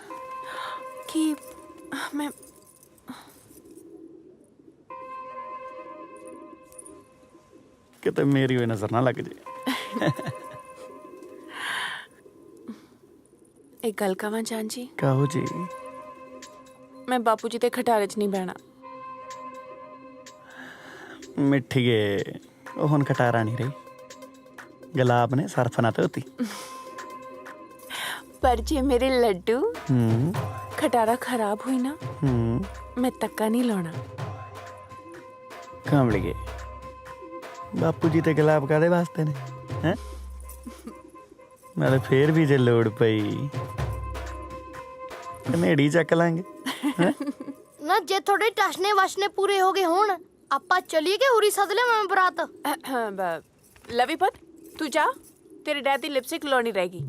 S21: ਕਿ ਮੈਂ
S15: ਕਿਤੇ ਮੇਰੀ ਹੋਈ ਨਜ਼ਰ ਨਾ ਲੱਗ ਜੇ।
S21: ਇੱਕ ਗੱਲ ਕਹਾਂ ਜਾਨ ਜੀ,
S15: ਕਹੋ ਜੀ।
S21: ਮੈਂ ਬਾਪੂ ਜੀ ਦੇ ਖਟਾਰੇ 'ਚ ਨਹੀਂ ਬਹਿਣਾ।
S15: ਮਿੱਠੀਏ ਉਹ ਹੁਣ ਖਟਾਰਾ ਨਹੀਂ ਰਹੀ, ਗੁਲਾਬ ਨੇ ਸਰਫ ਨਾ ਧੋਤੀ।
S21: ਪਰ ਜੇ ਮੇਰੇ ਲੱਡੂ ਖਟਾਰਾ ਖਰਾਬ ਹੋਈ ਨਾ ਮੈਂ ਤੱਕਾ ਨਹੀਂ ਲਾਉਣਾ।
S15: ਕਾਮਲੀਏ ਬਾਪੂ ਜੀ ਤੇ ਗੁਲਾਬ ਕਾਦੇ ਵਾਸਤੇ ਨੇ ਹੈ? ਨਾਲੇ ਫੇਰ ਵੀ ਜੇ ਲੋੜ ਪਈ ਨੇੜੀ ਚੱਕ ਲਾਂਗੇ।
S2: ਨਾ ਜੇ ਤੁਹਾਡੇ ਟਸ਼ਨੇ ਵਸ਼ਨੇ ਪੂਰੇ ਹੋ ਗਏ ਹੋਣ ਆਪਾਂ ਚਲੀਏ ਕਿ ਉਰੀ ਸੱਦ ਲਿਆ ਮੈਂ ਬਰਾਤ?
S21: ਲਵੀ ਪੁੱਤ ਤੂੰ ਜਾ, ਤੇਰੇ ਡੈਡ ਦੀ ਲਿਪਸਟਿਕ ਲਾਉਣੀ ਰਹੇਗੀ।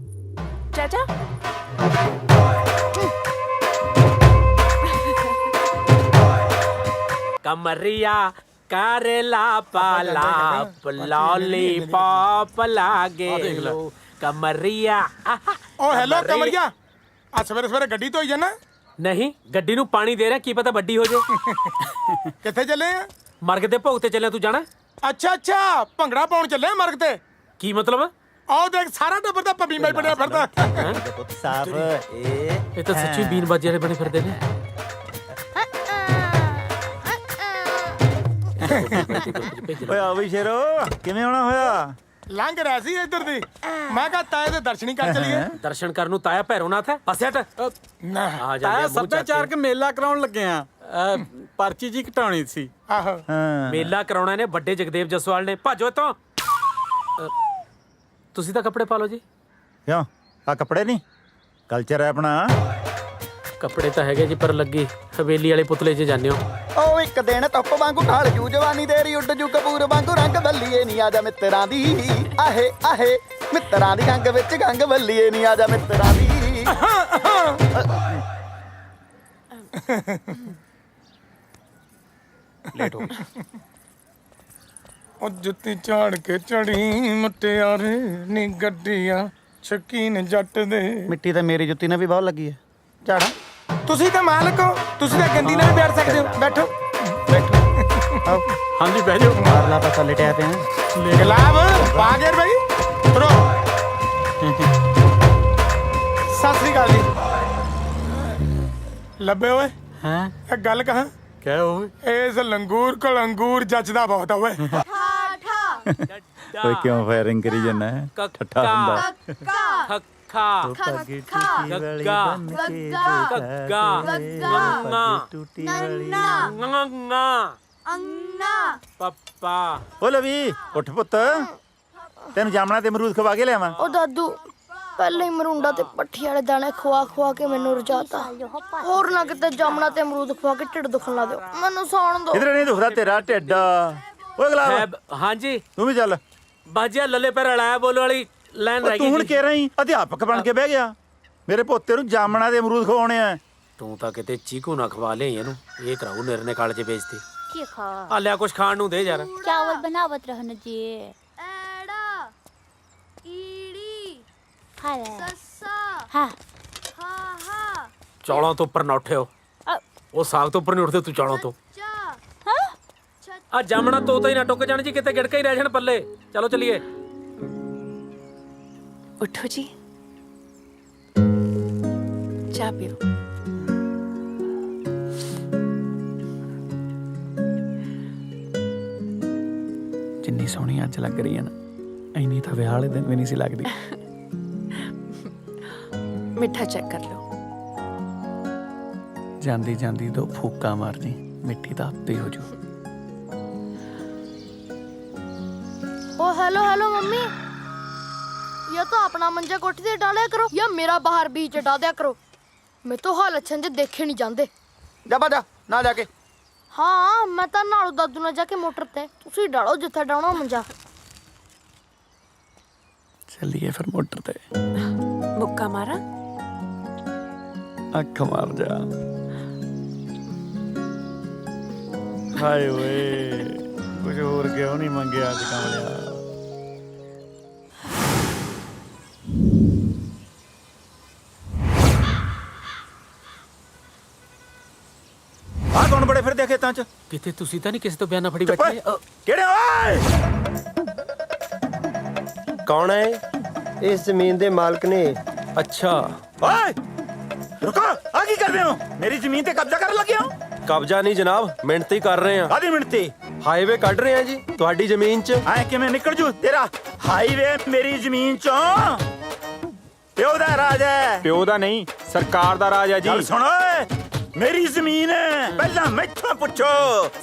S21: ਚਾਚਾ
S14: कमरिया करेला पाला लॉलीपॉप लागे कमरिया।
S9: ਓ ਹੈਲੋ ਕਮਰਿਆ, ਆ ਸਵੇਰੇ ਸਵੇਰੇ ਗੱਡੀ ਧੋਈ ਜਾਣਾ?
S14: ਨਹੀਂ ਗੱਡੀ ਨੂੰ ਪਾਣੀ ਦੇ ਰਿਹਾ, ਕੀ ਪਤਾ ਵੱਡੀ ਹੋ ਜੇ।
S9: ਕਿੱਥੇ ਚੱਲੇ ਆ?
S14: ਮਰਗ ਦੇ ਭੋਗ ਤੇ ਚੱਲਿਆ, ਤੂੰ ਜਾਣਾ?
S9: ਅੱਛਾ ਅੱਛਾ, ਭੰਗੜਾ ਪਾਉਣ ਚੱਲੇ ਆ ਮਰਗ ਤੇ?
S14: ਕੀ ਮਤਲਬ?
S9: ਆਓ ਦੇਖ ਸਾਰਾ ਟੱਬਰ ਦਾ ਪੱਬੀ ਮਾਈ ਬਣਿਆ ਫਿਰਦਾ।
S8: ਸਾਫ
S14: ਇਹ ਤਾਂ ਸੱਚੀ ਬੀਨ ਬਾਜੀ ਵਾਲੇ ਬਣੇ ਫਿਰਦੇ ਨੇ।
S11: ਓਏ ਆ ਵੀ ਸ਼ੇਰੋ, ਕਿਵੇਂ ਆਉਣਾ ਹੋਇਆ?
S9: ਲੰਘ ਰਿਹਾ ਸੀ ਇੱਧਰ ਦੀ, ਮੈਂ ਕਿਹਾ ਤਾਏ ਦੇ ਦਰਸ਼ਨ ਹੀ ਕਰ ਚਲੀਏ।
S14: ਦਰਸ਼ਨ ਕਰਨ ਨੂੰ ਤਾਇਆ ਭੈਰੋਨਾਥ ਹੈ? ਪਾਸੇ ਹਟ।
S9: ਨਾ
S14: ਤਾਇਆ
S15: ਸੱਭਿਆਚਾਰਕ ਮੇਲਾ ਕਰਾਉਣ ਲੱਗੇ ਆ, ਪਰਚੀ ਜੀ ਘਟਾਉਣੀ ਸੀ।
S9: ਆਹੋ
S14: ਮੇਲਾ ਕਰਾਉਣਾ ਨੇ ਵੱਡੇ ਜਗਦੇਵ ਜਸਵਾਲ ਨੇ। ਭਾਜੋ ਇੱਥੋਂ। ਤੁਸੀਂ ਤਾਂ ਕੱਪੜੇ ਪਾ ਲਓ ਜੀ।
S11: ਕਿਉਂ ਆ ਕੱਪੜੇ ਨਹੀਂ ਕਲਚਰ ਹੈ ਆਪਣਾ?
S14: ਕੱਪੜੇ ਤਾਂ ਹੈਗੇ ਜੀ, ਪਰ ਲੱਗੀ ਹਵੇਲੀ ਵਾਲੇ ਪੁਤਲੇ 'ਚ ਜਾਂਦੇ ਹੋ।
S15: ਉਹ ਇੱਕ ਦਿਨ ਧੁੱਪ ਵਾਂਗੂ ਢਾਲ ਜੂ ਜਵਾਨੀ ਤੇਰੀ ਉੱਡ ਜੂ ਕਪੂਰ ਵਾਂਗੂ ਰੰਗ ਬੱਲੀਏ ਨਹੀਂ ਆਜਾ ਮਿੱਤਰਾਂ ਦੀ। ਆਹੇ ਆਹੇ ਮਿੱਤਰਾਂ ਦੀ ਗੰਗ ਵਿੱਚ ਗੰਗ ਬੱਲੀਏ ਨਹੀਂ ਆਜਾ ਮਿੱਤਰਾਂ ਦੀ।
S11: ਲੇਟ ਹੋ ਗਈ।
S9: ਉਹ ਜੁੱਤੀ ਝਾੜ ਕੇ ਚੜੀ ਮੁਟਿਆਰੇ ਨੀ ਗੱਡੀਆਂ ਸ਼ਕੀਨ ਜੱਟ ਦੇ।
S15: ਮਿੱਟੀ ਤਾਂ ਮੇਰੀ ਜੁੱਤੀ ਨਾਲ ਵੀ ਬਹੁਤ ਲੱਗੀ ਹੈ। ਝਾੜਾ
S9: ਤੁਸੀਂ ਤਾਂ ਮਾਲਕ ਹੋ, ਤੁਸੀਂ ਤਾਂ ਗੰਦੀ ਨਾਲ ਵੀ ਬੈਠ ਸਕਦੇ ਹੋ। ਬੈਠੋ
S15: ਆਓ
S14: ਹਾਂਜੀ ਬਹਿ ਜਾਓ।
S15: ਮਾਰਲਾ ਪਾਸਾ ਲਟਿਆ ਪਿਆ।
S9: ਗੁਲਾਬ ਪਾ ਗਏ ਬਈ ਤੁਰੋ। ਸਤਿ ਸ੍ਰੀ ਅਕਾਲ ਜੀ। ਲੱਭੇ ਓਏ
S14: ਹਾਂ
S9: ਇਹ ਗੱਲ ਕਹਾਂ
S14: ਕਹਿ ਓਏ।
S9: ਇਸ ਲੰਗੂਰ ਕੋਲ ਅੰਗੂਰ ਜੱਜਦਾ ਬਹੁਤ ਓਏ।
S11: ਓਏ ਕਿਉਂ ਫਾਇਰਿੰਗ ਕਰੀ ਜਾਂਦਾ ਹੈ? ਠੱਠਾ ਹੁੰਦਾ।
S14: ਖੱਖਾ ਗੱਗਾ ਗੱਗਾ ਪੱਪਾ।
S11: ਓ ਲਵੀ ਉੱਠ ਪੁੱਤ, ਤੈਨੂੰ ਜਾਮਣਾ ਤੇ ਅਮਰੂਦ ਖਵਾ ਕੇ ਲਿਆਵਾਂ।
S2: ਉਹ ਦਾਦੂ ਪਹਿਲੇ ਹੀ ਮਰੂੰਡਾ ਤੇ ਪੱਠੀ ਵਾਲੇ ਦਾਣੇ ਖਵਾ ਕੇ ਮੈਨੂੰ ਰਜਾਤਾ। ਹੋਰ ਨਾ ਕਿਤੇ ਜਾਮਣਾ ਤੇ ਅਮਰੂਦ ਖਵਾ ਕੇ ਢਿੱਡ ਦੁਖਣ ਲਾ ਦਿਓ। ਮੈਨੂੰ ਸੌਣ ਦਿਓ।
S11: ਕਿਧਰੇ ਨਹੀਂ ਦੁਖਦਾ ਤੇਰਾ ਢਿੱਡ। ਓਏ ਗੁਲਾਬ
S14: ਹਾਂਜੀ
S11: ਤੂੰ ਵੀ ਚੱਲ।
S14: ਬਾਜਿਆ ਲੱਲੇ ਪੈਰ ਹਲਾਇਆ ਬੋਲ ਵਾਲੀ ਲਾਈਨ ਰਹਿ ਗਈ।
S11: ਤੂੰ ਹੁਣ ਕਹਿ ਰਹੀ ਅਧਿਆਪਕ ਬਣ ਕੇ ਬਹਿ ਗਿਆ। ਮੇਰੇ ਪੋਤੇ ਨੂੰ ਜਾਮਣਾ ਦੇ ਅਮਰੂਦ ਖਵਾਉਣੇ ਆ।
S14: ਤੂੰ ਤਾਂ ਕਿਤੇ ਚੀਕੂ ਨਾ ਖਵਾ ਲਿਆ ਇਹਨੂੰ। ਇਹ ਕਰਾਉ ਨਿਰਨੇ ਕਾਲ 'ਚ ਵੇਚਦੀ।
S22: ਕੀ ਖਾ
S14: ਆ ਲਿਆ ਕੁਛ ਖਾਣ ਨੂੰ ਦੇ ਯਾਰ।
S22: ਚਾਵਲ बनावत रहना चाहिए।
S2: ਐੜਾ ਈੜੀ
S22: खा ले
S2: ਸੱਸਾ
S22: हाँ
S2: ਹਾ ਹਾ
S14: ਚੌਲਾਂ ਤੋਂ ਉੱਪਰ ਨਾ ਉੱਠਿਓ। ਉਹ ਸਾਗ ਤੋਂ ਉੱਪਰ ਨਹੀਂ ਉੱਠਦੇ, ਤੂੰ ਚੌਲਾਂ ਤੋਂ। ਆ ਜਾਮਣਾ ਤੋਤਾ ਹੀ ਨਾ ਟੁੱਕ ਜਾਣ ਜੀ, ਕਿਤੇ ਗਿੜਕਾ ਹੀ ਰਹਿ ਜਾਣ ਪੱਲੇ। ਚਲੋ ਚਲੀਏ।
S21: उठो जी, चाय पियो।
S15: ਜਿੰਨੀ ਸੋਹਣੀ ਅੱਜ ਲੱਗ ਰਹੀ ਹੈ ਨਾ, ਇੰਨੀ ਤਾਂ ਵਿਆਹ ਵਾਲੇ ਦਿਨ ਵੀ ਨਹੀਂ ਸੀ ਲੱਗਦੀ।
S21: मिठा चेक कर लो।
S15: ਜਾਂਦੀ ਜਾਂਦੀ ਦੋ ਫੂਕਾਂ ਮਾਰ ਜੀ, ਮਿੱਠੀ ਤਾਂ ਆਪੇ ਹੋ ਜੂ।
S2: ओ हेलो हेलो मम्मी, या तो अपना मंजा कोठी से डाला करो या मेरा बाहर बीच डाल दिया करो। मैं तो हाल अच्छे से देखे नहीं जाते।
S15: जा बाजा ना जाके।
S2: हाँ मैं तो नालू दादू ने जाके मोटर ते तुसी डालो जिथे डालना मंजा।
S16: चलिए फिर मोटर ते।
S21: मुक्का मारा
S16: अख मार जा। हाय वे कुछ और क्यों नहीं मंगे आज कमलिया।
S20: ਆ ਕੌਣ ਬੜੇ ਫਿਰਦੇ ਖੇਤਾਂ 'ਚ?
S14: ਕਿਤੇ ਤੁਸੀਂ ਤਾਂ ਨਹੀਂ ਕਿਸੇ ਤੋਂ ਬਿਆਨਾ ਫੜੀ ਬੈਠੇ?
S20: ਕਿਹੜੇ ਓਏ?
S8: ਕੌਣ ਹੈ? ਇਸ ਜ਼ਮੀਨ ਦੇ ਮਾਲਕ ਨੇ।
S20: ਅੱਛਾ ਓਏ ਰੁਕੋ, ਆ ਕੀ ਕਰਦੇ ਹੋ? ਮੇਰੀ ਜ਼ਮੀਨ ਤੇ ਕਬਜ਼ਾ ਕਰਨ ਲੱਗੇ ਹੋ?
S6: ਕਬਜ਼ਾ ਨਹੀਂ ਜਨਾਬ, ਮਿਹਨਤ ਹੀ ਕਰ ਰਹੇ ਆ।
S20: ਕਾਹਦੀ ਮਿਹਨਤੀ?
S6: ਹਾਈਵੇ ਕੱਢ ਰਹੇ ਆ ਜੀ ਤੁਹਾਡੀ ਜ਼ਮੀਨ 'ਚ।
S20: ਐ ਕਿਵੇਂ ਨਿਕਲ ਜੂ ਤੇਰਾ ਹਾਈਵੇ ਮੇਰੀ ਜ਼ਮੀਨ 'ਚੋਂ? ਪਿਓ ਦਾ ਰਾਜ ਹੈ।
S6: ਪਿਓ ਦਾ ਨਹੀਂ, ਸਰਕਾਰ ਦਾ ਰਾਜ ਹੈ ਜੀ।
S20: ਗੱਲ ਸੁਣ ਓਏ, ਮੇਰੀ ਜ਼ਮੀਨ ਹੈ, ਪਹਿਲਾਂ ਮੈਥੋਂ ਪੁੱਛੋ।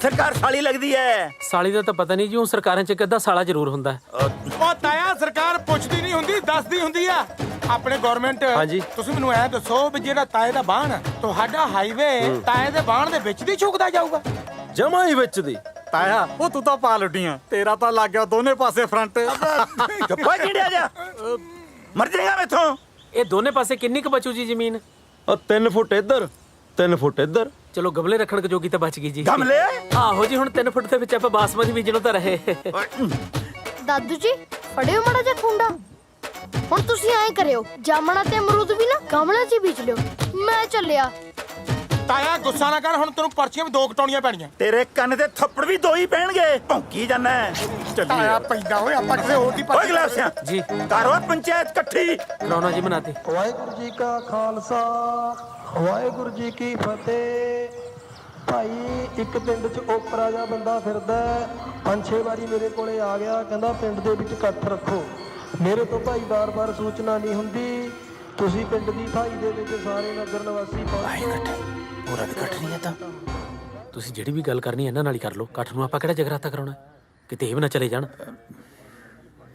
S20: ਸਰਕਾਰ ਸਾਲੀ ਲੱਗਦੀ ਹੈ।
S14: ਸਾਲੀ ਦਾ ਤਾਂ ਪਤਾ ਨਹੀਂ ਜੀ, ਉਹ ਸਰਕਾਰਾਂ 'ਚ ਇੱਕ ਅੱਧਾ ਸਾਲਾ ਜ਼ਰੂਰ ਹੁੰਦਾ ਹੈ।
S9: ਉਹ ਤਾਇਆ ਸਰਕਾਰ ਪੁੱਛਦੀ ਨਹੀਂ ਹੁੰਦੀ, ਦੱਸਦੀ ਹੁੰਦੀ ਆ। ਆਪਣੇ ਗਵਰਨਮੈਂਟ
S6: ਹਾਂਜੀ
S9: ਤੁਸੀਂ ਮੈਨੂੰ ਐ ਦੱਸੋ ਵੀ ਜਿਹੜਾ ਤਾਏ ਦਾ ਬਾਣ ਤੁਹਾਡਾ ਹਾਈਵੇ ਤਾਏ ਦੇ ਬਾਣ ਦੇ ਵਿੱਚ ਦੀ ਛੁਕਦਾ ਜਾਊਗਾ?
S6: ਜਮਾ ਹੀ ਵਿੱਚ ਦੀ।
S16: ਤਾਇਆ ਉਹ ਤੂੰ ਤਾਂ ਪਾ ਲੁੱਟੀਆਂ, ਤੇਰਾ ਤਾਂ ਲੱਗ ਗਿਆ ਦੋਨੇ ਪਾਸੇ ਫਰੰਟ।
S20: ਚੁੱਪਾ ਕਿਹੜਿਆ ਜਾ, ਮਰ ਜਾਏਗਾ ਮੈਥੋਂ।
S14: ਇਹ ਦੋਨੇ ਪਾਸੇ ਕਿੰਨੀ ਕੁ ਬਚੂ ਜੀ ਜ਼ਮੀਨ?
S6: 3 ਫੁੱਟ ਇੱਧਰ 3 ਫੁੱਟ ਇੱਧਰ।
S14: ਚਲੋ ਗਮਲੇ ਰੱਖਣ ਜੋਗੀ ਤਾਂ ਬਚ ਗਈ ਜੀ।
S20: ਗਮਲੇ?
S14: ਆਹੋ ਜੀ, ਹੁਣ 3 ਫੁੱਟ ਦੇ ਵਿੱਚ ਆਪਾਂ ਬਾਸਮਤੀ ਬੀਜਣੋਂ ਤਾਂ ਰਹੇ।
S2: दादू जी फड़ियो माड़ा जा खुंडा। हुण तुसी ऐ करियो, जामना ते अमरूद भी ना गमले 'ਚ बीज लियो। मैं चलिया।
S9: ਤਾਇਆ ਗੁੱਸਾ ਨਾ ਕਰ, ਹੁਣ ਤੈਨੂੰ ਪਰਚੀਆਂ ਵੀ 2 ਕਟਾਉਣੀਆਂ ਪੈਣੀਆਂ।
S20: ਤੇਰੇ ਕੰਨ ਤੇ ਥੱਪੜ ਵੀ 2 ਹੀ ਪੈਣਗੇ। ਭੌਂਕੀ ਜਾਂਦਾ
S9: ਤਾਇਆ ਪੈਂਦਾ ਓਏ, ਆਪਾਂ ਕਿਸੇ ਹੋਰ ਦੀ
S20: ਓਏ ਗਲਾਸਿਆਂ
S14: ਜੀ
S20: ਕਰੋ ਪੰਚਾਇਤ ਇਕੱਠੀ।
S14: ਕਰਾਉਣਾ ਜੀ ਬਣਾਤੇ।
S7: ਵਾਹਿਗੁਰੂ ਜੀ ਕਾ ਖਾਲਸਾ ਵਾਹਿਗੁਰੂ ਜੀ ਕੀ ਫਤਿਹ। ਭਾਈ ਇੱਕ ਪਿੰਡ 'ਚ ਓਪਰਾ ਜਿਹਾ ਬੰਦਾ ਫਿਰਦਾ 5-6 ਵਾਰੀ ਮੇਰੇ ਕੋਲੇ ਆ ਗਿਆ, ਕਹਿੰਦਾ ਪਿੰਡ ਦੇ ਵਿੱਚ ਇਕੱਠ ਰੱਖੋ। ਮੇਰੇ ਤੋਂ ਭਾਈ ਬਾਰ-ਬਾਰ ਸੂਚਨਾ ਨਹੀਂ ਹੁੰਦੀ, ਤੁਸੀਂ ਪਿੰਡ ਦੀ ਭਾਈ ਦੇ ਵਿੱਚ ਸਾਰੇ ਨਗਰ ਨਿਵਾਸੀ ਪਹੁੰਚੋ।
S20: ਪੂਰਾ ਵੀ ਇਕੱਠ ਨਹੀਂ ਹੈ ਤਾਂ
S14: ਤੁਸੀਂ ਜਿਹੜੀ ਵੀ ਗੱਲ ਕਰਨੀ ਇਹਨਾਂ ਨਾਲ ਹੀ ਕਰ ਲਓ। ਇਕੱਠ ਨੂੰ ਆਪਾਂ ਕਿਹੜਾ ਜਗਰਾਤਾ ਕਰਾਉਣਾ, ਕਿਤੇ ਇਹ ਵੀ ਨਾ ਚਲੇ ਜਾਣ।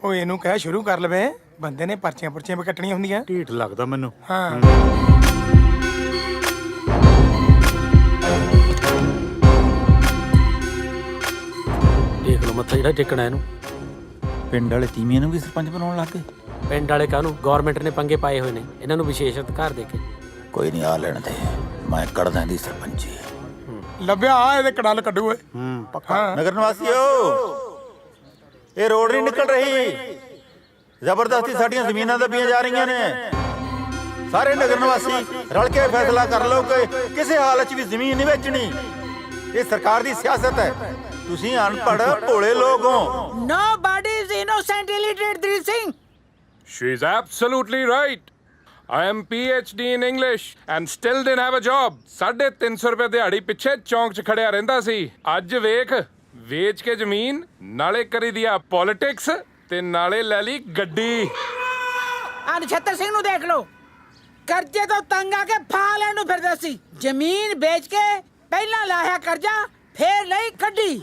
S9: ਓਏ ਇਹਨੂੰ ਕਹਿ ਸ਼ੁਰੂ ਕਰ ਲਵੇ, ਬੰਦੇ ਨੇ ਪਰਚੀਆਂ ਪੁਰਚੀਆਂ ਵੀ ਕੱਟਣੀਆਂ ਹੁੰਦੀਆਂ।
S16: ਢੀਠ ਲੱਗਦਾ ਮੈਨੂੰ।
S9: ਹਾਂ
S14: ਦੇਖ ਲਓ ਮੱਥਾ ਜਿਹੜਾ ਟੇਕਣਾ ਇਹਨੂੰ।
S20: ਪਿੰਡ ਵਾਲੇ ਤੀਵੀਆਂ ਨੂੰ ਵੀ ਸਰਪੰਚ ਬਣਾਉਣ ਲੱਗ ਗਏ।
S14: ਪਿੰਡ ਵਾਲੇ ਕਾਹਨੂੰ, ਗਵਰਨਮੈਂਟ ਨੇ ਪੰਗੇ ਪਾਏ ਹੋਏ ਨੇ, ਇਹਨਾਂ ਨੂੰ ਵਿਸ਼ੇਸ਼ ਅਧਿਕਾਰ ਦੇ ਕੇ।
S20: ਕੋਈ ਨਹੀਂ, ਆ ਲੈਣ ਦੇ, ਮੈਂ ਕੱਢਦਾ ਇਹਦੀ ਸਰਪੰਚੀ।
S9: ਲੱਭਿਆ ਆ ਇਹਦੇ ਕੜਲ ਕੱਢੂ ਓਏ।
S20: ਪੱਕਾ। ਨਗਰ ਨਿਵਾਸੀਓ, ਇਹ ਰੋਡ ਨਹੀਂ ਨਿਕਲ ਰਹੀ, ਜ਼ਬਰਦਸਤੀ ਸਾਡੀਆਂ ਜ਼ਮੀਨਾਂ ਦੱਬੀਆਂ ਜਾ ਰਹੀਆਂ ਨੇ। ਸਾਰੇ ਨਗਰ ਨਿਵਾਸੀ ਰਲ ਕੇ ਫੈਸਲਾ ਕਰ ਲਓ ਕਿ ਕਿਸੇ ਹਾਲਤ 'ਚ ਵੀ ਜ਼ਮੀਨ ਨਹੀਂ ਵੇਚਣੀ। ਇਹ ਸਰਕਾਰ ਦੀ ਸਿਆਸਤ ਹੈ। ਤੁਸੀਂ ਅਨਪੜ੍ਹ ਭੋਲੇ ਲੋਕ ਹੋ।
S10: Nobody is innocent, illiterate, Dhir Singh.
S19: She is absolutely right. I am PhD in English and still didn't have a job. 350 ਰੁਪਏ ਦਿਹਾੜੀ ਪਿੱਛੇ ਚੌਂਕ 'ਚ ਖੜਿਆ ਰਹਿੰਦਾ ਸੀ। ਅੱਜ ਵੇਖ, ਵੇਚ ਕੇ ਜ਼ਮੀਨ, ਨਾਲੇ ਕਰੀ ਦਿਆ ਪੋਲਿਟਿਕਸ ਤੇ ਨਾਲੇ ਲੈ ਲਈ ਗੱਡੀ।
S10: ਆ ਨਛੱਤਰ ਸਿੰਘ ਨੂੰ ਦੇਖ ਲਓ, ਕਰਜ਼ੇ ਤੋਂ ਤੰਗ ਆ ਕੇ ਫਾ ਲੈਣ ਨੂੰ ਫਿਰਦਾ ਸੀ। ਜ਼ਮੀਨ ਵੇਚ ਕੇ ਪਹਿਲਾਂ ਲਾਇਆ ਕਰਜ਼ਾ, ਫੇਰ ਲਈ ਗੱਡੀ।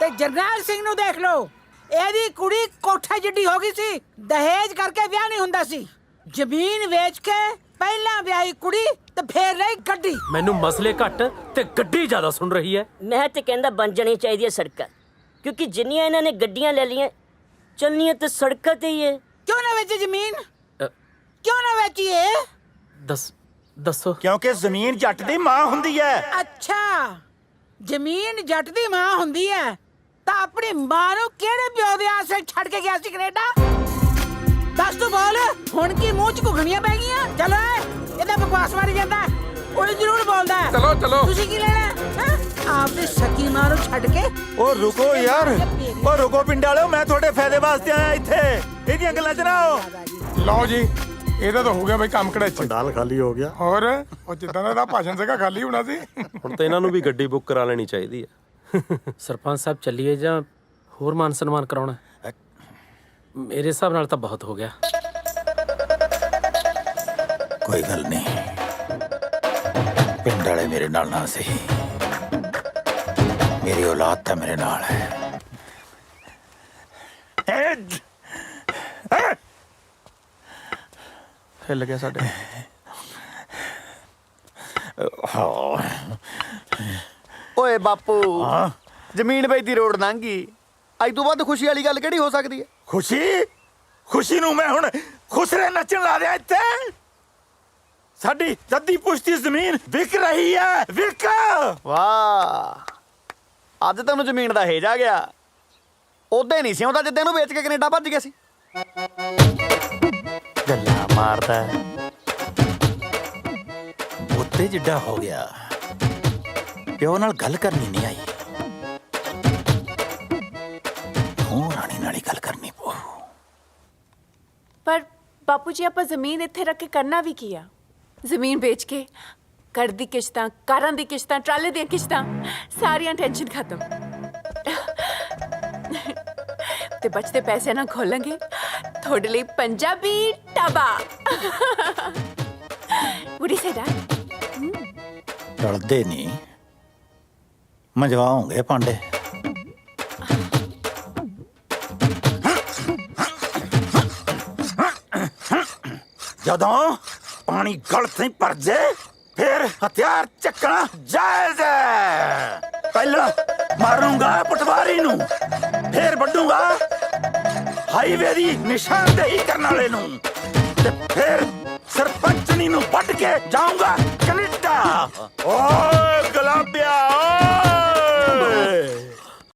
S10: ਤੇ ਜਰਨੈਲ ਸਿੰਘ ਨੂੰ ਦੇਖ ਲਓ, ਇਹਦੀ ਕੁੜੀ ਕੋਠਾ ਜਿੱਡੀ ਹੋ ਗਈ ਸੀ, ਦਹੇਜ ਕਰਕੇ ਵਿਆਹ ਨਹੀਂ ਹੁੰਦਾ ਸੀ। ਜ਼ਮੀਨ ਵੇਚ ਕੇ ਪਹਿਲਾਂ ਵਿਆਹੀ ਕੁੜੀ ਤੇ ਫੇਰ ਲਈ ਗੱਡੀ।
S14: ਮੈਨੂੰ ਮਸਲੇ ਘੱਟ ਤੇ ਗੱਡੀ ਜ਼ਿਆਦਾ ਸੁਣ ਰਹੀ ਹੈ।
S24: ਮੈਂ ਤੇ ਕਹਿੰਦਾ ਬਣ ਜਾਣੀ ਚਾਹੀਦੀ ਹੈ ਸੜਕਾਂ, ਕਿਉਂਕਿ ਜਿੰਨੀਆਂ ਇਹਨਾਂ ਨੇ ਗੱਡੀਆਂ ਲੈ ਲਈਆਂ, ਚੱਲਣੀਆਂ ਤੇ ਸੜਕਾਂ ਤੇ ਹੀ ਹੈ।
S10: ਕਿਉਂ ਨਾ ਵੇਚੀ ਜ਼ਮੀਨ? ਕਿਉਂ ਨਾ ਵੇਚੀਏ?
S14: ਦੱਸੋ।
S20: ਕਿਉਂਕਿ ਜ਼ਮੀਨ ਜੱਟ ਦੀ ਮਾਂ ਹੁੰਦੀ ਹੈ।
S10: ਅੱਛਾ, ਜ਼ਮੀਨ ਜੱਟ ਦੀ ਮਾਂ ਹੁੰਦੀ ਹੈ ਤਾਂ ਆਪਣੀ ਮਾਂ ਨੂੰ ਕਿਹੜੇ ਪਿਓ ਦੇ ਆਸਰੇ ਛੱਡ ਕੇ ਗਿਆ ਸੀ ਕੈਨੇਡਾ? ਦੱਸ ਤੂੰ ਬੋਲ, ਹੁਣ ਕੀ ਮੂੰਹ 'ਚ ਘੁਗਣੀਆਂ ਪੈ ਗਈਆਂ? ਚਲੋ ਇਹਦਾ ਬਕਵਾਸ ਮਾਰੀ ਜਾਂਦਾ, ਉਹ ਜ਼ਰੂਰ ਬੋਲਦਾ।
S19: ਚਲੋ
S10: ਤੁਸੀਂ ਕੀ ਲੈਣਾ? ਆਪਣੀ ਸਕੀ ਮਾਂ ਨੂੰ ਛੱਡ ਕੇ।
S20: ਉਹ ਰੁਕੋ ਯਾਰ, ਉਹ ਰੁਕੋ ਪਿੰਡ ਵਾਲਿਓ, ਮੈਂ ਤੁਹਾਡੇ ਫਾਇਦੇ ਵਾਸਤੇ ਆਇਆ ਇੱਥੇ। ਇਹਦੀਆਂ ਗੱਲਾਂ 'ਚ ਨਾ ਆਓ।
S9: ਲਓ ਜੀ, ਇਹਦਾ ਤਾਂ ਹੋ ਗਿਆ ਬਈ ਕੰਮ ਕੜਾਚ।
S16: ਪੰਡਾਲ ਖਾਲੀ ਹੋ ਗਿਆ।
S9: ਹੋਰ ਉਹ ਜਿੱਦਾਂ ਦਾ ਇਹਦਾ ਭਾਸ਼ਣ ਸੀਗਾ ਖਾਲੀ ਹੋਣਾ ਸੀ।
S6: ਹੁਣ ਤਾਂ ਇਹਨਾਂ ਨੂੰ ਵੀ ਗੱਡੀ ਬੁੱਕ ਕਰਾ ਲੈਣੀ ਚਾਹੀਦੀ ਹੈ।
S14: ਸਰਪੰਚ ਸਾਹਿਬ ਚੱਲੀਏ ਜਾਂ ਹੋਰ ਮਾਨ ਸਨਮਾਨ ਕਰਾਉਣਾ? ਮੇਰੇ ਹਿਸਾਬ ਨਾਲ ਤਾਂ ਬਹੁਤ ਹੋ ਗਿਆ।
S20: ਕੋਈ ਗੱਲ ਨਹੀਂ, ਪਿੰਡ ਵਾਲੇ ਮੇਰੇ ਨਾਲ ਨਾ ਸਹੀ, ਮੇਰੀ ਔਲਾਦ ਤਾਂ ਮੇਰੇ ਨਾਲ ਹੈ।
S15: ਹਿੱਲ ਗਿਆ ਸਾਡੇ। ਓਏ ਬਾਪੂ, ਜ਼ਮੀਨ ਵੇਚਦੀ ਰੋਡ ਲੰਘੀ, ਅੱਜ ਤੋਂ ਵੱਧ ਖੁਸ਼ੀ ਵਾਲੀ ਗੱਲ ਕਿਹੜੀ ਹੋ ਸਕਦੀ ਹੈ?
S20: ਖੁਸ਼ੀ ਨੂੰ ਮੈਂ ਹੁਣ ਖੁਸਰੇ ਨੱਚਣ ਲਾ ਦਿਆਂ ਇੱਥੇ। ਸਾਡੀ ਜੱਦੀ ਪੁਸ਼ਤੀ ਜ਼ਮੀਨ ਵਿਕ ਰਹੀ ਹੈ, ਵਿਕ।
S15: ਵਾਹ, ਅੱਜ ਤੈਨੂੰ ਜ਼ਮੀਨ ਦਾ ਹੇਜ ਆ ਗਿਆ। ਉਹਦੇ ਨਹੀਂ ਸੀ ਆਉਂਦਾ ਜਿੱਦੇ ਨੂੰ ਵੇਚ ਕੇ ਕੈਨੇਡਾ ਭੱਜ ਗਿਆ ਸੀ।
S20: ਗੱਲਾਂ ਮਾਰਦਾ ਉੱਤੇ ਜਿੱਡਾ ਹੋ ਗਿਆ, ਪਿਓ ਨਾਲ ਗੱਲ ਕਰਨੀ ਨਹੀਂ ਆਈ, ਹੁਣ ਰਾਣੀ ਨਾਲ ਹੀ ਗੱਲ ਕਰਨੀ ਪਊ।
S23: ਪਰ ਬਾਪੂ ਜੀ ਆਪਾਂ ਜ਼ਮੀਨ ਇੱਥੇ ਰੱਖ ਕੇ ਕਰਨਾ ਵੀ ਕੀ ਆ? ਜ਼ਮੀਨ ਵੇਚ ਕੇ ਘਰ ਦੀ ਕਿਸ਼ਤਾਂ, ਕਾਰਾਂ ਦੀ ਕਿਸ਼ਤਾਂ, ਟਰਾਲੇ ਦੀਆਂ ਕਿਸ਼ਤਾਂ, ਸਾਰੀਆਂ ਟੈਨਸ਼ਨ ਖਤਮ। ਤੇ ਬਚਦੇ ਪੈਸੇ ਨਾਲ ਖੋਲਾਂਗੇ ਤੁਹਾਡੇ ਲਈ Punjabi dhaba. What do you say, Dad?
S20: ਰਲਦੇ ਨਹੀਂ, ਮਜਵਾਉਂਗੇ ਭਾਂਡੇ। ਜਦੋਂ ਪਾਣੀ ਗਲ ਤੇ ਭਰ ਜੇ ਫਿਰ ਹਥਿਆਰ ਚੱਕਣਾ ਜਾਇਜ਼ ਹੈ। ਪਹਿਲਾਂ ਮਾਰੂੰਗਾ ਪਟਵਾਰੀ ਨੂੰ, ਫਿਰ ਵੱਢੂੰਗਾ ਹਾਈਵੇ ਦੀ ਨਿਸ਼ਾਨਦੇਹੀ ਕਰਨ ਵਾਲੇ ਨੂੰ, ਤੇ ਫਿਰ ਸਰਪੰਚਨੀ ਨੂੰ ਵੱਢ ਕੇ ਜਾਊਂਗਾ ਕੈਨੇਡਾ। ਓ ਗੁਲਾਬਿਆ, ਓ